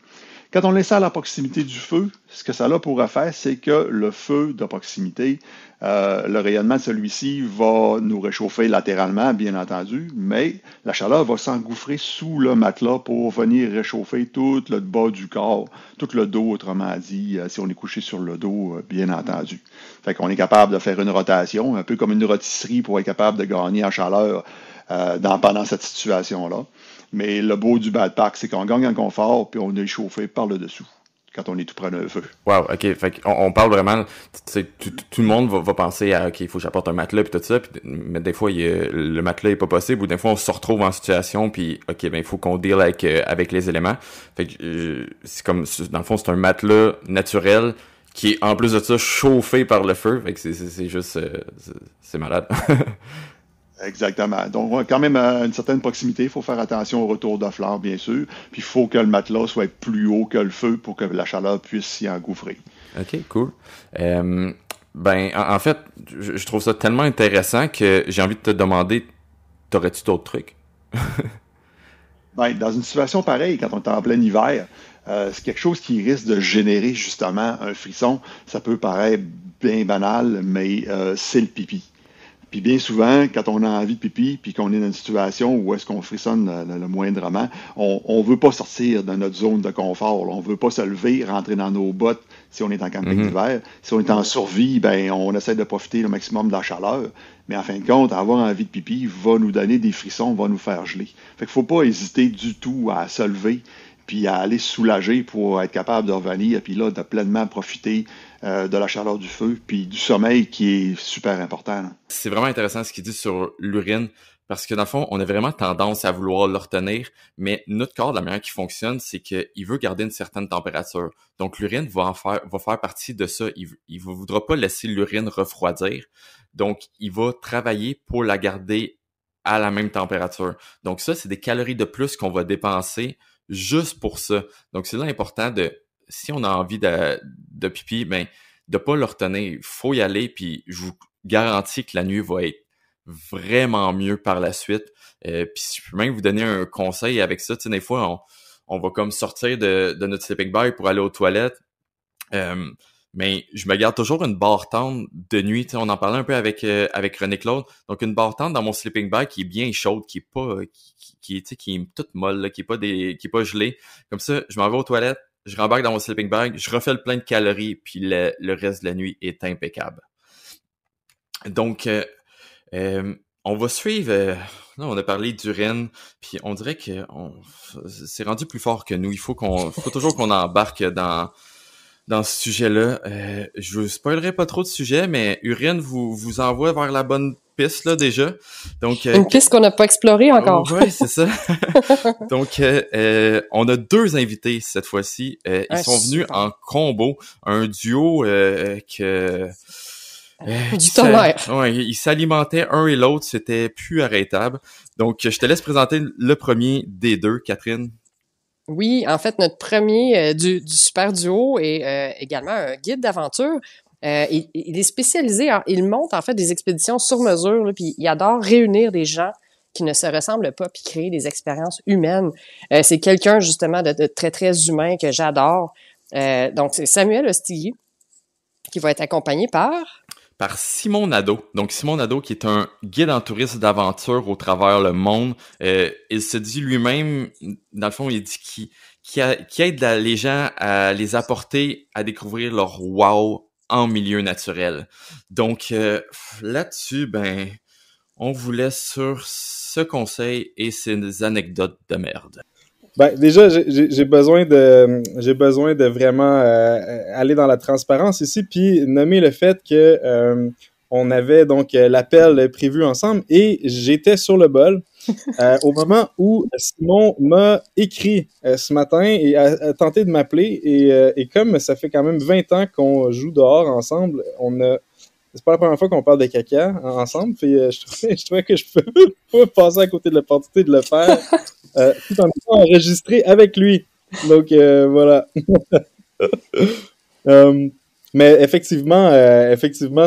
Quand on l'installe à proximité du feu, ce que ça a pour effet, c'est que le feu de proximité, le rayonnement de celui-ci va nous réchauffer latéralement, bien entendu, mais la chaleur va s'engouffrer sous le matelas pour venir réchauffer tout le bas du corps, tout le dos, autrement dit, si on est couché sur le dos, bien entendu. Fait qu'on est capable de faire une rotation, un peu comme une rôtisserie pour être capable de gagner en chaleur pendant cette situation-là. Mais le beau du bad pack, c'est qu'on gagne en confort puis on est chauffé par le dessous quand on est tout près d'un feu. Wow, ok. Fait qu'on parle vraiment, tout le monde va penser à, ok, il faut que j'apporte un matelas puis tout ça, mais des fois, le matelas est pas possible, ou des fois, on se retrouve en situation puis, ok, ben, il faut qu'on deal avec les éléments. Fait que, c'est comme, dans le fond, c'est un matelas naturel qui est, en plus de ça, chauffé par le feu. Fait que c'est juste, c'est malade. Exactement. Donc, quand même, à une certaine proximité, il faut faire attention au retour de flamme, bien sûr. Puis, il faut que le matelas soit plus haut que le feu pour que la chaleur puisse s'y engouffrer. OK, cool. En fait, je trouve ça tellement intéressant que j'ai envie de te demander, t'aurais-tu d'autres trucs? Dans une situation pareille, quand on est en plein hiver, c'est quelque chose qui risque de générer justement un frisson. Ça peut paraître bien banal, mais c'est le pipi. Puis bien souvent, quand on a envie de pipi, puis qu'on est dans une situation où est-ce qu'on frissonne le moindrement, on veut pas sortir de notre zone de confort. Là. On veut pas se lever, rentrer dans nos bottes si on est en camping d'hiver. Si on est en survie, ben on essaie de profiter le maximum de la chaleur. Mais en fin de compte, avoir envie de pipi va nous donner des frissons, va nous faire geler. Fait qu'il faut pas hésiter du tout à se lever puis à aller se soulager pour être capable de revenir, puis là, de pleinement profiter de la chaleur du feu, puis du sommeil qui est super important. Là. C'est vraiment intéressant ce qu'il dit sur l'urine, parce que dans le fond, on a vraiment tendance à vouloir le retenir, mais notre corps, de la manière qu'il fonctionne, c'est qu'il veut garder une certaine température. Donc l'urine va faire partie de ça. Il ne voudra pas laisser l'urine refroidir, donc il va travailler pour la garder à la même température. Donc ça, c'est des calories de plus qu'on va dépenser juste pour ça. Donc, c'est là important si on a envie de pipi, ben, de pas le retenir. Il faut y aller, puis je vous garantis que la nuit va être vraiment mieux par la suite. Puis je peux même vous donner un conseil avec ça. Tu sais, des fois, on va comme sortir de notre sleeping bag pour aller aux toilettes. Mais je me garde toujours une barre tendre de nuit. Tu sais, on en parlait un peu avec René Claude. Donc, une barre tendre dans mon sleeping bag qui est bien chaude, qui est pas, qui est toute molle, là, qui est pas gelée. Comme ça, je m'en vais aux toilettes, je rembarque dans mon sleeping bag, je refais le plein de calories, puis le reste de la nuit est impeccable. Donc, on va suivre. Là, on a parlé d'urine, puis on dirait que c'est rendu plus fort que nous. Il faut toujours qu'on embarque dans ce sujet-là. Je vous spoilerai pas trop de sujet, mais urine vous envoie vers la bonne piste là déjà. Donc une piste qu'on n'a pas explorée encore. Oui, c'est ça. Donc on a 2 invités cette fois-ci. Ils sont venus en combo, un duo que Du tonnerre. Ils s'alimentaient un et l'autre, c'était plus arrêtable. Donc, je te laisse présenter le premier des deux, Catherine. Oui, en fait, notre premier du super duo est également un guide d'aventure. Il est spécialisé, il monte en fait des expéditions sur mesure, là, puis il adore réunir des gens qui ne se ressemblent pas puis créer des expériences humaines. C'est quelqu'un justement de très, très humain que j'adore. Donc, c'est Samuel Ostiguy qui va être accompagné par Simon Nadeau. Donc, Simon Nadeau, qui est un guide en tourisme d'aventure au travers le monde. Il se dit lui-même, dans le fond, il dit qu'il aide les gens à les apporter à découvrir leur wow en milieu naturel. Donc, là-dessus, on vous laisse sur ce conseil et ces anecdotes de merde. Déjà, j'ai besoin de vraiment aller dans la transparence ici, puis nommer le fait que on avait donc l'appel prévu ensemble et j'étais sur le bol au moment où Simon m'a écrit ce matin et a tenté de m'appeler et comme ça fait quand même 20 ans qu'on joue dehors ensemble, c'est pas la première fois qu'on parle de caca ensemble, puis je trouvais que je peux pas passer à côté de l'opportunité de le faire. Tout en étant enregistré avec lui. Donc, voilà. Mais effectivement,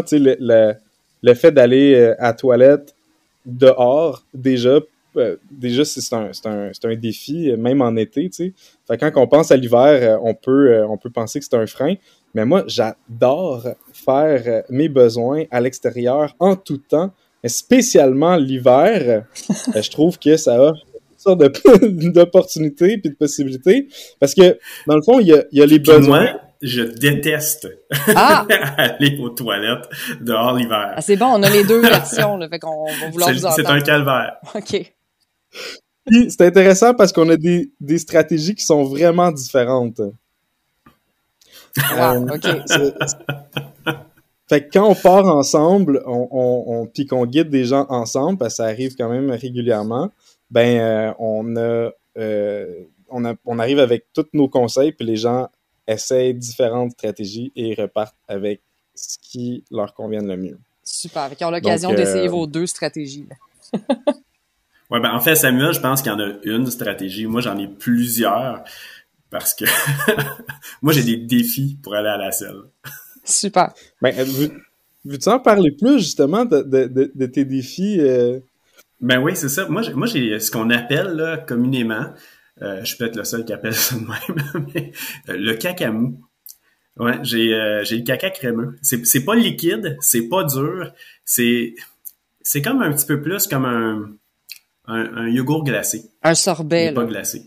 tu sais, le fait d'aller à la toilette dehors, déjà c'est un défi, même en été, tu sais. Fait que quand on pense à l'hiver, on peut penser que c'est un frein. Mais moi, j'adore faire mes besoins à l'extérieur en tout temps, mais spécialement l'hiver. Je trouve que ça offre sorte d'opportunités puis de possibilités parce que dans le fond il y a les besoins. Moi je déteste aller aux toilettes dehors l'hiver. C'est bon, on a les deux versions là, fait qu'on va vouloir vous entendre. C'est un calvaire. OK. Puis c'est intéressant parce qu'on a des stratégies qui sont vraiment différentes. OK. Fait que quand on part ensemble, puis qu'on guide des gens ensemble, parce que ça arrive quand même régulièrement, on arrive avec tous nos conseils, puis les gens essayent différentes stratégies et repartent avec ce qui leur convient le mieux. Super. Ils ont l'occasion d'essayer vos deux stratégies. Ouais, en fait, Samuel, je pense qu'il y en a une stratégie. Moi, j'en ai plusieurs parce que moi, j'ai des défis pour aller à la selle. Super. Veux-tu en parler plus, justement, de tes défis? Oui, c'est ça. Moi, j'ai ce qu'on appelle là, communément, je peux être le seul qui appelle ça de même, mais le caca mou. Ouais, j'ai le caca crémeux. C'est pas liquide, c'est pas dur, c'est comme un petit peu plus comme un yogourt glacé. Un sorbet, pas glacé.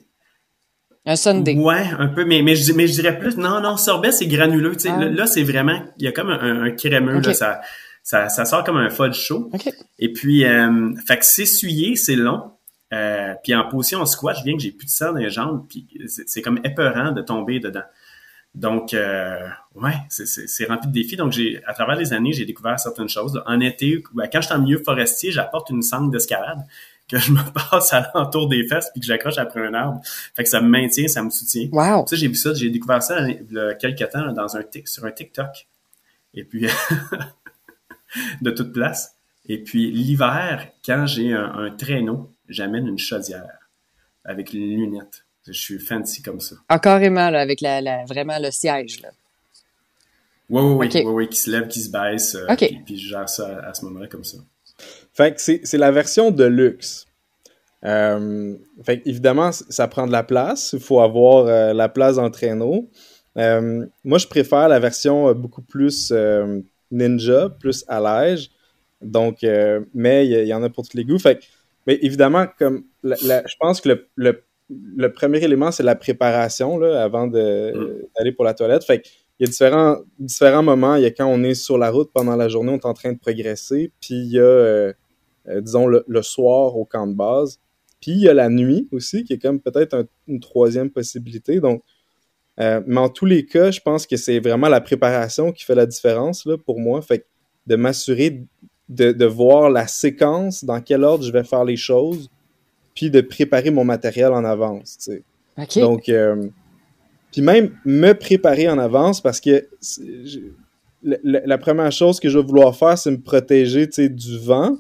Un sundae. Ouais, un peu, mais je dirais plus, non, sorbet, c'est granuleux, tu sais. Là, c'est vraiment, il y a comme un crémeux, okay. Là, ça sort comme un fudge chaud. Okay. Et puis, fait que s'essuyer, c'est long. Puis en position squat, je viens que j'ai plus de sang dans les jambes, puis c'est comme épeurant de tomber dedans. Donc, ouais, c'est rempli de défis. Donc, à travers les années, j'ai découvert certaines choses. Là. En été, quand je suis en milieu forestier, j'apporte une sangle d'escalade que je me passe à l'entour des fesses puis que j'accroche après un arbre. Fait que ça me maintient, ça me soutient. Wow! Tu sais, j'ai vu ça, j'ai découvert ça il y a quelques temps là, sur un TikTok. Et puis, de toute place. Et puis, l'hiver, quand j'ai un traîneau, j'amène une chaudière avec une lunette. Je suis fancy comme ça. Ah, carrément, là, avec vraiment le siège, là. Oui, okay. oui, qui se lève, qui se baisse. Okay. Puis je gère ça à ce moment-là comme ça. Fait que c'est la version de luxe. Fait que évidemment, ça prend de la place. Il faut avoir la place dans le traîneau. Moi, je préfère la version beaucoup plus ninja, plus allège. Donc, mais il y en a pour tous les goûts. Fait que, mais évidemment, comme je pense que le premier élément, c'est la préparation là, avant d'aller pour la toilette. Fait que, il y a différents moments. Il y a quand on est sur la route pendant la journée, on est en train de progresser. Puis il y a, disons, le soir au camp de base. Puis il y a la nuit aussi, qui est comme peut-être une troisième possibilité. Donc, mais en tous les cas, je pense que c'est vraiment la préparation qui fait la différence là, pour moi. Fait que de m'assurer de voir la séquence, dans quel ordre je vais faire les choses, puis de préparer mon matériel en avance. Tu sais. Okay. Donc, puis même me préparer en avance parce que la première chose que je vais vouloir faire, c'est me protéger, tu sais, du vent.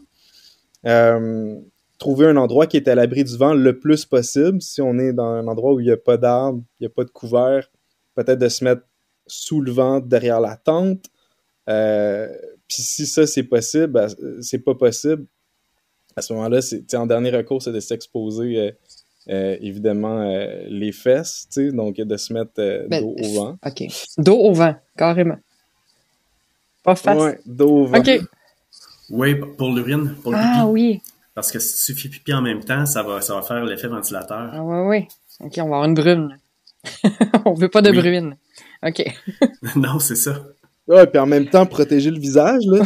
Trouver un endroit qui est à l'abri du vent le plus possible. Si on est dans un endroit où il n'y a pas d'arbres, il n'y a pas de couvert, peut-être de se mettre sous le vent derrière la tente. Puis si ça, c'est possible, c'est pas possible, à ce moment-là, en dernier recours, c'est de s'exposer évidemment les fesses, donc de se mettre dos au vent. OK. Dos au vent, carrément. Pas face. Ouais, dos au vent. OK. Oui, pour l'urine, pour le pipi. Ah oui. Parce que si tu fais pipi en même temps, ça va faire l'effet ventilateur. Ah oui. OK, on va avoir une brume. On veut pas de bruine. OK. Non, c'est ça. Ouais, puis en même temps, protéger le visage, là,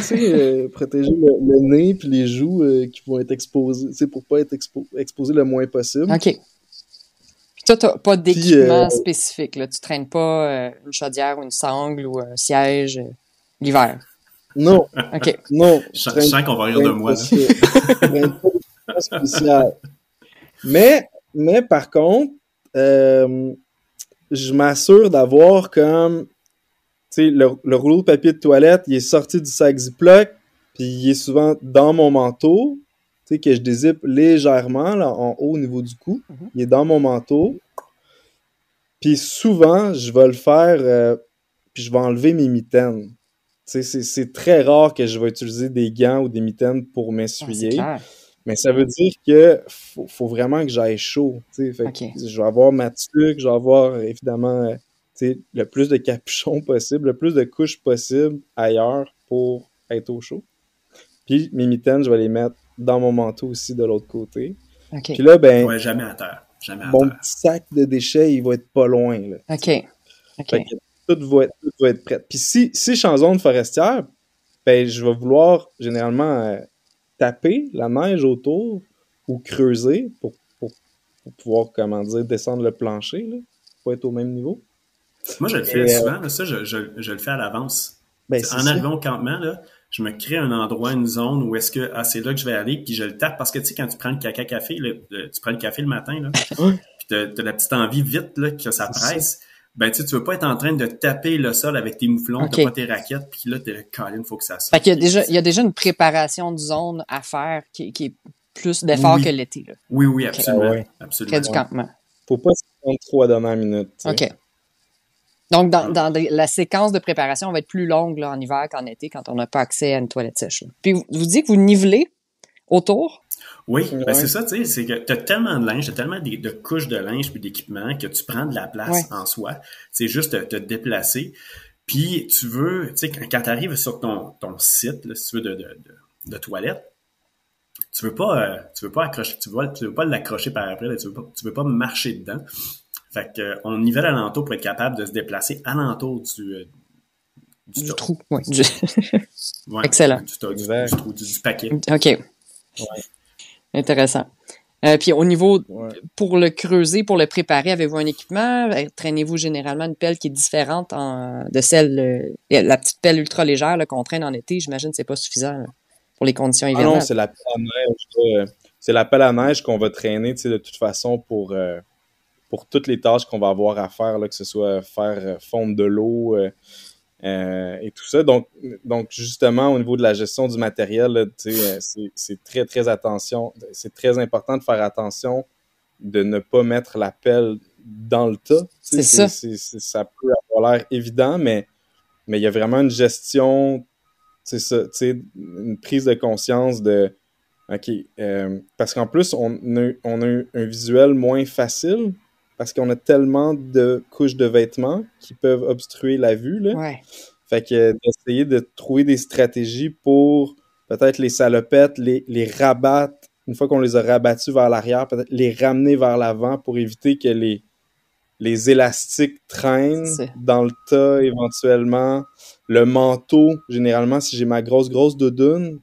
protéger le nez puis les joues qui vont être exposés, pour pas être exposés le moins possible. OK. Puis toi, t'as pas d'équipement spécifique, là. Tu traînes pas une chaudière ou une sangle ou un siège l'hiver. Non. OK. Non. Je sens qu'on va rire de moi, là. Spécial. Mais par contre, je m'assure d'avoir comme, tu sais, le rouleau de papier de toilette, il est sorti du sac Ziploc, puis il est souvent dans mon manteau, tu sais, que je dézippe légèrement, là, en haut au niveau du cou. Il est dans mon manteau. Puis souvent, je vais le faire, puis je vais enlever mes mitaines. Tu sais, c'est très rare que je vais utiliser des gants ou des mitaines pour m'essuyer. Mais ça veut dire que faut vraiment que j'aille chaud. Tu sais, fait que je vais avoir ma tuque, je vais avoir évidemment le plus de capuchons possible, le plus de couches possible ailleurs pour être au chaud. Puis mes mitaines, je vais les mettre dans mon manteau aussi de l'autre côté. Puis là, ben, ouais, jamais à terre. Mon petit sac de déchets, il va être pas loin. Là. OK. Fait que tout va être prêt. Puis si je suis en zone forestière, ben je vais vouloir généralement taper la neige autour ou creuser pour pouvoir, comment dire, descendre le plancher, là, pour être au même niveau. Moi, je le fais souvent. Là, ça, je le fais à l'avance. Ben, en arrivant au campement, là, je me crée un endroit, une zone où est-ce que c'est là que je vais aller, puis je le tape. Parce que, tu sais, quand tu prends le café, tu prends le café le matin, là, puis t'as la petite envie vite là, que ça presse. Ben, tu veux pas être en train de taper le sol avec tes mouflons, t'as pas tes raquettes, puis là, t'es Colin, faut que ça sorte. Fait qu'il y a déjà une préparation de zone à faire qui est plus d'effort que l'été. Là. Oui, absolument. Absolument. Près du campement. Faut pas se prendre trop à dernière minute. T'sais. OK. Donc, dans la séquence de préparation va être plus longue là, en hiver qu'en été quand on n'a pas accès à une toilette sèche. Là. Puis, vous dites que vous nivelez autour? Oui, ben c'est ça, tu sais, c'est que t'as tellement de linge, t'as tellement de couches de linge puis d'équipement que tu prends de la place en soi. C'est juste te déplacer. Puis tu veux, tu sais, quand t'arrives sur ton site, là, si tu veux de toilette, tu veux pas accrocher, tu veux pas l'accrocher par après, là, tu veux pas marcher dedans. Fait que on nivelle alentour pour être capable de se déplacer alentour du trou. Oui. Excellent. Du paquet. OK. Ouais. Intéressant. Puis au niveau, pour le creuser, pour le préparer, avez-vous un équipement? Traînez-vous généralement une pelle qui est différente de celle, la petite pelle ultra légère là, qu'on traîne en été? J'imagine que c'est pas suffisant là, pour les conditions hivernales. Ah non, c'est la pelle à neige. C'est la pelle à neige qu'on va traîner de toute façon pour toutes les tâches qu'on va avoir à faire, là, que ce soit faire fondre de l'eau et tout ça. Donc, justement, au niveau de la gestion du matériel, là, c'est très, très attention. C'est très important de faire attention de ne pas mettre la pelle dans le tas. C'est ça. Ça peut avoir l'air évident, mais il y a vraiment une gestion, une prise de conscience de OK. Parce qu'en plus, on a un visuel moins facile parce qu'on a tellement de couches de vêtements qui peuvent obstruer la vue. Là. Ouais. Fait que d'essayer de trouver des stratégies pour peut-être les salopettes, les rabattre, une fois qu'on les a rabattus vers l'arrière, peut-être les ramener vers l'avant pour éviter que les élastiques traînent dans le tas éventuellement. Le manteau, généralement, si j'ai ma grosse doudoune,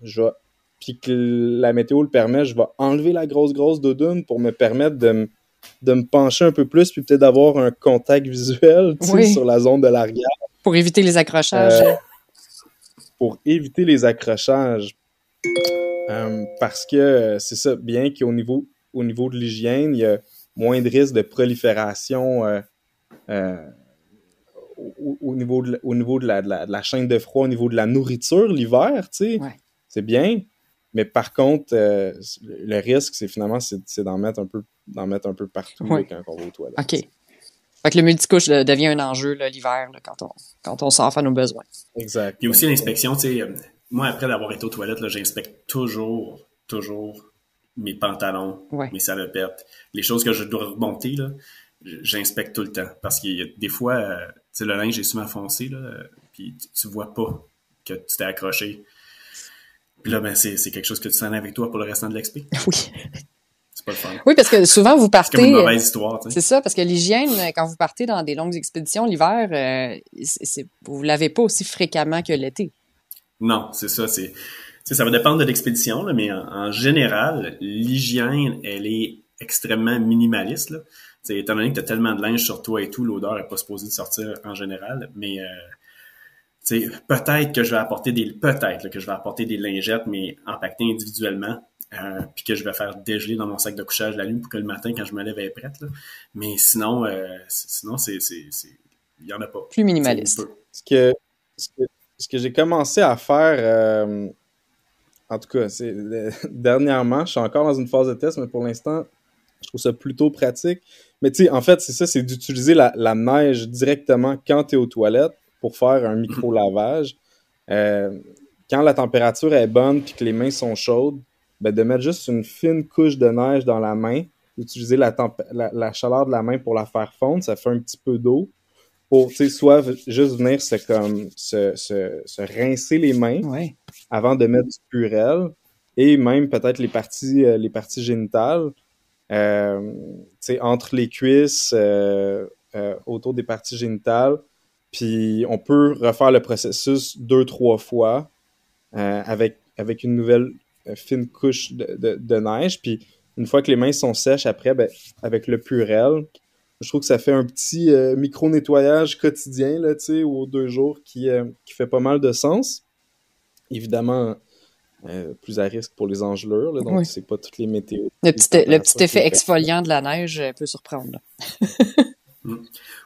puis que la météo le permet, je vais enlever la grosse doudoune pour me permettre de me pencher un peu plus puis peut-être d'avoir un contact visuel sur la zone de l'arrière. Pour éviter les accrochages. Pour éviter les accrochages. Parce que c'est ça, bien qu'au niveau de l'hygiène, il y a moins de risque de prolifération au niveau de la chaîne de froid, au niveau de la nourriture l'hiver, tu sais, c'est bien. Mais par contre, le risque, c'est finalement d'en mettre un peu partout là, quand on va aux toilettes. OK. Fait que le multicouche devient un enjeu là, l'hiver là, quand on sort à nos besoins. Exact. Puis aussi l'inspection, tu sais, moi, après d'avoir été aux toilettes, là, j'inspecte toujours mes pantalons, mes salopettes. Les choses que je dois remonter, là, j'inspecte tout le temps. Parce qu'il y a des fois, tu sais, le linge est souvent foncé, là, puis tu vois pas que tu t'es accroché. Puis là, ben, c'est quelque chose que tu traînes avec toi pour le restant de l'expé. Oui. C'est pas le fun. Oui, parce que souvent, vous partez... C'est comme une mauvaise histoire, tu sais. C'est ça, parce que l'hygiène, quand vous partez dans des longues expéditions l'hiver, vous l'avez pas aussi fréquemment que l'été. Non, c'est ça. Ça va dépendre de l'expédition, là, mais en général, l'hygiène, elle est extrêmement minimaliste, là. T'sais, étant donné que tu as tellement de linge sur toi et tout, l'odeur n'est pas supposée de sortir en général, mais peut-être que je vais apporter des lingettes, mais empaquetées individuellement, puis que je vais faire dégeler dans mon sac de couchage la nuit pour que le matin, quand je me lève, elle est prête, là. Mais sinon, il y en a pas. Plus minimaliste. Ce que j'ai commencé à faire, en tout cas, dernièrement, je suis encore dans une phase de test, mais pour l'instant, je trouve ça plutôt pratique. Mais tu sais, en fait, c'est ça, c'est d'utiliser la neige directement quand tu es aux toilettes pour faire un micro-lavage. Quand la température est bonne puis que les mains sont chaudes, ben de mettre juste une fine couche de neige dans la main, d'utiliser la chaleur de la main pour la faire fondre, ça fait un petit peu d'eau pour, tu sais, soit juste venir se rincer les mains avant de mettre du Purell et même peut-être les parties génitales, tu sais, entre les cuisses, autour des parties génitales. Puis on peut refaire le processus 2-3 fois avec une nouvelle fine couche de neige. Puis une fois que les mains sont sèches après, ben, avec le Purell, je trouve que ça fait un petit micro-nettoyage quotidien là, tu sais, aux 2 jours qui fait pas mal de sens. Évidemment, plus à risque pour les engelures, là, donc c'est pas toutes les météos. Le petit effet exfoliant de la neige peut surprendre.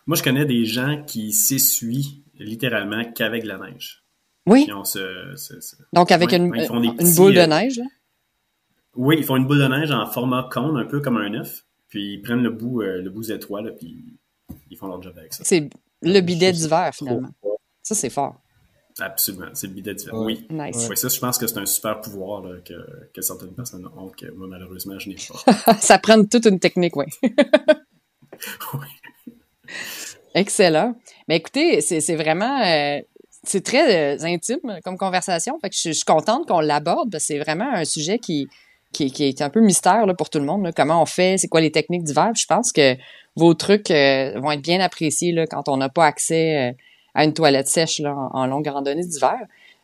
Moi, je connais des gens qui s'essuient littéralement qu'avec de la neige. Oui. Donc, avec ils font des petits, boule de neige, là? Oui, ils font une boule de neige en format cône, un peu comme un œuf. Puis, ils prennent le bout étroit, puis ils font leur job avec ça. C'est le bidet d'hiver, finalement. Ça, c'est fort. Absolument. C'est le bidet d'hiver. Oui. Nice. Oui, ça, je pense que c'est un super pouvoir là, que certaines personnes ont, que moi, malheureusement, je n'ai pas. Ça prend toute une technique, oui. Oui. Excellent. Mais écoutez, c'est vraiment... c'est très intime comme conversation. Fait que je suis contente qu'on l'aborde parce que c'est vraiment un sujet qui est un peu mystère là, pour tout le monde. Là. Comment on fait? C'est quoi les techniques d'hiver? Je pense que vos trucs vont être bien appréciés là, quand on n'a pas accès à une toilette sèche là, en longue randonnée d'hiver.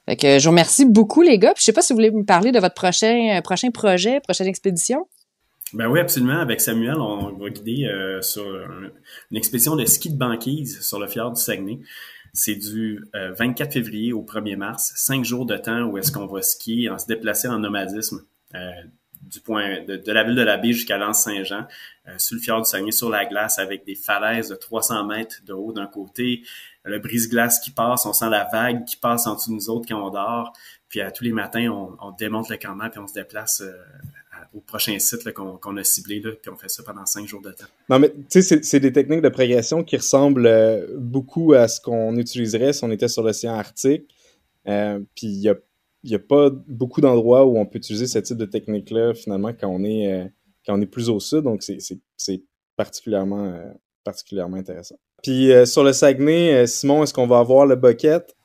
Fait que je vous remercie beaucoup, les gars. Puis, je sais pas si vous voulez me parler de votre prochain projet, prochaine expédition. Ben oui, absolument. Avec Samuel, on va guider sur une expédition de ski de banquise sur le fjord du Saguenay. C'est du 24 février au 1er mars, 5 jours de temps où est-ce qu'on va skier, en se déplacer en nomadisme du point de la ville de la Baie jusqu'à l'Anse-Saint-Jean, sur le fjord du Saguenay, sur la glace, avec des falaises de 300 mètres de haut d'un côté, le brise-glace qui passe, on sent la vague qui passe en dessous de nous autres quand on dort, puis tous les matins, on démonte le campement puis on se déplace au prochain site là, qu'on a ciblé, là, puis on fait ça pendant 5 jours de temps. Non, mais tu sais, c'est des techniques de progression qui ressemblent beaucoup à ce qu'on utiliserait si on était sur l'océan Arctique. Puis il y a pas beaucoup d'endroits où on peut utiliser ce type de technique-là, finalement, quand on est plus au sud. Donc, c'est particulièrement intéressant. Puis sur le Saguenay, Simon, est-ce qu'on va avoir le bucket?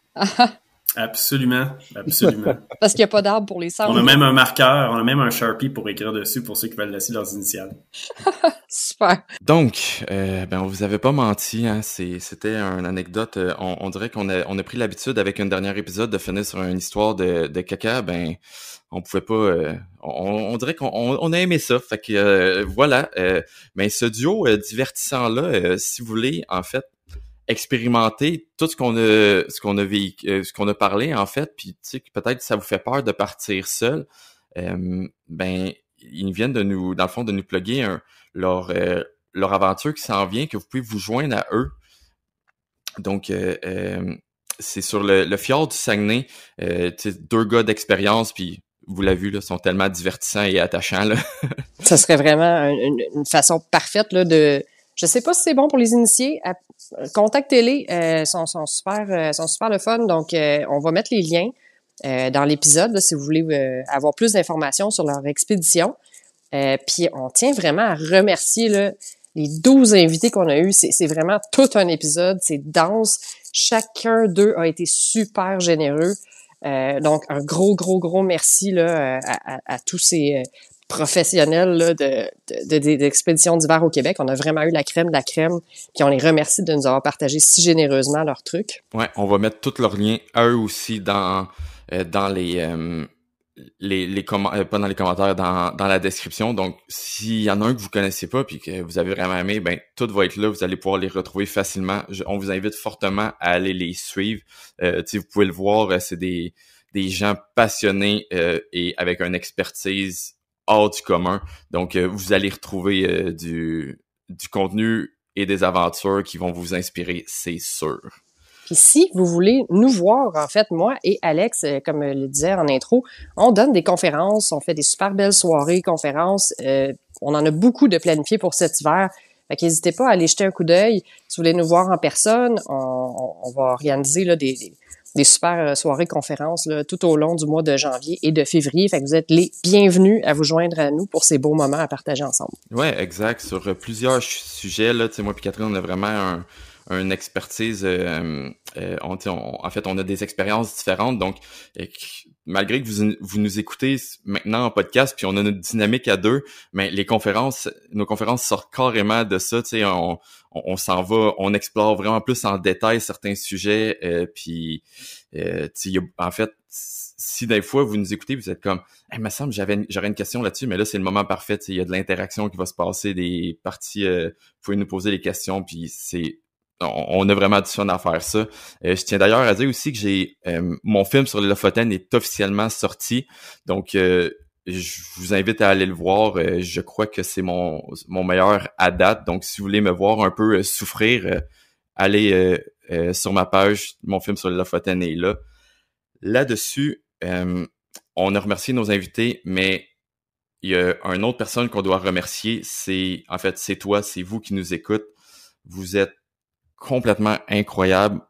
Absolument, absolument. Parce qu'il n'y a pas d'arbre pour les sables. On a même un marqueur, on a même un Sharpie pour écrire dessus pour ceux qui veulent laisser leurs initiales. Super. Donc, on vous avait pas menti, hein, c'était une anecdote. On dirait qu'on a pris l'habitude avec un dernier épisode de finir sur une histoire de caca. Ben, on pouvait pas. On dirait qu'on a aimé ça. Fait que voilà. Mais ce duo divertissant là, si vous voulez, en fait, expérimenter tout ce qu'on a parlé en fait, puis tu sais que peut-être ça vous fait peur de partir seul, ben ils viennent de nous, dans le fond, de nous plugger leur aventure qui s'en vient, que vous pouvez vous joindre à eux. Donc, c'est sur le fjord du Saguenay. Deux gars d'expérience, puis vous l'avez vu, là, sont tellement divertissants et attachants. Là. Ça serait vraiment une façon parfaite là, de... Je sais pas si c'est bon pour les initiés. Contactez-les. Sont super le fun. Donc, on va mettre les liens dans l'épisode là, si vous voulez avoir plus d'informations sur leur expédition. Puis, on tient vraiment à remercier là, les 12 invités qu'on a eus. C'est vraiment tout un épisode. C'est dense. Chacun d'eux a été super généreux. Donc, un gros merci là, à tous ces professionnels là, d'expéditions d'hiver au Québec. On a vraiment eu la crème de la crème. Puis on les remercie de nous avoir partagé si généreusement leurs trucs. Ouais, on va mettre tous leurs liens à eux aussi dans les pas dans les commentaires, dans la description. Donc, s'il y en a un que vous connaissez pas puis que vous avez vraiment aimé, ben tout va être là. Vous allez pouvoir les retrouver facilement. On vous invite fortement à aller les suivre. Vous pouvez le voir, c'est des gens passionnés et avec une expertise hors du commun. Donc, vous allez retrouver du contenu et des aventures qui vont vous inspirer, c'est sûr. Puis si vous voulez nous voir, en fait, moi et Alex, comme le disait en intro, on donne des conférences, on fait des super belles soirées, conférences. On en a beaucoup de planifiés pour cet hiver. Fait qu'hésitez pas à aller jeter un coup d'œil. Si vous voulez nous voir en personne, on va organiser là, des super soirées conférences là, tout au long du mois de janvier et de février. Fait que vous êtes les bienvenus à vous joindre à nous pour ces beaux moments à partager ensemble. Ouais, exact. Sur plusieurs sujets, là, moi et Catherine, on a vraiment une expertise. En fait, on a des expériences différentes. Donc, malgré que vous nous écoutez maintenant en podcast, puis on a notre dynamique à deux, mais nos conférences sortent carrément de ça. On s'en va, on explore vraiment plus en détail certains sujets. Puis, en fait, si des fois vous nous écoutez, vous êtes comme, il me semble j'aurais une question là-dessus, mais là c'est le moment parfait. Il y a de l'interaction qui va se passer, des parties. Vous pouvez nous poser des questions, puis on a vraiment du fun à faire ça. Je tiens d'ailleurs à dire aussi que j'ai mon film sur les Lofoten est officiellement sorti. Donc, je vous invite à aller le voir. Je crois que c'est mon meilleur à date. Donc, si vous voulez me voir un peu souffrir, allez sur ma page. Mon film sur les Lofoten est là. Là-dessus, on a remercié nos invités, mais il y a une autre personne qu'on doit remercier. C'est toi, c'est vous qui nous écoutez. Vous êtes complètement incroyable.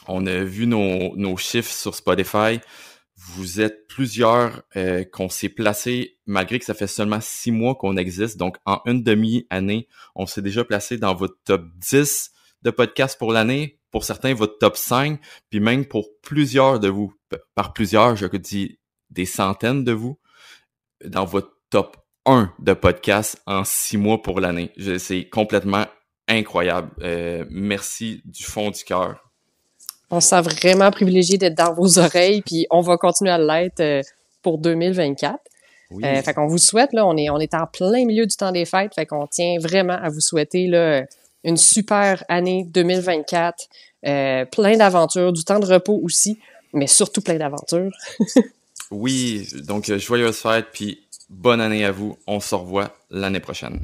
On a vu nos chiffres sur Spotify. Vous êtes plusieurs qu'on s'est placés, malgré que ça fait seulement 6 mois qu'on existe. Donc, en une demi-année, on s'est déjà placé dans votre top 10 de podcasts pour l'année. Pour certains, votre top 5. Puis même pour plusieurs de vous, par plusieurs, je dis des centaines de vous, dans votre top 1 de podcasts en 6 mois pour l'année. C'est complètement incroyable. Merci du fond du cœur. On se sent vraiment privilégié d'être dans vos oreilles, puis on va continuer à l'être pour 2024. Oui. Fait qu'on vous souhaite, là, on est en plein milieu du temps des fêtes, fait qu'on tient vraiment à vous souhaiter là, une super année 2024, plein d'aventures, du temps de repos aussi, mais surtout plein d'aventures. Oui, donc joyeuses fêtes, puis bonne année à vous. On se revoit l'année prochaine.